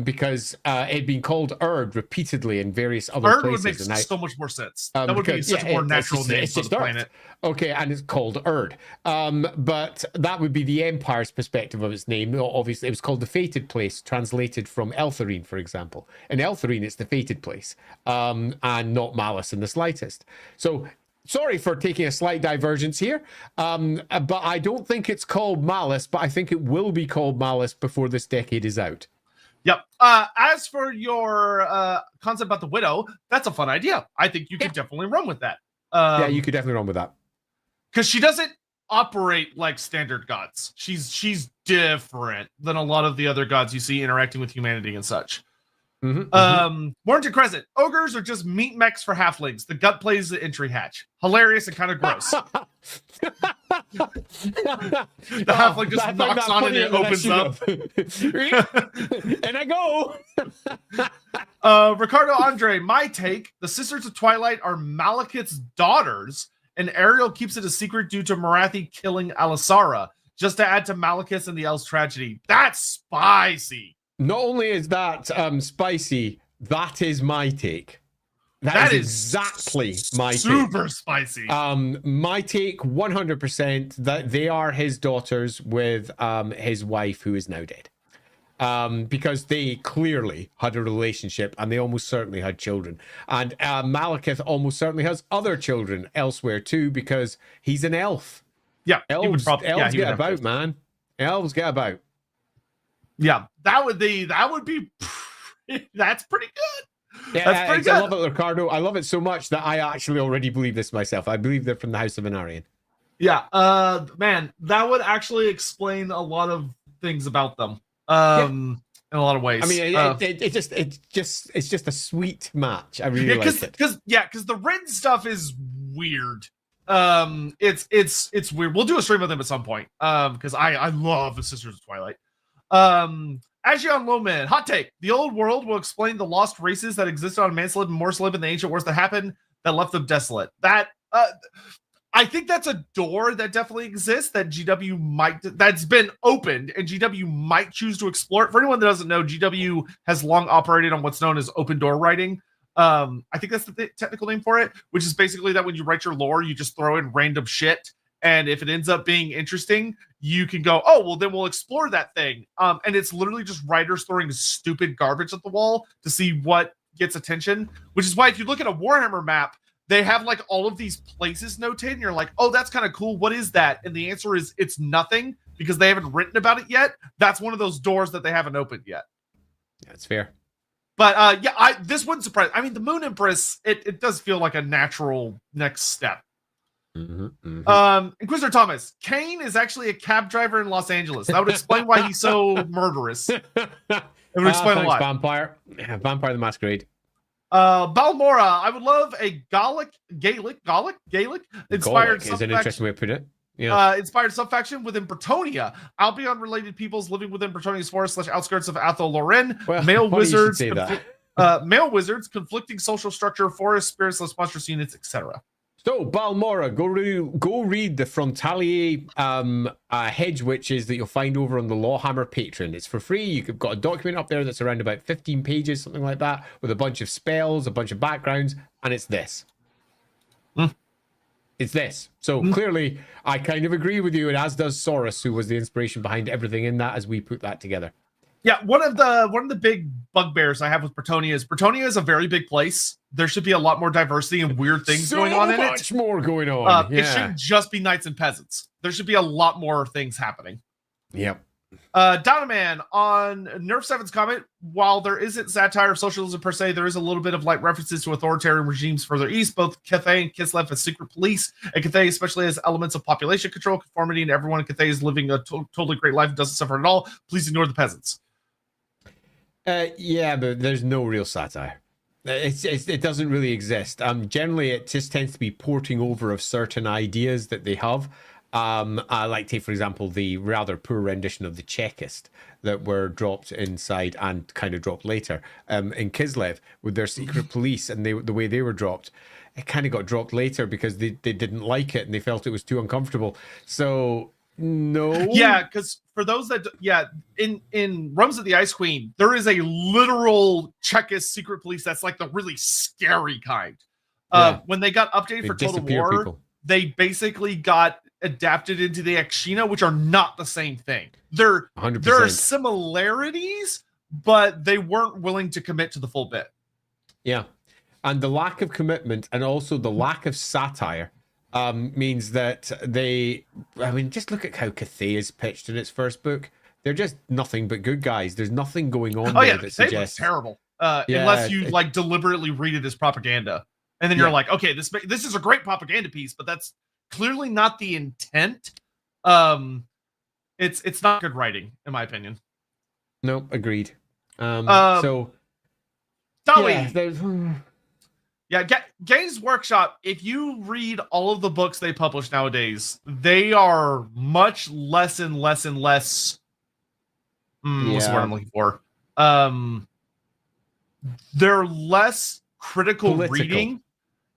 Because it'd been called Erd repeatedly in various other Erd places. would make And so much more sense. That would be because, such a more natural name it's for the just Earth. planet. Okay, and it's called Erd. But that would be the Empire's perspective of its name. Obviously, it was called the Fated Place, translated from Eltharine, for example. In Eltharine, it's the Fated Place, and not Malice in the slightest. So, sorry for taking a slight divergence here, but I don't think it's called Malice, but I think it will be called Malice before this decade is out. Yep. As for your concept about the widow, that's a fun idea. I think you could definitely run with that. Yeah, you could definitely run with that. Because she doesn't operate like standard gods. She's different than a lot of the other gods you see interacting with humanity and such. Warrington Crescent. Ogres are just meat mechs for halflings. The gut plays the entry hatch. Hilarious and kind of gross. The halfling just knocks on it and it opens up. And I go. Ricardo Andre, my take, the Sisters of Twilight are Malekith's daughters, and Ariel keeps it a secret due to Marathi killing Alisara, just to add to Malekith and the Elves' tragedy. That's spicy. Not only is that spicy, that is my take. That is exactly my take. Super spicy. My take, 100%, that they are his daughters with his wife, who is now dead. Because they clearly had a relationship and they almost certainly had children. And Malekith almost certainly has other children elsewhere too, because he's an elf. Yeah, elves get about, man. Elves get about. Yeah, that would be that's pretty good. Yeah, that's pretty good. I love it, Ricardo. I love it so much that I actually already believe this myself. I believe they're from the House of Anarian. Yeah, man, that would actually explain a lot of things about them. In a lot of ways. I mean, it's just a sweet match. I really like it. Because the Rin stuff is weird. It's weird. We'll do a stream of them at some point. Because I love the Sisters of Twilight. Ashion Lowman, hot take. The old world will explain the lost races that existed on Manslib and Morslib and the ancient wars that happened that left them desolate. That I think that's a door that definitely exists that GW that's been opened and GW might choose to explore it. For anyone that doesn't know, GW has long operated on what's known as open door writing. I think that's the technical name for it, which is basically that when you write your lore, you just throw in random shit. And if it ends up being interesting, you can go, oh, well, then we'll explore that thing. And it's literally just writers throwing stupid garbage at the wall to see what gets attention, which is why if you look at a Warhammer map, they have like all of these places notated and you're like, oh, that's kind of cool. What is that? And the answer is it's nothing because they haven't written about it yet. That's one of those doors that they haven't opened yet. That's fair. But this wouldn't surprise. I mean, the Moon Empress, it does feel like a natural next step. Inquisitor Thomas, Kane is actually a cab driver in Los Angeles. That would explain why he's so murderous. It would explain a lot. Vampire the Masquerade. Balmora, I would love a Gaelic inspired Gaelic is an interesting way to put it. Yeah. Inspired subfaction within Bretonia. Albion related peoples living within Bretonia's forest / outskirts of Athol Loren. Well, male wizards, male wizards, conflicting social structure, forest spirits, monstrous units, etc. So, Balmora, go read the Frontalier hedge witches that you'll find over on the LAWhammer Patreon. It's for free. You've got a document up there that's around about 15 pages, something like that, with a bunch of spells, a bunch of backgrounds, and it's this. It's this. So clearly, I kind of agree with you, and as does Saurus, who was the inspiration behind everything in that as we put that together. Yeah, one of the big bugbears I have with Bretonia is a very big place. There should be a lot more diversity and weird things going on in it. So much more going on. It shouldn't just be knights and peasants. There should be a lot more things happening. Yep. Donoman on Nerf 7's comment, while there isn't satire of socialism per se, there is a little bit of like references to authoritarian regimes further east. Both Cathay and Kislev have secret police, and Cathay especially has elements of population control, conformity, and everyone in Cathay is living a totally great life and doesn't suffer at all. Please ignore the peasants. Yeah, but there's no real satire. It doesn't really exist. Generally, it just tends to be porting over of certain ideas that they have. I like, take for example, the rather poor rendition of the Chekist that were dropped inside and kind of dropped later in Kislev with their secret police, and the way they were dropped. It kind of got dropped later because they didn't like it and they felt it was too uncomfortable. So no. Yeah, because for those that in Realms of the Ice Queen, there is a literal Chekist secret police that's like the really scary kind. When they got updated for Total War, people. They basically got adapted into the Akshina, which are not the same thing. There are similarities, but they weren't willing to commit to the full bit. Yeah. And the lack of commitment and also the lack of satire means that just look at how Cathay is pitched in its first book. They're just nothing but good guys. There's nothing going on there that suggests terrible. Unless you like deliberately read it as propaganda. And then you're like, okay, this is a great propaganda piece, but that's clearly not the intent. It's not good writing, in my opinion. No, agreed. Dolly. Games Workshop, if you read all of the books they publish nowadays, they are much less and less and less. What's the word I'm looking for? They're less critical reading.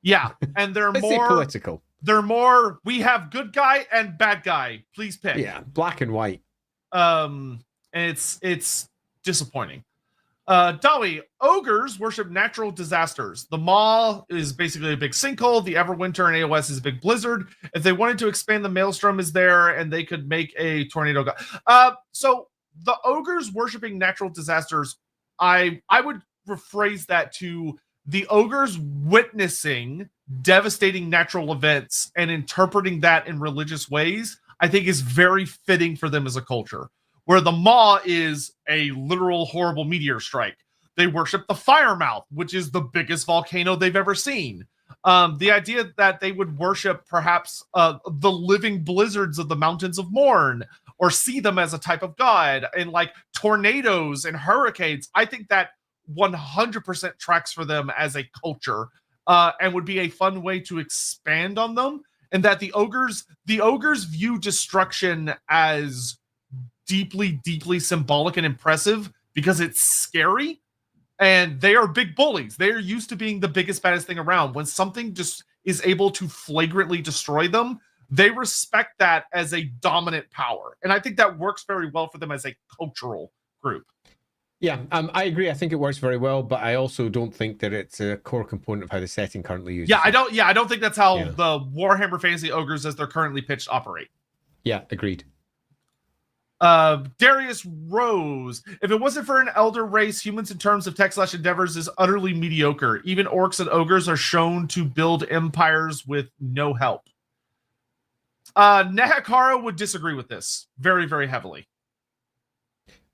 Yeah, and they're more political. They're more, we have good guy and bad guy. Please pick. Yeah, black and white. And it's disappointing. Dolly, ogres worship natural disasters. The Maw is basically a big sinkhole. The Everwinter and AOS is a big blizzard. If they wanted to expand, the Maelstrom is there, and they could make a tornado god. So the ogres worshiping natural disasters, I would rephrase that to the ogres witnessing devastating natural events and interpreting that in religious ways, I think is very fitting for them as a culture. Where the Maw is a literal horrible meteor strike. They worship the Firemouth, which is the biggest volcano they've ever seen. The idea that they would worship perhaps the living blizzards of the Mountains of Morn, or see them as a type of god, and like tornadoes and hurricanes, I think that 100% tracks for them as a culture, and would be a fun way to expand on them. And that the ogres view destruction as deeply, deeply symbolic and impressive because it's scary, and they are big bullies. They are used to being the biggest, baddest thing around. When something just is able to flagrantly destroy them, they respect that as a dominant power. And I think that works very well for them as a cultural group. Yeah, I agree. I think it works very well, but I also don't think that it's a core component of how the setting currently uses. I don't think that's how the Warhammer Fantasy Ogres, as they're currently pitched, operate. Yeah, agreed. Darius Rose, if it wasn't for an elder race, humans in terms of tech/endeavors is utterly mediocre. Even orcs and ogres are shown to build empires with no help. Nehakara would disagree with this very, very heavily.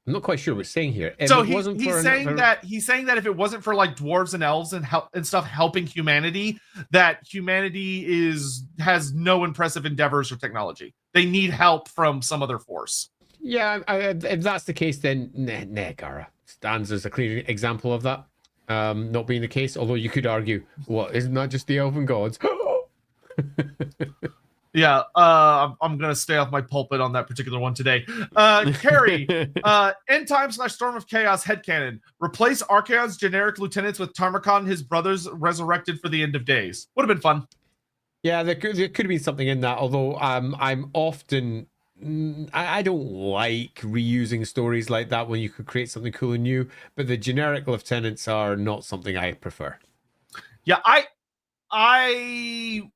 I'm not quite sure what he's saying here. He's saying that if it wasn't for like dwarves and elves and stuff helping humanity, that humanity has no impressive endeavors or technology. They need help from some other force. Yeah, if that's the case, then Nehakara stands as a clear example of that not being the case. Although you could argue, isn't that just the elven gods? Yeah, I'm gonna stay off my pulpit on that particular one today. Carrie, End Time / Storm of Chaos headcanon. Replace Archaon's generic lieutenants with Tarmakon, his brothers resurrected for the end of days. Would have been fun. Yeah, there could have been something in that. Although I'm often, I don't like reusing stories like that when you could create something cool and new. But the generic lieutenants are not something I prefer. Yeah, I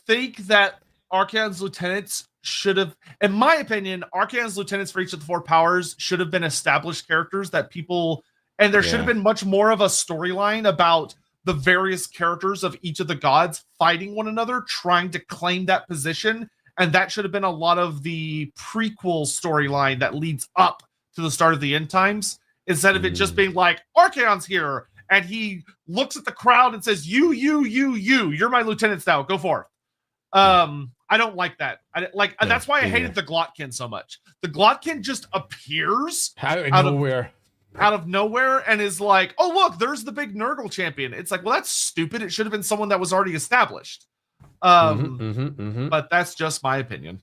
think that Archaon's lieutenants should have, in my opinion, Archaon's lieutenants for each of the four powers should have been established characters that people, and there should have been much more of a storyline about the various characters of each of the gods fighting one another, trying to claim that position. And that should have been a lot of the prequel storyline that leads up to the start of the end times, instead of it just being like, Archaon's here, and he looks at the crowd and says, you're my lieutenants now, go forth. I don't like that. That's why I hated the Glotkin so much. The Glotkin just appears out of nowhere. out of nowhere and is like, oh, look, there's the big Nurgle champion. It's like, well, that's stupid. It should have been someone that was already established. But that's just my opinion.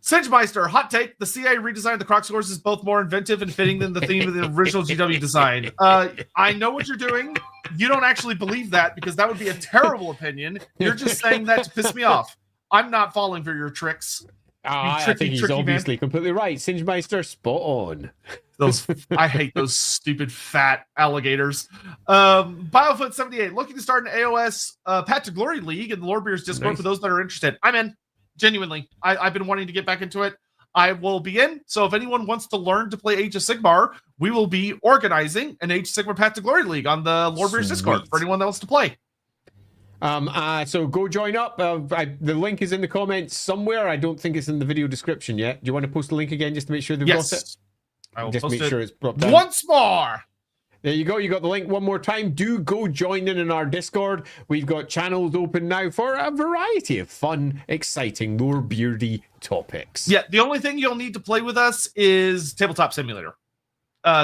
Singemeister, hot take. The CA redesign of the Crocsgores is both more inventive and fitting than the theme of the original GW design. I know what you're doing. You don't actually believe that because that would be a terrible opinion. You're just saying that to piss me off. I'm not falling for your tricks. I think he's obviously completely right. Singemeister, spot on. I hate those stupid fat alligators. Biofoot78, looking to start an AOS Path to Glory League in the Lorebeards Discord for those that are interested. I'm in. Genuinely, I've been wanting to get back into it. I will be in. So if anyone wants to learn to play Age of Sigmar, we will be organizing an Age of Sigmar Path to Glory League on the Lorebeards Discord for anyone that wants to play. So go join up. The link is in the comments somewhere. I don't think it's in the video description yet. Do you want to post the link again just to make sure they've got it? I will just post make it sure it's brought down. Once more. There you go. You got the link one more time. Do go join in our Discord. We've got channels open now for a variety of fun, exciting, Lorebeardy topics. Yeah, the only thing you'll need to play with us is Tabletop Simulator.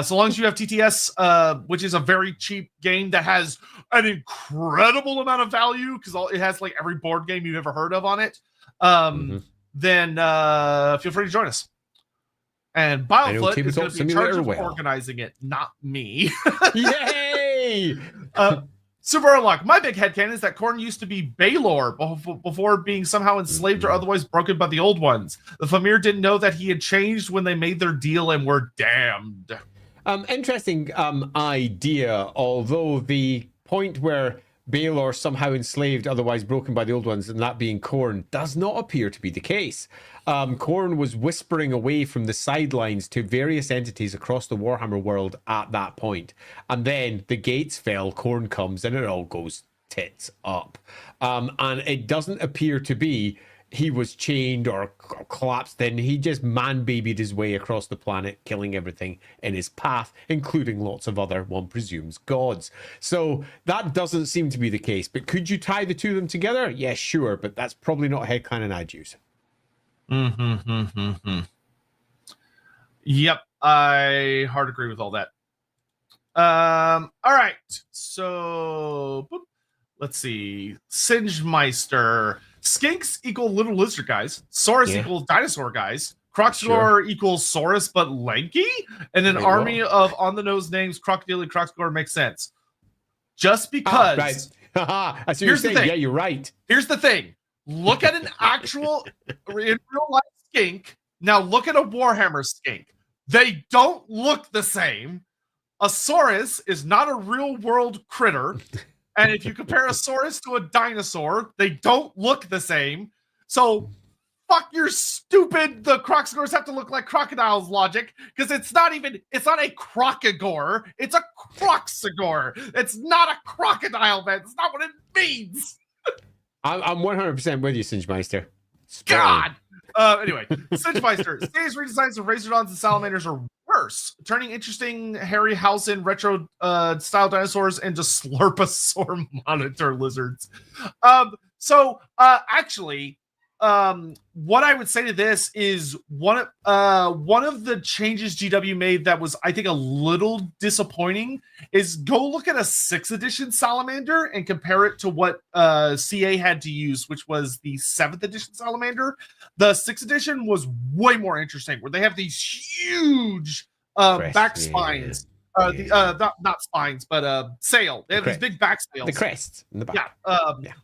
So long as you have TTS, which is a very cheap game that has an incredible amount of value because it has like every board game you've ever heard of on it, then feel free to join us. And Biofoot is going to be in charge of organizing it, not me. Yay! Super Unlock. My big headcanon is that Khorne used to be Baelor before being somehow enslaved or otherwise broken by the old ones. The Famir didn't know that he had changed when they made their deal and were damned. Interesting idea, although the point where Baelor somehow enslaved, otherwise broken by the old ones, and that being Khorne, does not appear to be the case. Khorne was whispering away from the sidelines to various entities across the Warhammer world at that point. And then the gates fell, Khorne comes, and it all goes tits up. And it doesn't appear to be he was chained or collapsed in. He just man-babied his way across the planet, killing everything in his path, including lots of other, one presumes, gods. So that doesn't seem to be the case. But could you tie the two of them together? Yeah, sure. But that's probably not a headcanon I'd use. Yep, I hard agree with all that. All right, so let's see. Singemeister. Skinks equal little lizard guys. Saurus equals dinosaur guys. Crocsgore equals Saurus but lanky. And an army of on-the-nose names, Crocodile and Crocsgore makes sense. Just because... right. I see what you're saying. Yeah, you're right. Here's the thing. Look at an actual, in real life skink. Now look at a Warhammer skink. They don't look the same. A Saurus is not a real world critter. And if you compare a Saurus to a dinosaur, they don't look the same. So fuck your stupid, the Crocsgores have to look like crocodiles logic, because it's not a Crocogore. It's a Croxagore. It's not a crocodile, man. It's not what it means. I'm 100% with you, Singemeister. God. Anyway, Singemeister. Today's redesigns of Razordons and Salamanders are worse, turning interesting Harryhausen retro style dinosaurs into Slurposaur monitor lizards. Actually, what I would say to this is one of the changes GW made that was, I think, a little disappointing is go look at a 6th edition Salamander and compare it to what CA had to use, which was the 7th edition Salamander. The 6th edition was way more interesting, where they have these huge back spines. Not spines, but sail. They have these big back sails. The crests in the back.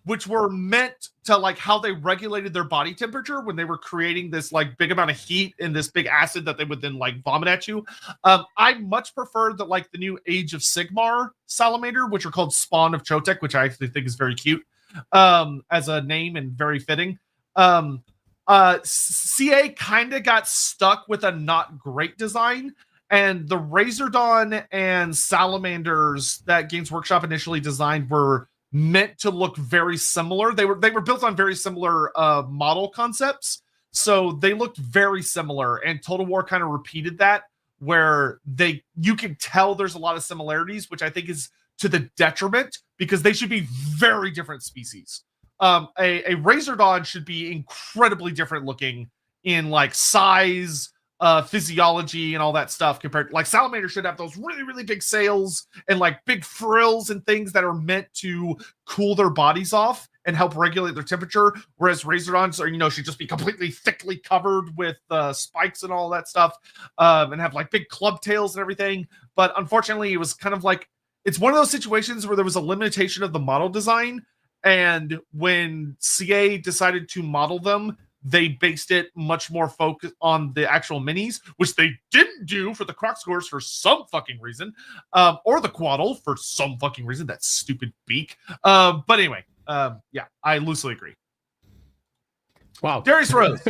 Which were meant to, like, how they regulated their body temperature when they were creating this, like, big amount of heat and this big acid that they would then, like, vomit at you. I much prefer the new Age of Sigmar Salamander, which are called Spawn of Sotek, which I actually think is very cute as a name and very fitting. CA kind of got stuck with a not great design. And the Razordon and Salamanders that Games Workshop initially designed were meant to look very similar. They were built on very similar model concepts, so they looked very similar. And Total War kind of repeated that, where you can tell there's a lot of similarities, which I think is to the detriment, because they should be very different species. A Razordon should be incredibly different looking in, like, size, physiology and all that stuff compared, like Salamander should have those really, really big sails and like big frills and things that are meant to cool their bodies off and help regulate their temperature, whereas Razordons are, should just be completely thickly covered with spikes and all that stuff, and have like big club tails and everything. But unfortunately, it was kind of like, it's one of those situations where there was a limitation of the model design, and when CA decided to model them, they based it much more focused on the actual minis, which they didn't do for the Croc scores for some fucking reason, or the Quaddle for some fucking reason. That stupid beak. But anyway, yeah, I loosely agree. Wow. Darius Rose.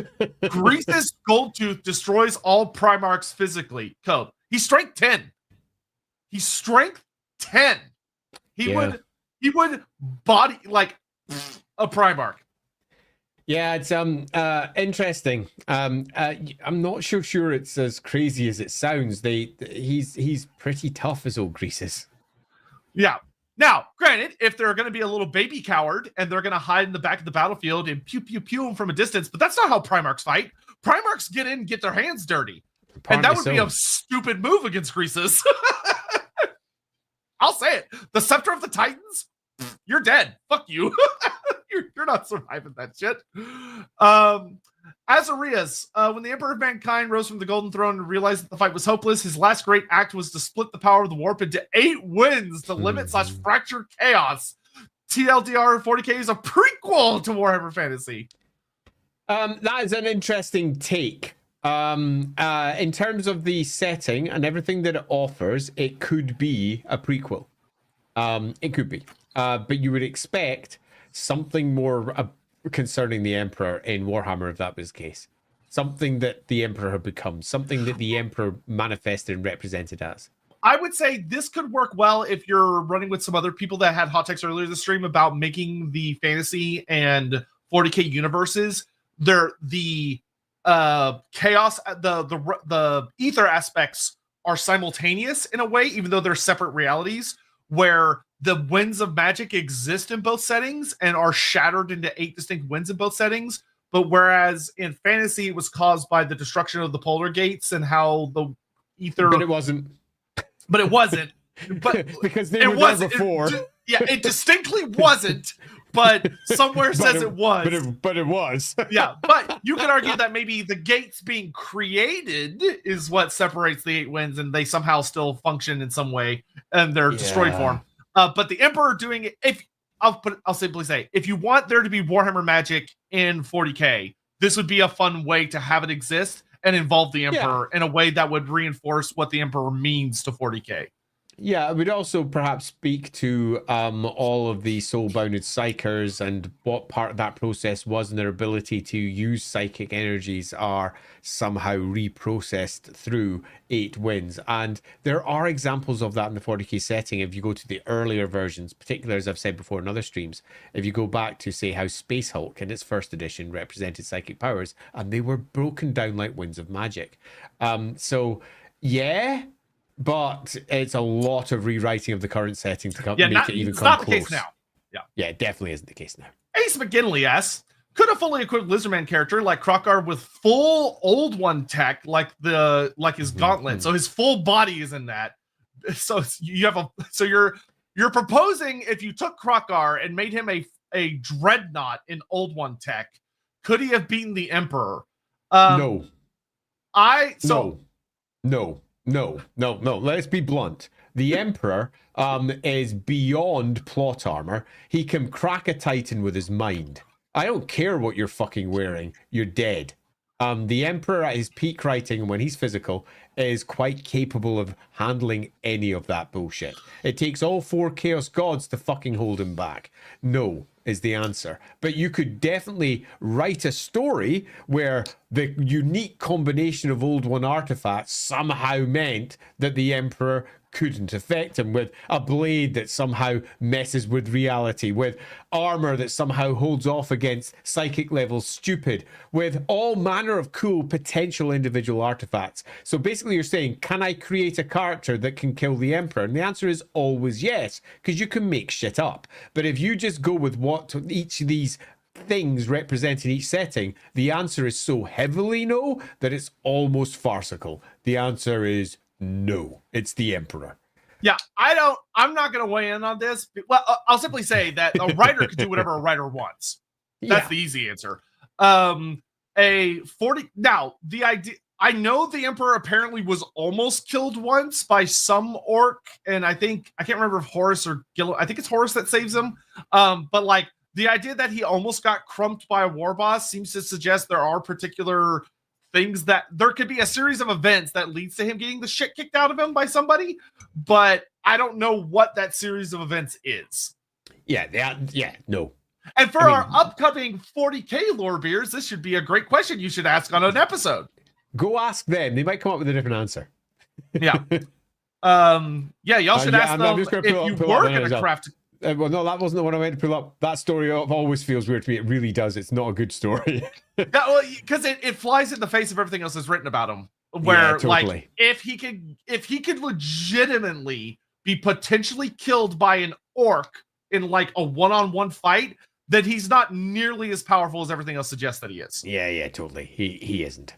Grease's gold tooth destroys all Primarchs physically. Code. He's strength 10. He's strength 10. He would body like a Primarch. Yeah, it's interesting. I'm not sure it's as crazy as it sounds. He's pretty tough as old Greases. Yeah. Now, granted, if they're going to be a little baby coward and they're going to hide in the back of the battlefield and pew pew pew him from a distance, but that's not how Primarchs fight. Primarchs get in, get their hands dirty, and that would be a stupid move against Greases. I'll say it. The Scepter of the Titans, you're dead. Fuck you. You're not surviving that shit. Azarias, when the Emperor of Mankind rose from the Golden Throne and realized that the fight was hopeless, his last great act was to split the power of the warp into 8 winds to limit/fracture chaos. TLDR 40K is a prequel to Warhammer Fantasy. That is an interesting take. In terms of the setting and everything that it offers, it could be a prequel. It could be. But you would expect something more concerning the Emperor in Warhammer if that was the case. Something that the Emperor had become. Something that the Emperor manifested and represented as. I would say this could work well if you're running with some other people that had hot takes earlier this stream about making the fantasy and 40K universes. They're the chaos, the ether aspects are simultaneous in a way, even though they're separate realities, where the winds of magic exist in both settings and are shattered into 8 distinct winds in both settings. But whereas in fantasy, it was caused by the destruction of the polar gates and how the ether. But it wasn't. But it wasn't. But because they were there before. It distinctly wasn't. But somewhere says it was. But it was. Yeah, but you could argue that maybe the gates being created is what separates the 8 winds, and they somehow still function in some way, and they're destroyed form. But the Emperor doing it, I'll simply say, if you want there to be Warhammer magic in 40K, this would be a fun way to have it exist and involve the Emperor in a way that would reinforce what the Emperor means to 40K. Yeah, it would also perhaps speak to all of the soul-bounded psychers and what part of that process was, and their ability to use psychic energies are somehow reprocessed through 8 winds. And there are examples of that in the 40K setting. If you go to the earlier versions, particularly as I've said before in other streams, if you go back to say how Space Hulk in its first edition represented psychic powers, and they were broken down like winds of magic. But it's a lot of rewriting of the current setting to make it even come not close. The case now. Yeah, it definitely isn't the case now. Ace McGinley asks, could a fully equipped Lizardman character like Krokar with full Old One tech, like his gauntlet, so his full body is in that. So you're proposing if you took Krokar and made him a dreadnought in Old One tech, could he have beaten the Emperor? No. No. Let's be blunt. The Emperor is beyond plot armor. He can crack a Titan with his mind. I don't care what you're fucking wearing. You're dead. The Emperor at his peak writing, when he's physical, is quite capable of handling any of that bullshit. It takes all 4 Chaos Gods to fucking hold him back. No is the answer. But you could definitely write a story where the unique combination of Old One artifacts somehow meant that the Emperor couldn't affect him, with a blade that somehow messes with reality, with armor that somehow holds off against psychic levels stupid, with all manner of cool potential individual artifacts. So basically you're saying, can I create a character that can kill the Emperor? And the answer is always yes, because you can make shit up. But if you just go with what each of these things represented in each setting, the answer is so heavily no that it's almost farcical. The answer is no. It's the Emperor. Yeah, I'm not going to weigh in on this. Well, I'll simply say that a writer could do whatever a writer wants. That's the easy answer. A 40 now, the idea, I know the Emperor apparently was almost killed once by some orc, and I can't remember if Horus or Gil, I think it's Horus that saves him. But like the idea that he almost got crumped by a war boss seems to suggest there are particular things that there could be a series of events that leads to him getting the shit kicked out of him by somebody, but I don't know what that series of events is. No. And for our upcoming 40K Lorebeards, this should be a great question you should ask on an episode. Go ask them. They might come up with a different answer. Yeah. Y'all should ask them if you were going to craft. Well, no, that wasn't the one I went to pull up. That story always feels weird to me. It really does. It's not a good story. Yeah, well, because it flies in the face of everything else that's written about him. Where, totally. like, if he could legitimately be potentially killed by an orc in like a one-on-one fight, then he's not nearly as powerful as everything else suggests that he is. Yeah, totally. He isn't.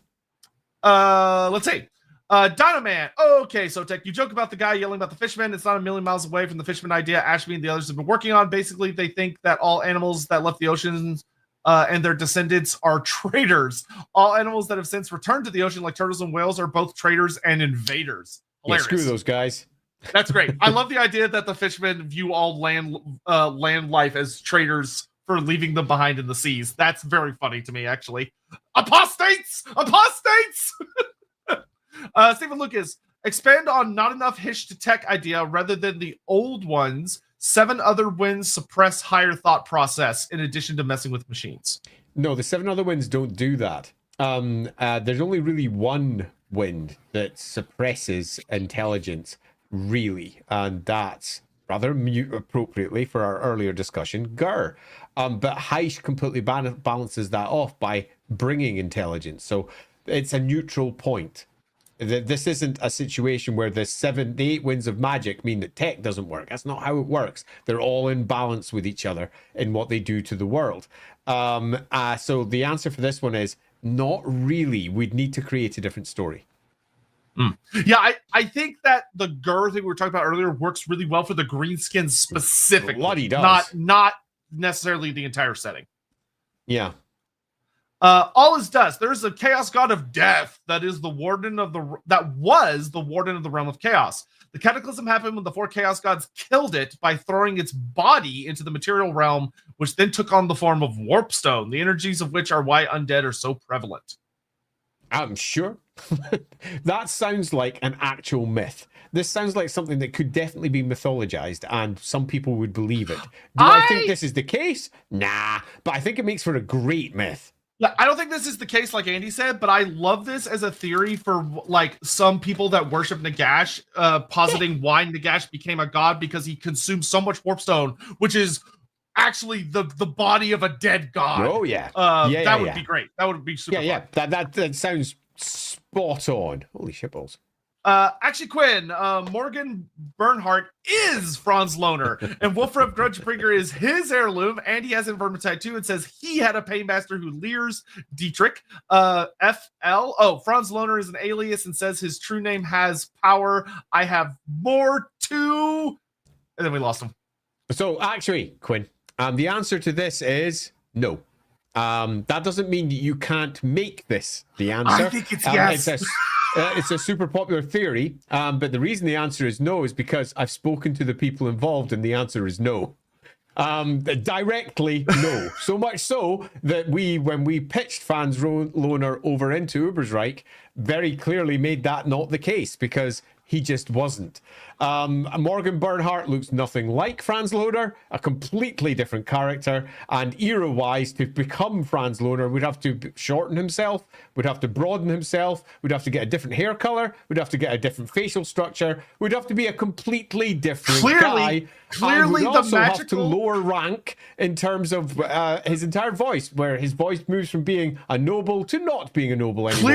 Let's see. Dynaman. Okay, Sotek, you joke about the guy yelling about the fisherman. It's not a million miles away from the fisherman idea Ashby and the others have been working on. Basically, they think that all animals that left the oceans and their descendants are traitors. All animals that have since returned to the ocean, like turtles and whales, are both traitors and invaders. Hilarious. Yeah, screw those guys. That's great. I love the idea that the fishermen view all land life as traitors for leaving them behind in the seas. That's very funny to me, actually. Apostates! Stephen Lucas, expand on not enough hish to tech idea rather than the old ones. 7 other winds suppress higher thought process in addition to messing with machines. No, the 7 other winds don't do that. There's only really one wind that suppresses intelligence, really, and that's rather appropriately for our earlier discussion, Gur. But Heish completely balances that off by bringing intelligence. So it's a neutral point. This isn't a situation where the 8 winds of magic mean that tech doesn't work. That's not how it works. They're all in balance with each other in what they do to the world. So the answer for this one is not really. We'd need to create a different story. Yeah, I think that the Gur thing we were talking about earlier works really well for the greenskins specifically. Bloody does. Not necessarily the entire setting. Yeah. All is dust. There's a chaos god of death that was the warden of the realm of chaos. The cataclysm happened when the 4 chaos gods killed it by throwing its body into the material realm, which then took on the form of warpstone, the energies of which are why undead are so prevalent. I'm sure. That sounds like an actual myth. This sounds like something that could definitely be mythologized, and some people would believe it. Do I think this is the case? Nah, but I think it makes for a great myth. I don't think this is the case, like Andy said, but I love this as a theory for like some people that worship Nagash, positing why Nagash became a god because he consumed so much warpstone, which is actually the body of a dead god. Oh yeah, that would be great. That would be super. Yeah, that sounds spot on. Holy shitballs. Actually, Quinn, Morgan Bernhardt is Franz Lohner, and Wolfram Grudgebringer is his heirloom, and he has an Vermintide too, and says he had a paymaster who leers Dietrich. FL. Oh, Franz Lohner is an alias and says his true name has power. I have more too. And then we lost him. So, actually, Quinn, the answer to this is no. That doesn't mean that you can't make this the answer. I think it's yes. It's a super popular theory, but the reason the answer is no is because I've spoken to the people involved, and the answer is no. Directly, no. So much so that when we pitched Franz Lohner over into Ubersreich, very clearly made that not the case, because he just wasn't. Morgan Bernhardt looks nothing like Franz Lohner, a completely different character, and era-wise, to become Franz Lohner, we'd have to shorten himself, we'd have to broaden himself, we'd have to get a different hair color, we'd have to get a different facial structure, we'd have to be a completely different guy. Clearly, and we'd also have to lower rank in terms of his entire voice, where his voice moves from being a noble to not being a noble anymore.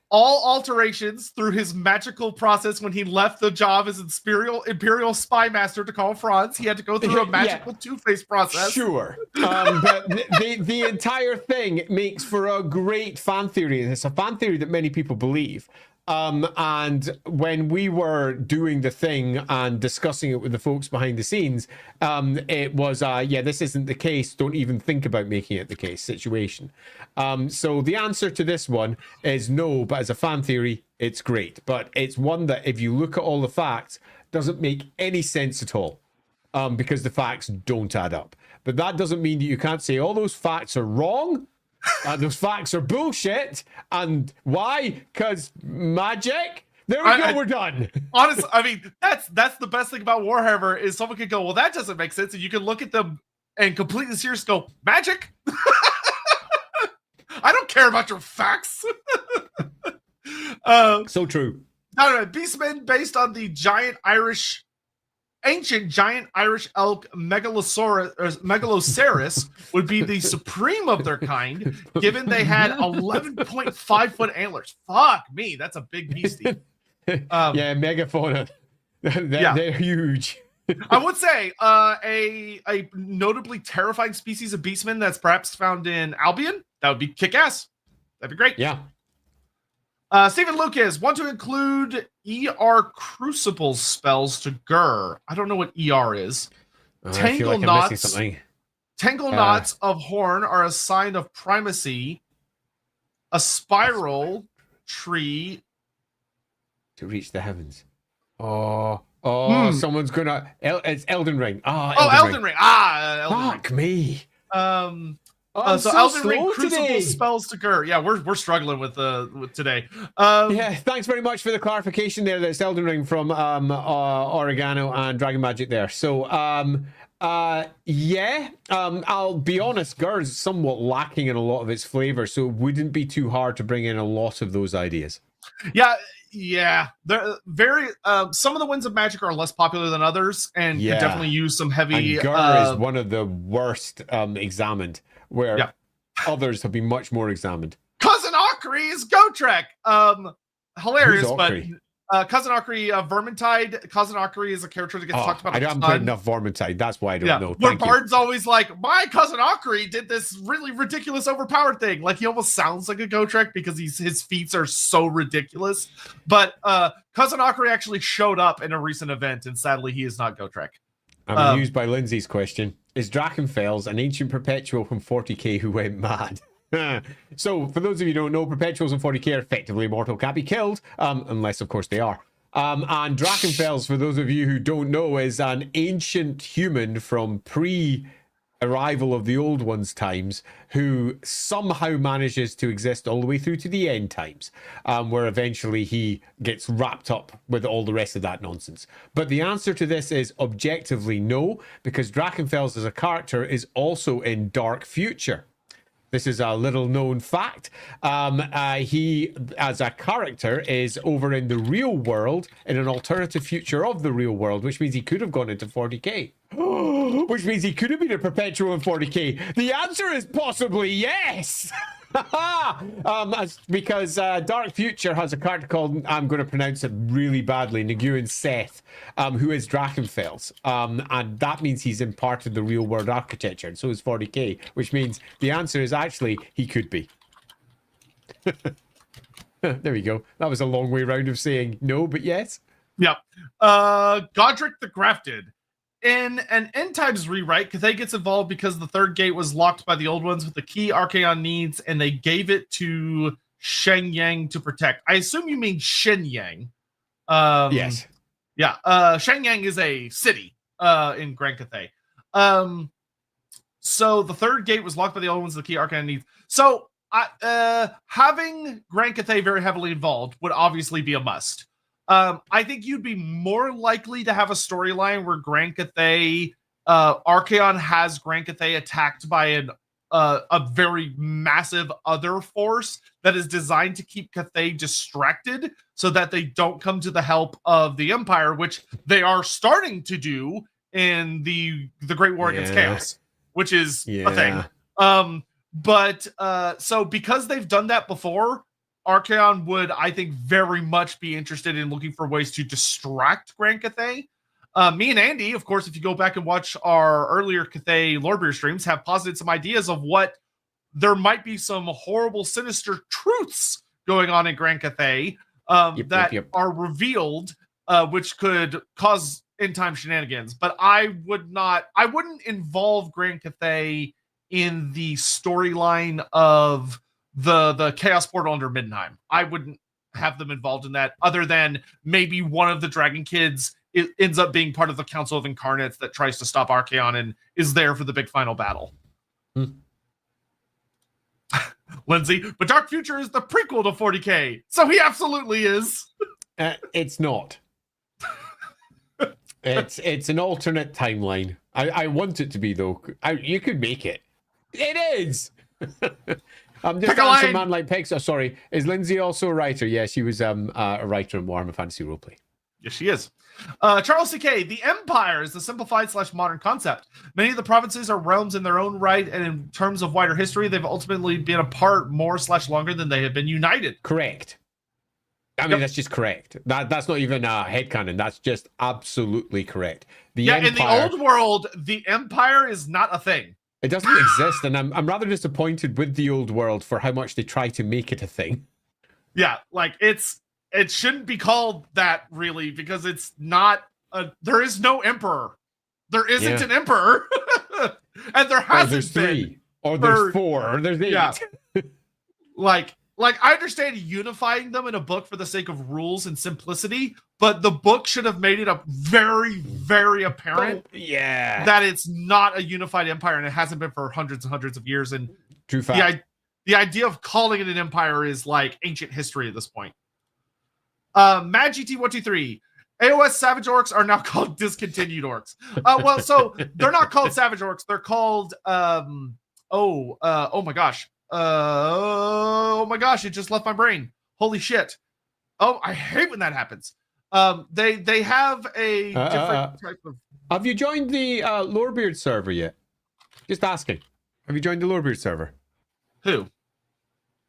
all alterations through his magical process when he left the job as Imperial Spy Master to call Franz. He had to go through a magical Two-Face process. Sure. But the entire thing makes for a great fan theory. And it's a fan theory that many people believe. And when we were doing the thing and discussing it with the folks behind the scenes, it was, this isn't the case. Don't even think about making it the case situation. So the answer to this one is no, but as a fan theory, it's great. But it's one that if you look at all the facts, doesn't make any sense at all. Because the facts don't add up. But that doesn't mean that you can't say all those facts are wrong. Those facts are bullshit. And why? Because magic? There we go, we're done. Honestly, I mean, that's the best thing about Warhammer is someone can go, well, that doesn't make sense. And you can look at them and completely serious go, magic? I don't care about your facts. So true. No, Beastmen based on the ancient giant Irish elk Megaloceros would be the supreme of their kind, given they had 11.5 foot antlers. Fuck me, that's a big beastie. Megafauna. They're huge. I would say a notably terrifying species of beastmen that's perhaps found in Albion. That would be kick-ass. That'd be great. Yeah. Stephen Lucas, want to include ER Crucible spells to Gur. I don't know what ER is. Tangle knots of horn are a sign of primacy. A spiral tree to reach the heavens. Someone's gonna. It's Elden Ring. Elden Ring. Fuck me. So Elden Ring Crucible spells to Gur. Yeah, we're struggling with today. Thanks very much for the clarification there. That's Elden Ring from Oregano and Dragon Magic there. So I'll be honest, Gur is somewhat lacking in a lot of its flavor, so it wouldn't be too hard to bring in a lot of those ideas. Yeah, they're very. Some of the Winds of Magic are less popular than others, and could definitely use some heavy. And Gur is one of the worst examined, where others have been much more examined. Cousin Ockery is Gotrek. Hilarious, but Cousin Ockery, Vermintide. Cousin Ockery is a character that gets talked about. I haven't played enough Vermintide. That's why I don't know. Where Bard's always like, my Cousin Ockery did this really ridiculous, overpowered thing. Like he almost sounds like a Gotrek because his feats are so ridiculous. But Cousin Ockery actually showed up in a recent event, and sadly, he is not Gotrek. I'm amused by Lindsay's question. Is Drachenfels an ancient perpetual from 40k who went mad? So, for those of you who don't know, perpetuals in 40k are effectively immortal, can't be killed, unless, of course, they are. And Drachenfels, for those of you who don't know, is an ancient human from pre-arrival of the Old Ones times who somehow manages to exist all the way through to the end times, where eventually he gets wrapped up with all the rest of that nonsense. But the answer to this is objectively no, because Drachenfels as a character is also in Dark Future. This is a little known fact. He, as a character, is over in the real world, in an alternative future of the real world, which means he could have gone into 40k. Which means he could have been a perpetual in 40k. The answer is possibly yes. Because Dark Future has a character called, I'm going to pronounce it really badly, Nguyen Seth, who is Drachenfels. And that means he's in part of the real world architecture, and so is 40k, which means the answer is actually he could be. There we go. That was a long way round of saying no, but yes. Yep. Godric the Grafted. In an End Times rewrite, Cathay gets involved because the third gate was locked by the Old Ones with the key Archaon needs, and they gave it to Shenyang to protect. I assume you mean Shenyang. Yes. Yeah. Shenyang is a city in Grand Cathay. So the third gate was locked by the Old Ones with the key Archaon needs. So having Grand Cathay very heavily involved would obviously be a must. I think you'd be more likely to have a storyline where Grand Cathay, Archaon has Grand Cathay attacked by a very massive other force that is designed to keep Cathay distracted so that they don't come to the help of the Empire, which they are starting to do in the Great War Against Chaos, which is a thing. So because they've done that before, Archaon would, I think, very much be interested in looking for ways to distract Grand Cathay. Me and Andy, of course, if you go back and watch our earlier Cathay Lorebeard streams, have posited some ideas of what there might be some horrible, sinister truths going on in Grand Cathay that are revealed, which could cause end-time shenanigans. But I wouldn't involve Grand Cathay in the storyline of the Chaos Portal under Middenheim. I wouldn't have them involved in that, other than maybe one of the Dragon Kids ends up being part of the Council of Incarnates that tries to stop Archaon and is there for the big final battle. Lindsay, but Dark Future is the prequel to 40K, so he absolutely is. It's not. It's an alternate timeline. I want it to be, though. You could make it. It is. I'm just answering man like Pex. Oh, sorry. Is Lindsay also a writer? Yeah, she was a writer in Warhammer Fantasy Roleplay. Yes, she is. Charles C.K. The Empire is the simplified / modern concept. Many of the provinces are realms in their own right, and in terms of wider history, they've ultimately been apart more / longer than they have been united. Correct. I mean, that's just correct. That's not even a headcanon. That's just absolutely correct. In the old world, the Empire is not a thing. It doesn't exist, and I'm rather disappointed with the old world for how much they try to make it a thing. Yeah, like it shouldn't be called that, really, because it's not there is no emperor. There isn't an emperor. And there hasn't there's been. 3, or there's 4, or there's 8. Yeah. Like I understand unifying them in a book for the sake of rules and simplicity, but the book should have made it a very, very apparent that it's not a unified empire, and it hasn't been for hundreds and hundreds of years. And true fact. The idea of calling it an empire is like ancient history at this point. Mad GT123. AOS Savage Orcs are now called discontinued orcs. Well, so they're not called Savage Orcs. They're called oh my gosh. Oh my gosh, it just left my brain. Holy shit. Oh, I hate when that happens. They have a different type of... Have you joined the Lorebeard server yet? Just asking. Have you joined the Lorebeard server? Who?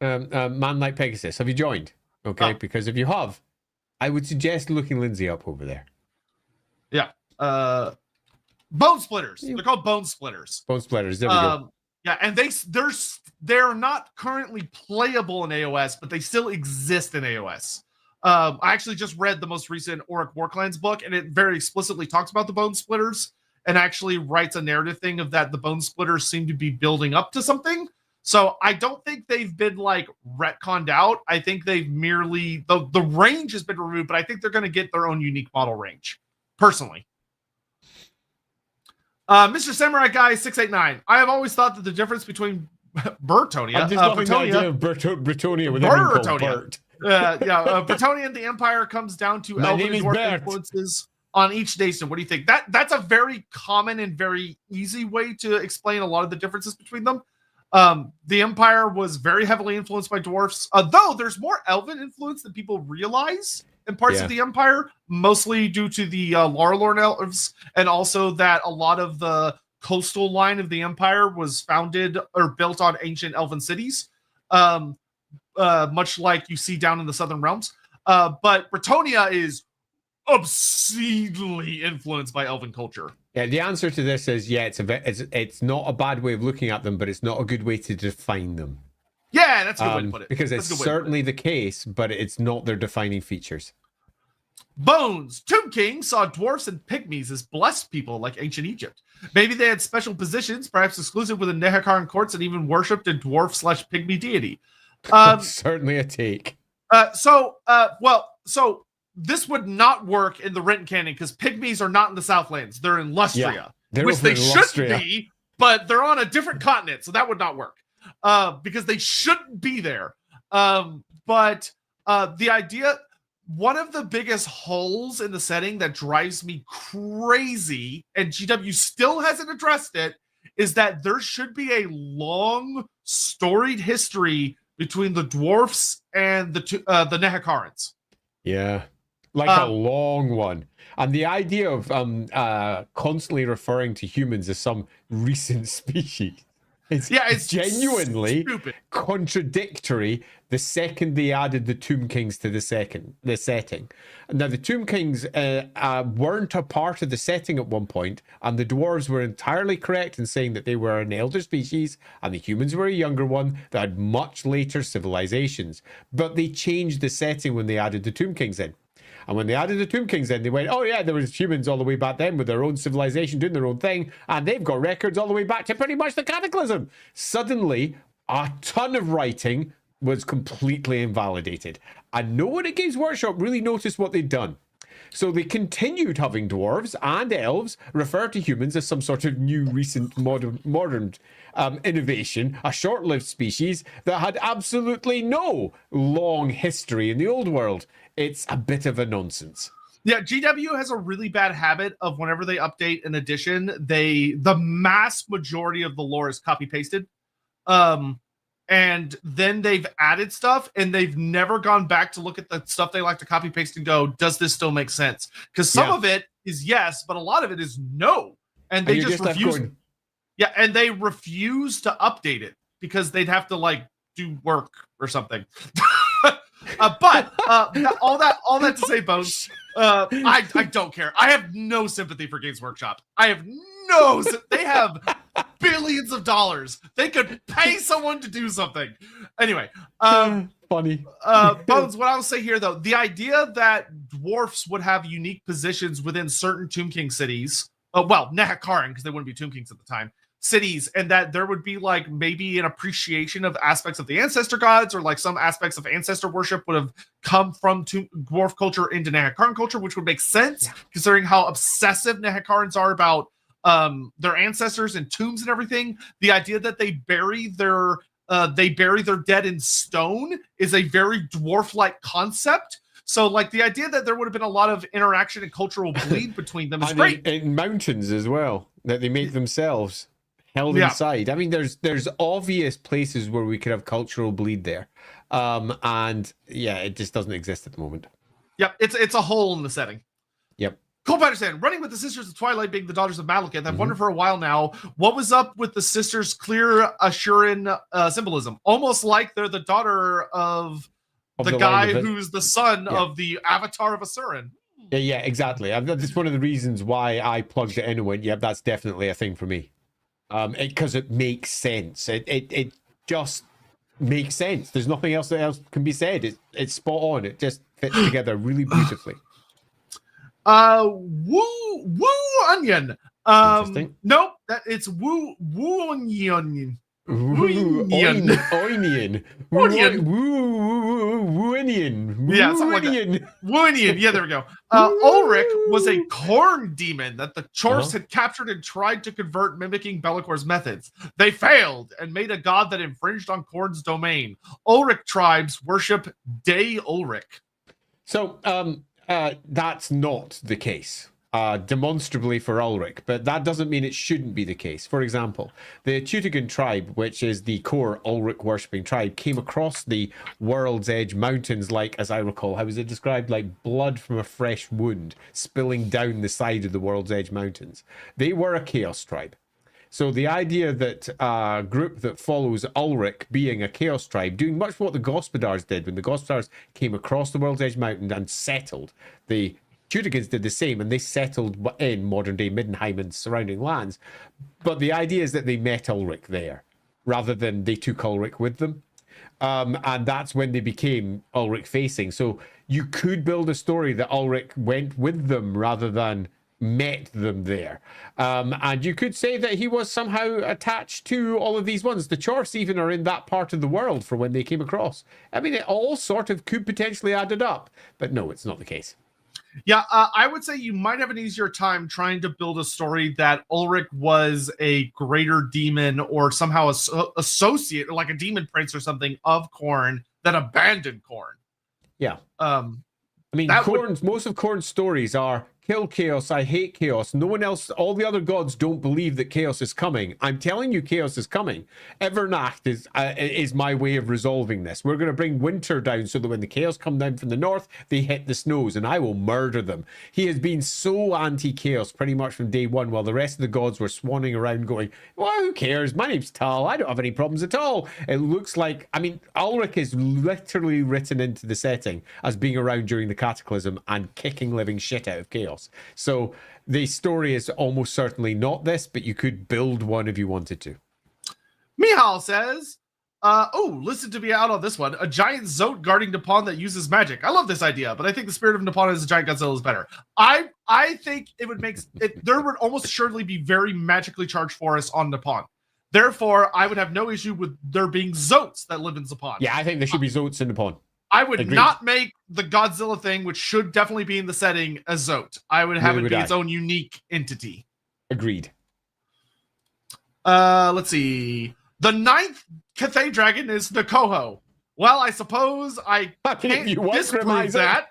Man like Pegasus. Have you joined? Okay, because if you have, I would suggest looking Lindsay up over there. Yeah. Bone Splitters. They're called Bone Splitters. Bone Splitters. There we go. Yeah, and they're not currently playable in AOS, but they still exist in AOS. I actually just read the most recent Auric Warclans book, and it very explicitly talks about the Bone Splitters and actually writes a narrative thing of that the Bone Splitters seem to be building up to something. So I don't think they've been like retconned out. I think they've merely the range has been removed, but I think they're going to get their own unique model range, personally. Mr. Samurai Guy 689. I have always thought that the difference between Bretonia, Bretonia with everyone called Bert. Bretonia and the Empire comes down to elven and dwarf influences on each nation. What do you think? That's a very common and very easy way to explain a lot of the differences between them. The Empire was very heavily influenced by dwarfs, though there's more elven influence than people realize in parts of the Empire, mostly due to the Larlorn elves, and also that a lot of the coastal line of the Empire was founded or built on ancient elven cities, much like you see down in the Southern Realms. But Bretonia is obscenely influenced by elven culture. Yeah, the answer to this is it's not a bad way of looking at them, but it's not a good way to define them. Yeah, that's a good way to put it. Because it's certainly the case, but it's not their defining features. Bones. Tomb King saw dwarfs and pygmies as blessed people like ancient Egypt. Maybe they had special positions, perhaps exclusive within Nehekaran courts, and even worshipped a dwarf / pygmy deity. Certainly a take. So this would not work in the written canon because pygmies are not in the Southlands. They're in Lustria, which they shouldn't be, but they're on a different continent, so that would not work because they shouldn't be there. But the idea... One of the biggest holes in the setting that drives me crazy, and GW still hasn't addressed it, is that there should be a long, storied history between the dwarfs and the Nehekarans. Yeah, like a long one. And the idea of constantly referring to humans as some recent species. It's genuinely stupid. contradictory the second they added the Tomb Kings to the setting. Now, the Tomb Kings weren't a part of the setting at one point, and the dwarves were entirely correct in saying that they were an elder species, and the humans were a younger one that had much later civilizations. But they changed the setting when they added the Tomb Kings in. And when they added the Tomb Kings in, they went, oh yeah, there was humans all the way back then with their own civilization doing their own thing, and they've got records all the way back to pretty much the Cataclysm. Suddenly, a ton of writing was completely invalidated. And no one at Games Workshop really noticed what they'd done. So they continued having dwarves and elves refer to humans as some sort of new, recent, modern innovation, a short-lived species that had absolutely no long history in the old world. It's a bit of a nonsense. Yeah, GW has a really bad habit of whenever they update an edition, the mass majority of the lore is copy-pasted. And then they've added stuff, and they've never gone back to look at the stuff they like to copy paste and go, does this still make sense? Because some of it is yes, but a lot of it is no. And they just refuse. Yeah, and they refuse to update it because they'd have to like do work or something. But all that to say, Bones, I don't care. I have no sympathy for Games Workshop. I have they have billions of dollars. They could pay someone to do something. Anyway, funny. Bones, what I'll say here though, the idea that dwarfs would have unique positions within certain Tomb King cities, Nehakaran, because they wouldn't be Tomb Kings at the time, cities, and that there would be like maybe an appreciation of aspects of the ancestor gods, or like some aspects of ancestor worship would have come from dwarf culture into Nehakaran culture, which would make sense considering how obsessive Nehakarans are about their ancestors and tombs and everything. The idea that they bury their dead in stone is a very dwarf-like concept. So, like, the idea that there would have been a lot of interaction and cultural bleed between them is great. In mountains as well, that they make themselves held inside. I mean, there's obvious places where we could have cultural bleed there. And yeah, it just doesn't exist at the moment. Yep, it's a hole in the setting. Yep. Cool Patterson, running with the Sisters of Twilight being the daughters of Malekith. I've wondered for a while now, what was up with the sisters' clear Ashuran symbolism? Almost like they're the daughter of the guy who's the son of the Avatar of Asuran. Yeah, exactly. That's one of the reasons why I plugged it in and went, that's definitely a thing for me. Because it makes sense. It just makes sense. There's nothing else that else can be said. It's spot on. It just fits together really beautifully. Woo onion. Nope, it's woo onion. Onion. Yeah, something like that. Woonion. Yeah, there we go. Ulrich was a corn demon that the Chorfs had captured and tried to convert, mimicking Be'lakor's methods. They failed and made a god that infringed on Korn's domain. Ulrich tribes worship Day Ulrich. So, that's not the case, demonstrably for Ulrich, but that doesn't mean it shouldn't be the case. For example, the Teutogan tribe, which is the core Ulrich worshipping tribe, came across the World's Edge Mountains like, as I recall, how was it described? Like blood from a fresh wound spilling down the side of the World's Edge Mountains. They were a chaos tribe. So the idea that a group that follows Ulrich being a chaos tribe, doing much what the Gospodars did when the Gospodars came across the World's Edge Mountain and settled, the Teutogans did the same, and they settled in modern-day Middenheim and surrounding lands. But the idea is that they met Ulrich there, rather than they took Ulrich with them. And that's when they became Ulrich-facing. So you could build a story that Ulrich went with them rather than met them there. And you could say that he was somehow attached to all of these ones. The Chorfs even are in that part of the world for when they came across. I mean, it all sort of could potentially added up. But no, it's not the case. Yeah, I would say you might have an easier time trying to build a story that Ulrich was a greater demon or somehow associate, like a demon prince or something of Khorne that abandoned Khorne. Yeah. I mean, most of Khorne's stories are kill chaos. I hate chaos. No one else, all the other gods don't believe that chaos is coming. I'm telling you, chaos is coming. Evernacht is my way of resolving this. We're going to bring winter down so that when the chaos come down from the north, they hit the snows, and I will murder them. He has been so anti-chaos pretty much from day one, while the rest of the gods were swanning around going, well, who cares? My name's Tal. I don't have any problems at all. It looks like, I mean, Ulrich is literally written into the setting as being around during the Cataclysm and kicking living shit out of chaos. So the story is almost certainly not this, but you could build one if you wanted to. Mihal says, listen to me out on this one. A giant Zote guarding Nippon that uses magic. I love this idea, but I think the spirit of Nippon as a giant Godzilla is better. I think it would make it. There would almost surely be very magically charged forests on Nippon. Therefore, I would have no issue with there being Zotes that live in Nippon. Yeah, I think there should be Zotes in Nippon. I would not make the Godzilla thing, which should definitely be in the setting, a Zote. I would have it be its own unique entity. Agreed. Let's see. The 9th Cathay Dragon is the Koho. Well, I suppose I can't disprove that.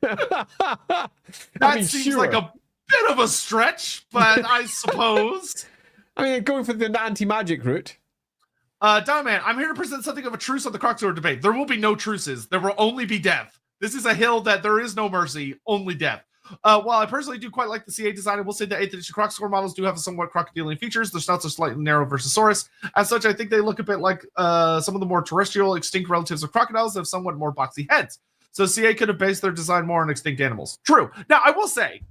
That seems like a bit of a stretch, but I suppose. I mean, going for the anti-magic route. Diamond, I'm here to present something of a truce on the Croxor debate. There will be no truces. There will only be death. This is a hill that there is no mercy, only death. While I personally do quite like the CA design, I will say the 8th edition Croxor models do have somewhat crocodilian features. Their snouts are slightly narrow versus Saurus. As such, I think they look a bit like some of the more terrestrial extinct relatives of crocodiles that have somewhat more boxy heads. So CA could have based their design more on extinct animals. True. Now, I will say,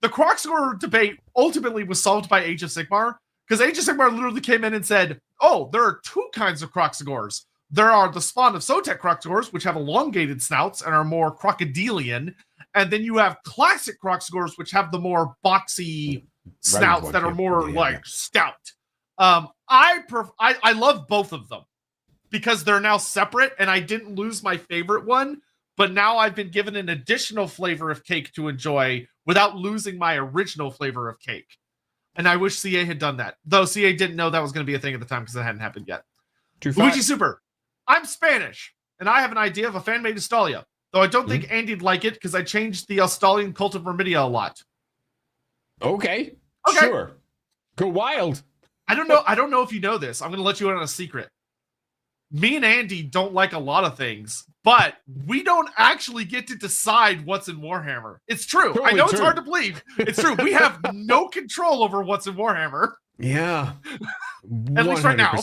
the Croxor debate ultimately was solved by Age of Sigmar, because Age of Sigmar literally came in and said, oh, there are two kinds of Croxogors. There are the spawn of Sotek Croxogors, which have elongated snouts and are more crocodilian. And then you have classic Croxogors, which have the more boxy snouts that are more stout. I love both of them because they're now separate, and I didn't lose my favorite one, but now I've been given an additional flavor of cake to enjoy without losing my original flavor of cake. And I wish CA had done that, though CA didn't know that was going to be a thing at the time because it hadn't happened yet. Luigi Super, I'm Spanish, and I have an idea of a fan-made Australia. Though I don't think Andy'd like it because I changed the Australian cult of Vermidia a lot. Okay. Sure. Go wild. I don't know if you know this. I'm going to let you in on a secret. Me and Andy don't like a lot of things, but we don't actually get to decide what's in Warhammer. It's true. Totally I know it's hard to believe. It's true. We have no control over what's in Warhammer. Yeah. At least right now.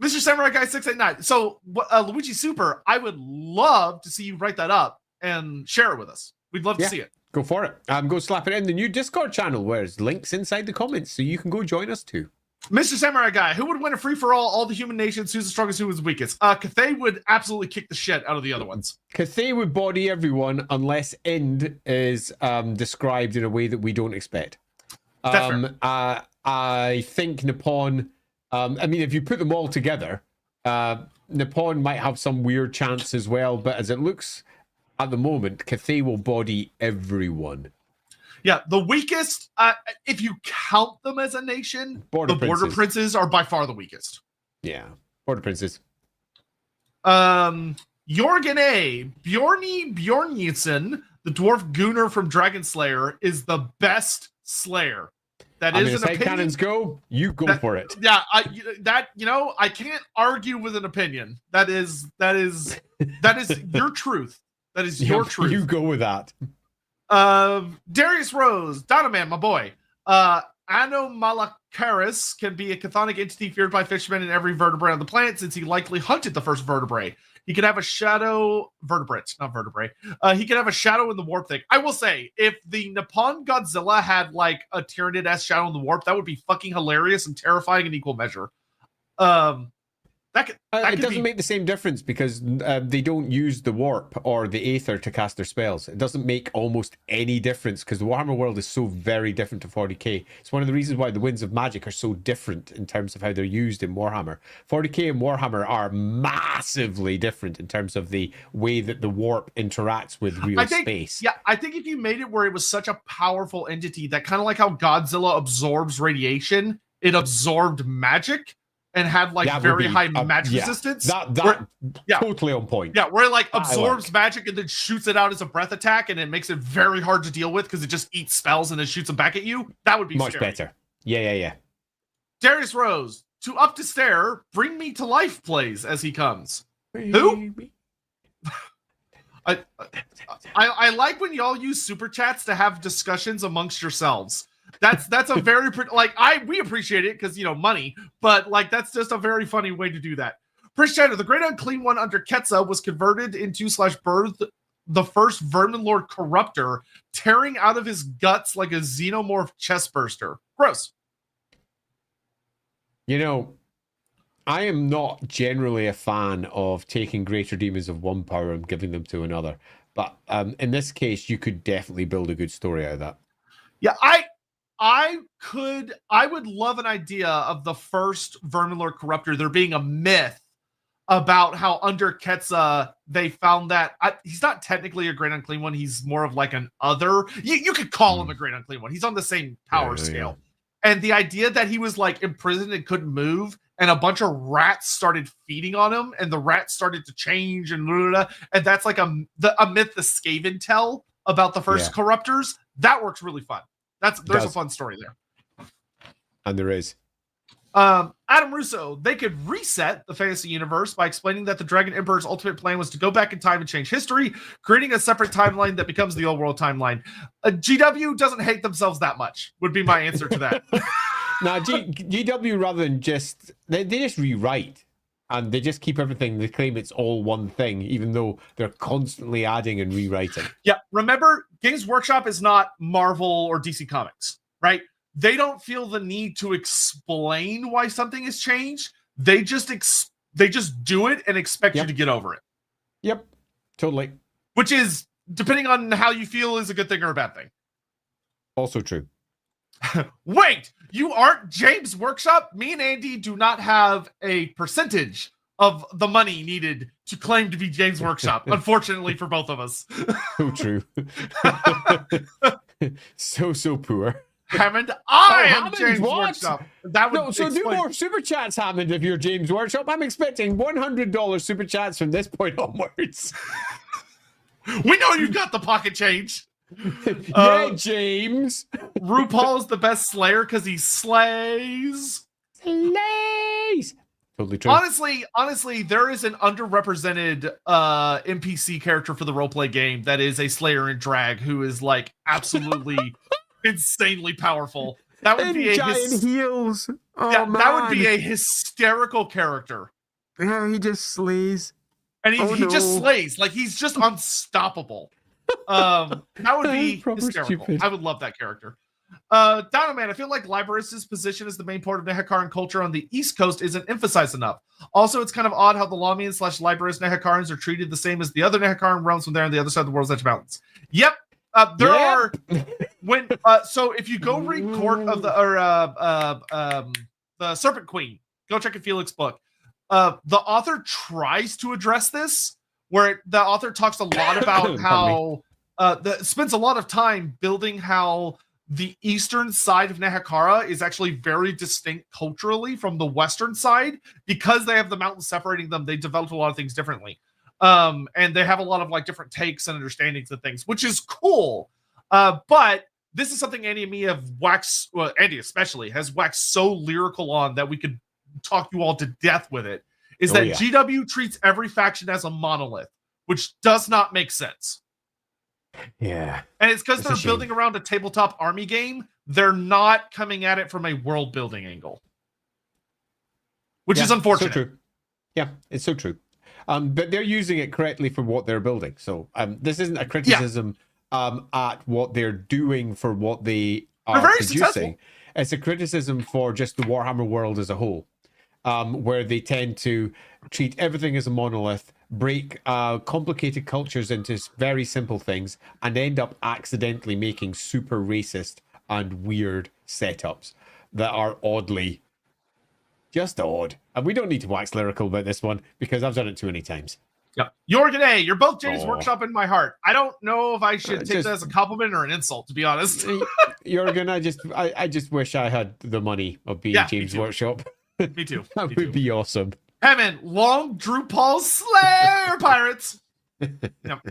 Mr. Samurai Guy 689. So, Luigi Super, I would love to see you write that up and share it with us. We'd love to see it. Go for it. Go slap it in the new Discord channel where there's links inside the comments so you can go join us too. Mr. Samurai Guy, who would win a free-for-all, all the human nations, who's the strongest, who is the weakest? Cathay would absolutely kick the shit out of the other ones. Cathay would body everyone unless Ind is described in a way that we don't expect. I think Nippon... I mean, if you put them all together, Nippon might have some weird chance as well, but as it looks at the moment, Cathay will body everyone. Yeah, the weakest, if you count them as a nation, Border Princes are by far the weakest. Yeah, Border Princes. Jorgen A. Bjornisen, the dwarf Gunnar from Dragon Slayer, is the best Slayer. That is an opinion. Headcanons go, you go for it. Yeah, I can't argue with an opinion. That is your truth. That is your truth. You go with that. Darius Rose, Donoman, my boy. Anomalakaris can be a chthonic entity feared by fishermen and every vertebrate on the planet since he likely hunted the first vertebrae. He could have a shadow vertebrate, not vertebrae. He could have a shadow in the warp thing. I will say, if the Nippon Godzilla had like a Tyranid-esque shadow in the warp, that would be fucking hilarious and terrifying in equal measure. It doesn't make the same difference because they don't use the warp or the aether to cast their spells. It doesn't make almost any difference because the Warhammer world is so very different to 40k. It's one of the reasons why the Winds of Magic are so different in terms of how they're used in Warhammer. 40k and Warhammer are massively different in terms of the way that the warp interacts with real space. Yeah, I think if you made it where it was such a powerful entity that kind of like how Godzilla absorbs radiation, it absorbed magic. and had like very high match resistance. That totally on point. Yeah, where it like absorbs magic and then shoots it out as a breath attack, and it makes it very hard to deal with because it just eats spells and then shoots them back at you. That would be much better. Yeah. Darius Rose, to Up to Stare, Bring Me to Life plays as he comes. Who? I like when y'all use super chats to have discussions amongst yourselves. That's a very we appreciate it because money, but like that's just a very funny way to do that. Prince Chatter, the Great Unclean One under Ketza was converted into / birthed the first Vermin Lord Corruptor, tearing out of his guts like a xenomorph chestburster. Gross. I am not generally a fan of taking greater demons of one power and giving them to another, but in this case, you could definitely build a good story out of that. Yeah, I would love an idea of the first Vermin Lord Corruptor there being a myth about how under Ketza they found that he's not technically a Great Unclean One. He's more of like an other. You could call him a Great Unclean One. He's on the same power scale. Yeah. And the idea that he was like imprisoned and couldn't move, and a bunch of rats started feeding on him, and the rats started to change, and that's like a myth the Skaven tell about the first corruptors. That works really fun. There's a fun story there. And there is. Adam Russo, they could reset the fantasy universe by explaining that the Dragon Emperor's ultimate plan was to go back in time and change history, creating a separate timeline that becomes the old world timeline. GW doesn't hate themselves that much, would be my answer to that. Now, GW, rather than they just rewrite, and they just keep everything. They claim it's all one thing, even though they're constantly adding and rewriting. Yeah, remember, Games Workshop is not Marvel or DC Comics, right? They don't feel the need to explain why something has changed. They just do it and expect you to get over it. Yep, totally. Which is, depending on how you feel, is a good thing or a bad thing. Also true. Wait, you aren't James Workshop? Me and Andy do not have a percentage of the money needed to claim to be James Workshop, unfortunately for both of us. So true. so poor. Hammond, I am James Workshop. That would so do more super chats, Hammond, if you're James Workshop. I'm expecting $100 super chats from this point onwards. We know you've got the pocket change. James. RuPaul's the best slayer because he slays. Totally true. Honestly, there is an underrepresented NPC character for the roleplay game that is a slayer in drag who is like absolutely insanely powerful. That would be giant heels. Man. That would be a hysterical character. Yeah, he just slays. And he just slays. Like he's just unstoppable. That would be hysterical. Stupid. I would love that character. Dino Man, I feel like Librarius' position as the main part of Nehekaran culture on the East Coast isn't emphasized enough. Also, it's kind of odd how the Lawmians / Librarius Nehekarans are treated the same as the other Nehekaran realms when they're on the other side of the world's edge mountains. Yep. There are so if you go read Court of the Serpent Queen, go check a Felix book. The author tries to address this, where the author talks a lot about how spends a lot of time building how the eastern side of Nehekara is actually very distinct culturally from the western side because they have the mountains separating them. They developed a lot of things differently. And they have a lot of like different takes and understandings of things, which is cool. But this is something Andy and me have waxed, Andy especially, has waxed so lyrical on that we could talk you all to death with it, is that GW treats every faction as a monolith, which does not make sense. Yeah. And it's because they're building around a tabletop army game. They're not coming at it from a world building angle, which is unfortunate. So true. Yeah, it's so true. But they're using it correctly for what they're building. So this isn't a criticism at what they're doing for what they are producing. Successful. It's a criticism for just the Warhammer world as a whole, where they tend to treat everything as a monolith, break complicated cultures into very simple things, and end up accidentally making super racist and weird setups that are just odd. And we don't need to wax lyrical about this one because I've done it too many times. Yeah. Jorgen A, you're both James Workshop in my heart. I don't know if I should take that as a compliment or an insult, to be honest. Jorgen, I just wish I had the money of being James Workshop. Me too. That Me would too. be awesome. Hey man, long Drew Paul Slayer pirates. Yep.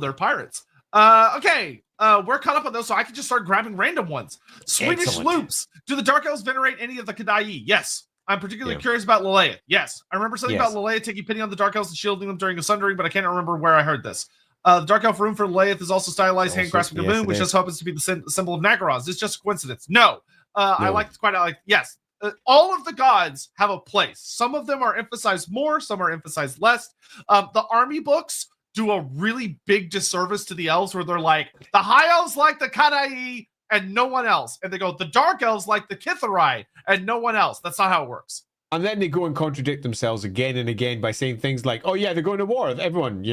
They're pirates. Okay. We're caught up on those, so I can just start grabbing random ones. Swedish Excellent. loops. Do the Dark Elves venerate any of the Kadai? Yes. I'm particularly curious about Laleia. Yes. I remember something about Laleia taking pity on the Dark Elves and shielding them during a sundering, but I can't remember where I heard this. The Dark Elf rune for Laleith is also stylized hand grasping the moon, which just happens to be the symbol of Nagaroz. It's just a coincidence. No. I like yes. All of the gods have a place. Some of them are emphasized more, some are emphasized less. The army books do a really big disservice to the elves where they're like, the high elves like the Kadai and no one else. And they go, the dark elves like the Kitharai and no one else. That's not how it works. And then they go and contradict themselves again and again by saying things like, oh yeah, they're going to war. Everyone,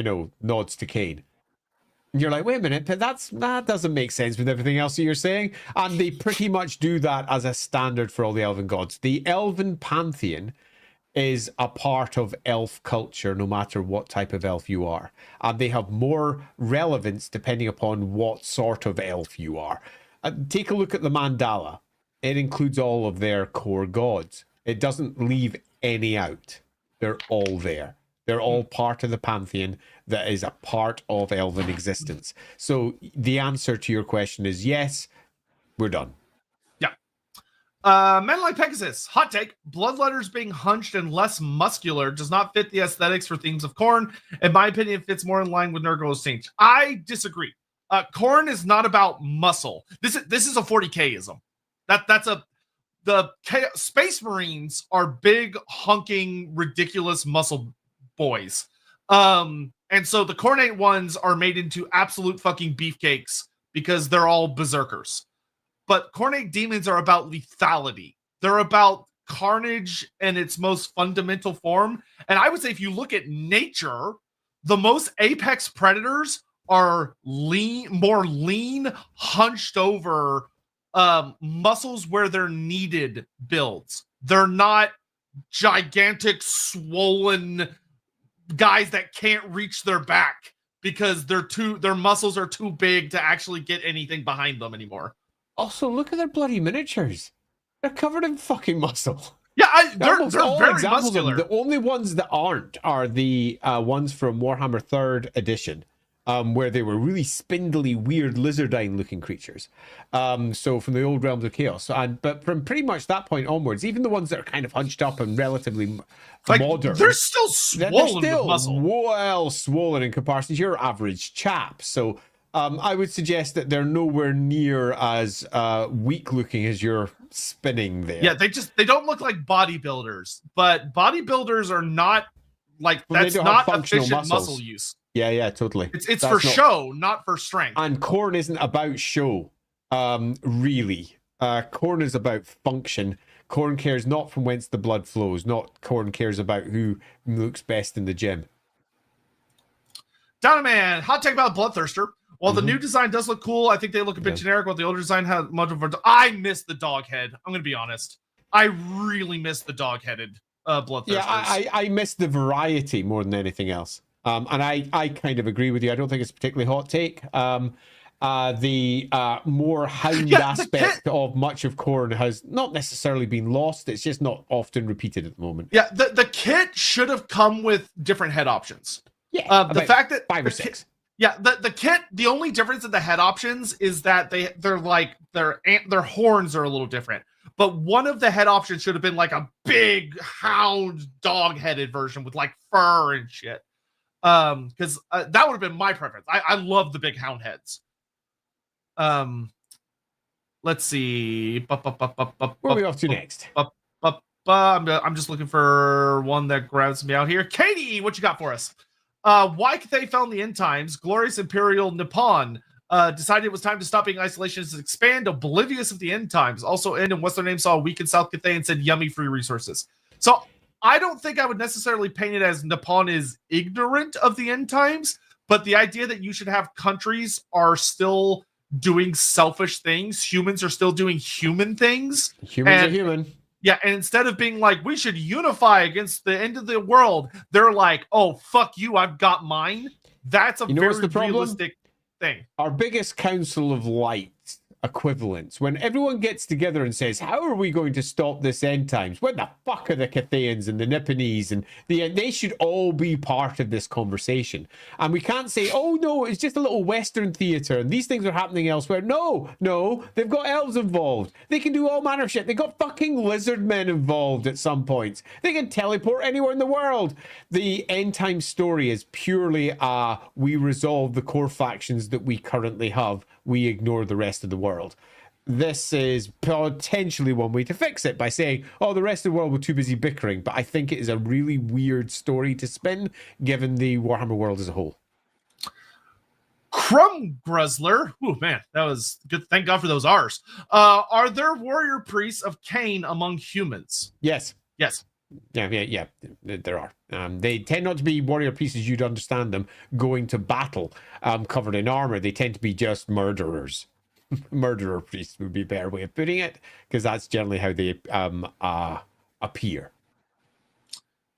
nods to Cain. And you're like, wait a minute, but that doesn't make sense with everything else that you're saying. And they pretty much do that as a standard for all the elven gods. The elven pantheon is a part of elf culture, no matter what type of elf you are. And they have more relevance depending upon what sort of elf you are. Take a look at the mandala. It includes all of their core gods. It doesn't leave any out. They're all there. They're all part of the pantheon that is a part of elven existence. So the answer to your question is yes, we're done. Men like Pegasus. Hot take. Bloodletters being hunched and less muscular does not fit the aesthetics for themes of Khorne. In my opinion, it fits more in line with Nurgle's Saint. I disagree. Khorne is not about muscle. This is a 40K-ism. The Space Marines are big, hunking, ridiculous muscle boys. And so the Khornate ones are made into absolute fucking beefcakes because they're all berserkers. But Khornate demons are about lethality. They're about carnage in its most fundamental form. And I would say if you look at nature, the most apex predators are more lean, hunched over muscles where they're needed builds. They're not gigantic, swollen guys that can't reach their back because their muscles are too big to actually get anything behind them anymore. Also, look at their bloody miniatures. They're covered in fucking muscle. Yeah, they're very muscular. The only ones that aren't are the ones from Warhammer 3rd edition, where they were really spindly, weird, lizardine-looking creatures. So from the old Realms of Chaos. But from pretty much that point onwards, even the ones that are kind of hunched up and relatively modern, they're still swollen with muscle. Well swollen in comparison to your average chap. So I would suggest that they're nowhere near as weak looking as you're spinning there. Yeah, they don't look like bodybuilders, but bodybuilders are not like, that's not efficient muscle use. Yeah, totally. It's for show, not for strength. And Khorne isn't about show, really. Khorne is about function. Khorne cares not from whence the blood flows. Khorne cares about who looks best in the gym. Donoman, hot take about Bloodthirster. While the new design does look cool, I think they look a bit generic. While the older design has much of I miss the dog head. I'm going to be honest. I really miss the dog-headed Bloodthirsters. Yeah, I miss the variety more than anything else. And I kind of agree with you. I don't think it's a particularly hot take. The more hound aspect of much of Khorne has not necessarily been lost. It's just not often repeated at the moment. Yeah, the kit should have come with different head options. Yeah, the fact that 5 or 6. Yeah, the kit, the only difference in the head options is that their horns are a little different. But one of the head options should have been like a big hound dog-headed version with like fur and shit. Because that would have been my preference. I love the big hound heads. Let's see. Where are we off to next? I'm just looking for one that grabs me out here. Katie, what you got for us? Why Cathay fell in the end times, glorious Imperial Nippon decided it was time to stop being isolationist and expand, oblivious of the end times. Also, end and what's their name saw a week in South Cathay and said yummy free resources. So I don't think I would necessarily paint it as Nippon is ignorant of the end times, but the idea that you should have countries are still doing selfish things, humans are still doing human things. Humans are human. Yeah, and instead of being like, we should unify against the end of the world, they're like, oh, fuck you, I've got mine. That's a very realistic thing. Our biggest Council of Light equivalents. When everyone gets together and says, how are we going to stop this end times? What the fuck are the Cathayans and the Nipponese? And they should all be part of this conversation. And we can't say, oh no, it's just a little Western theater and these things are happening elsewhere. No, they've got elves involved. They can do all manner of shit. They got fucking lizard men involved at some points. They can teleport anywhere in the world. The end time story is purely we resolve the core factions that we currently have. We ignore the rest of the world. This is potentially one way to fix it by saying, oh, the rest of the world were too busy bickering. But I think it is a really weird story to spin given the Warhammer world as a whole. Crumb Gruzzler. Oh man, that was good. Thank God for those R's. Are there warrior priests of Cain among humans? Yes. Yes. Yeah, there are. They tend not to be warrior priests as you'd understand them going to battle covered in armor. They tend to be just murderers. Murderer priests would be a better way of putting it, because that's generally how they appear.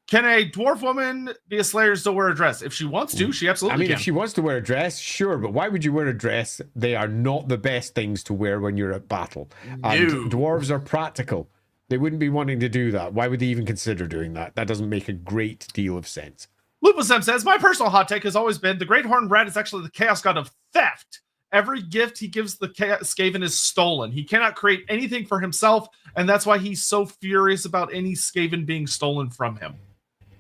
Can a dwarf woman be a slayer and still wear a dress? If she wants to, she absolutely can. If she wants to wear a dress, sure, but why would you wear a dress? They are not the best things to wear when you're at battle. And dwarves are practical. They wouldn't be wanting to do that. Why would they even consider doing that? That doesn't make a great deal of sense. Lupusem says, my personal hot take has always been the Great Horned Rat is actually the chaos god of theft. Every gift he gives the Skaven is stolen. He cannot create anything for himself, and that's why he's so furious about any Skaven being stolen from him.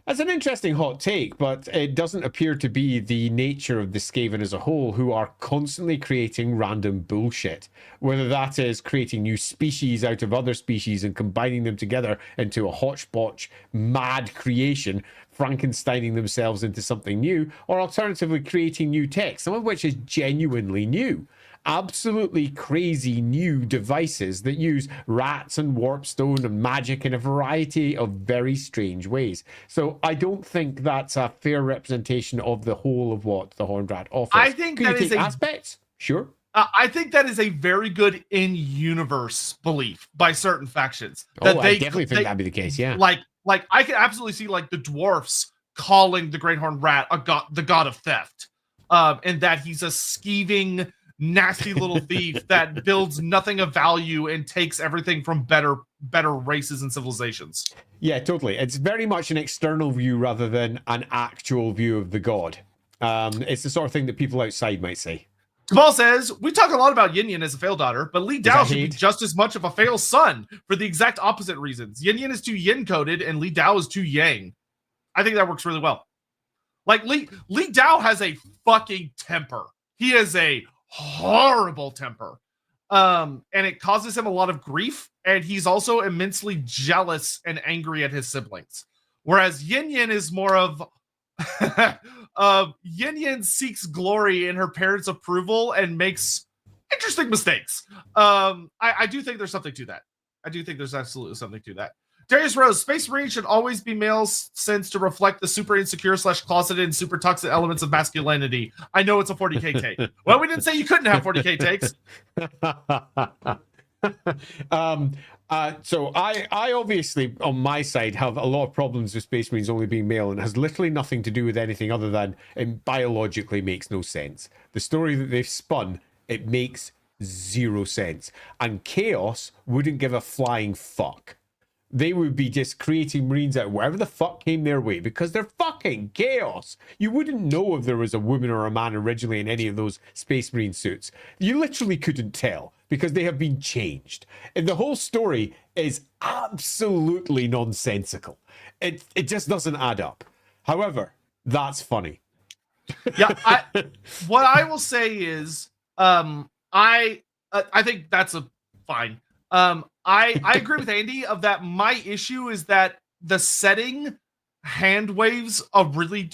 That's an interesting hot take, but it doesn't appear to be the nature of the Skaven as a whole, who are constantly creating random bullshit. Whether that is creating new species out of other species and combining them together into a hodgepodge mad creation, Frankensteining themselves into something new, or alternatively creating new tech, some of which is genuinely new. Absolutely crazy new devices that use rats and warpstone and magic in a variety of very strange ways. So I don't think that's a fair representation of the whole of what the Horned Rat offers. I think Could that you is take aspects. Sure. I think that is a very good in-universe belief by certain factions. I definitely think that'd be the case. Yeah. Like I can absolutely see like the dwarfs calling the Great Horned Rat the god of theft, and that he's a skeeving, nasty little thief that builds nothing of value and takes everything from better races and civilizations. Yeah, totally. It's very much an external view rather than an actual view of the god. It's the sort of thing that people outside might say. Cabal says, we talk a lot about Yin Yin as a fail daughter, but Li Dao should be just as much of a fail son for the exact opposite reasons. Yin Yin is too yin coded and Li Dao is too yang. I think that works really well. Like Li Dao has a fucking temper. He has a horrible temper. And it causes him a lot of grief, and he's also immensely jealous and angry at his siblings. Whereas Yin Yin is more of Yin Yin seeks glory in her parents' approval and makes interesting mistakes. I do think there's something to that. I do think there's absolutely something to that. Darius Rose, Space Marines should always be males since to reflect the super insecure / closeted and super toxic elements of masculinity. I know it's a 40k take. Well, we didn't say you couldn't have 40k takes. So I obviously, on my side, have a lot of problems with Space Marines only being male, and has literally nothing to do with anything other than it biologically makes no sense. The story that they've spun, it makes zero sense. And Chaos wouldn't give a flying fuck. They would be just creating Marines out of wherever the fuck came their way, because they're fucking Chaos. You wouldn't know if there was a woman or a man originally in any of those Space Marine suits. You literally couldn't tell, because they have been changed. And the whole story is absolutely nonsensical. It just doesn't add up. However, that's funny. Yeah, what I will say is, I think that's fine. I agree with Andy of that. My issue is that the setting hand waves a really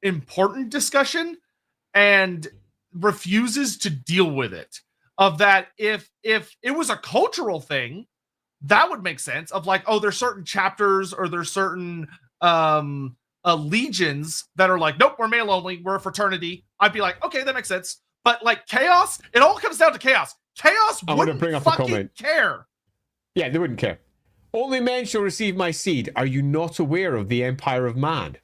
important discussion and refuses to deal with it. Of that, if it was a cultural thing, that would make sense. Of like, oh, there's certain chapters or there's certain legions that are like, nope, we're male only, we're a fraternity. I'd be like, okay, that makes sense. But like Chaos, it all comes down to Chaos. Chaos wouldn't fucking care. Yeah, they wouldn't care. Only men shall receive my seed. Are you not aware of the Empire of Man?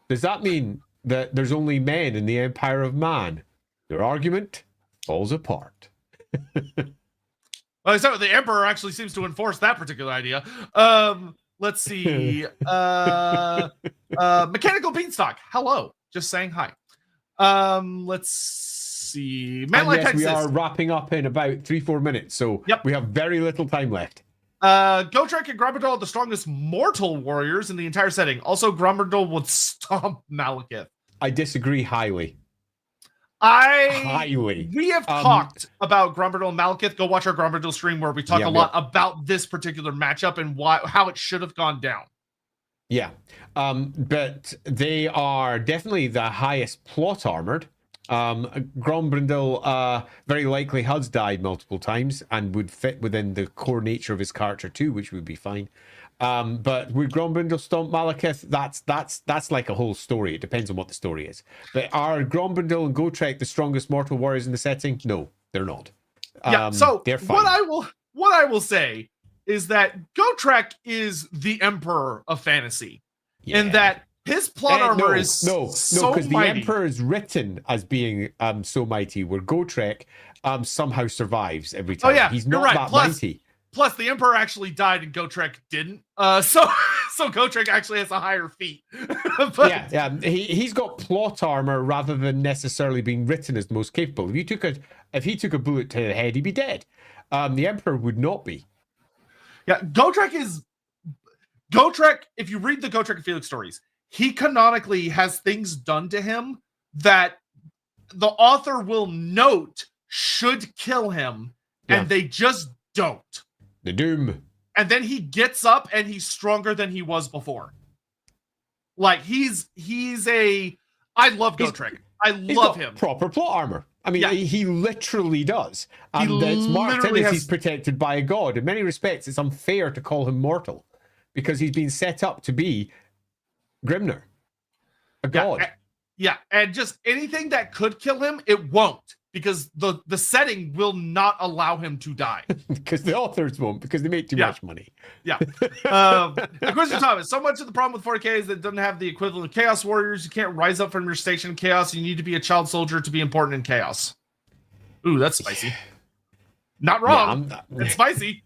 Does that mean that there's only men in the Empire of Man? Their argument falls apart. Well, except the Emperor actually seems to enforce that particular idea. Let's see. Mechanical Beanstalk. Hello. Just saying hi. Let's see. And yes, we are wrapping up in about 3-4 minutes, so we have very little time left. Gotrek and Grumberdal are the strongest mortal warriors in the entire setting. Also, Grumberdal would stomp Malekith. I disagree highly. We have talked about Grumberdal and Malekith. Go watch our Grumberdal stream where we talk a lot about this particular matchup and how it should have gone down. Yeah, but they are definitely the highest plot armored. Grumberdal very likely has died multiple times and would fit within the core nature of his character too, which would be fine. But with Grumberdal stomp Malekith, that's like a whole story. It depends on what the story is. But are Grumberdal and Gotrek the strongest mortal warriors in the setting? No, they're not. So they're fine. What I will say is that Gotrek is the Emperor of fantasy, and that his plot armor is so because the mighty. Emperor is written as being so mighty, where Gotrek somehow survives every time. Oh yeah, he's not that mighty. Plus, the Emperor actually died and Gotrek didn't. So Gotrek actually has a higher feat. He's got plot armor rather than necessarily being written as the most capable. If he took a bullet to the head, he'd be dead. The Emperor would not be. Yeah, Gotrek, if you read the Gotrek and Felix stories, he canonically has things done to him that the author will note should kill him, and they just don't. The doom. And then he gets up and he's stronger than he was before. Like I love Gotrek. I love him. Proper plot armor. I mean, he literally does. And it's marked in as he's protected by a god. In many respects, it's unfair to call him mortal because he's been set up to be Grimner, a god. And just anything that could kill him, it won't, because the setting will not allow him to die. Because the authors won't, because they make too much money. Yeah. The question, Thomas, so much of the problem with 40K is that it doesn't have the equivalent of Chaos Warriors. You can't rise up from your station in Chaos. You need to be a child soldier to be important in Chaos. Ooh, that's spicy. Not wrong. It's spicy.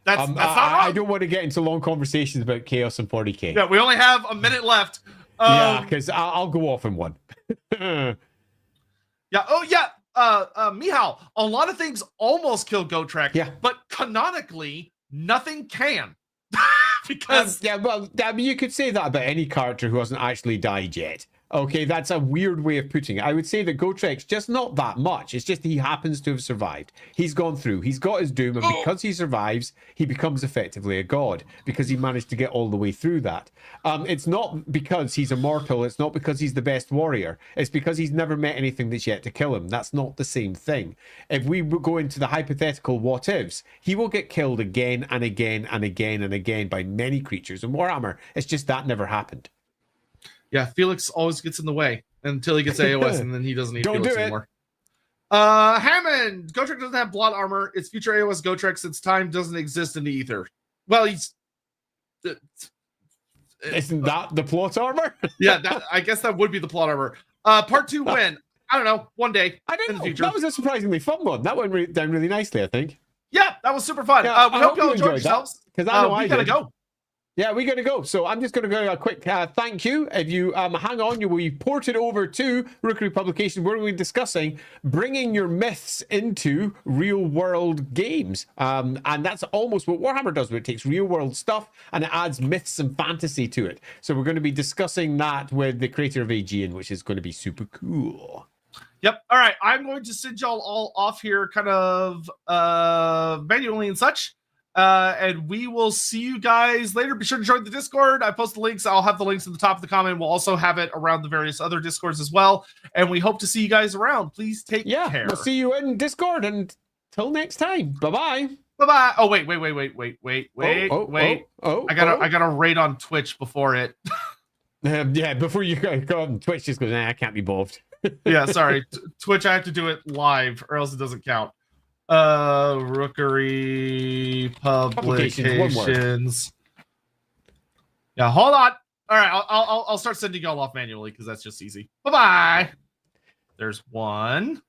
That's not wrong. I don't want to get into long conversations about Chaos and 40K. Yeah, we only have a minute left. Because I'll go off in one. Mihal, a lot of things almost kill Gotrek, but canonically, nothing can. Because you could say that about any character who hasn't actually died yet. Okay, that's a weird way of putting it. I would say that Gotrek's just not that much. It's just he happens to have survived. He's gone through. He's got his doom, and because he survives, he becomes effectively a god because he managed to get all the way through that. It's not because he's immortal. It's not because he's the best warrior. It's because he's never met anything that's yet to kill him. That's not the same thing. If we go into the hypothetical what-ifs, he will get killed again and again and again and again by many creatures in Warhammer. It's just that never happened. Yeah, Felix always gets in the way until he gets AOS, and then he doesn't need Felix anymore. Hammond, Gotrek doesn't have blood armor. It's future AOS Gotrek since time doesn't exist in the ether. Well, isn't that the plot armor? I guess that would be the plot armor. Part 2 win. I don't know. One day in the future. That was a surprisingly fun one. That went down really nicely, I think. Yeah, that was super fun. We hope you all enjoyed yourselves. Because I know we gotta go. Yeah, we got to go. So I'm just going to go a quick thank you. If you hang on, you will be ported over to Rookery Publications, where we'll be discussing bringing your myths into real-world games. And that's almost what Warhammer does, where it takes real-world stuff and it adds myths and fantasy to it. So we're going to be discussing that with the creator of Aegean, which is going to be super cool. Yep. All right. I'm going to send y'all all off here kind of manually and such. And we will see you guys later. Be sure to join the Discord. I post the links. I'll have the links at the top of the comment. We'll also have it around the various other Discords as well. And we hope to see you guys around. Please take care. We'll see you in Discord. Until next time. Bye-bye. Bye-bye. Oh, wait. I gotta rate on Twitch before it. Before you go on Twitch, just goes, I can't be bothered. Yeah, sorry. Twitch, I have to do it live or else it doesn't count. Rookery Publications. Yeah, hold on. All right, I'll start sending y'all off manually because that's just easy. Bye-bye. There's 1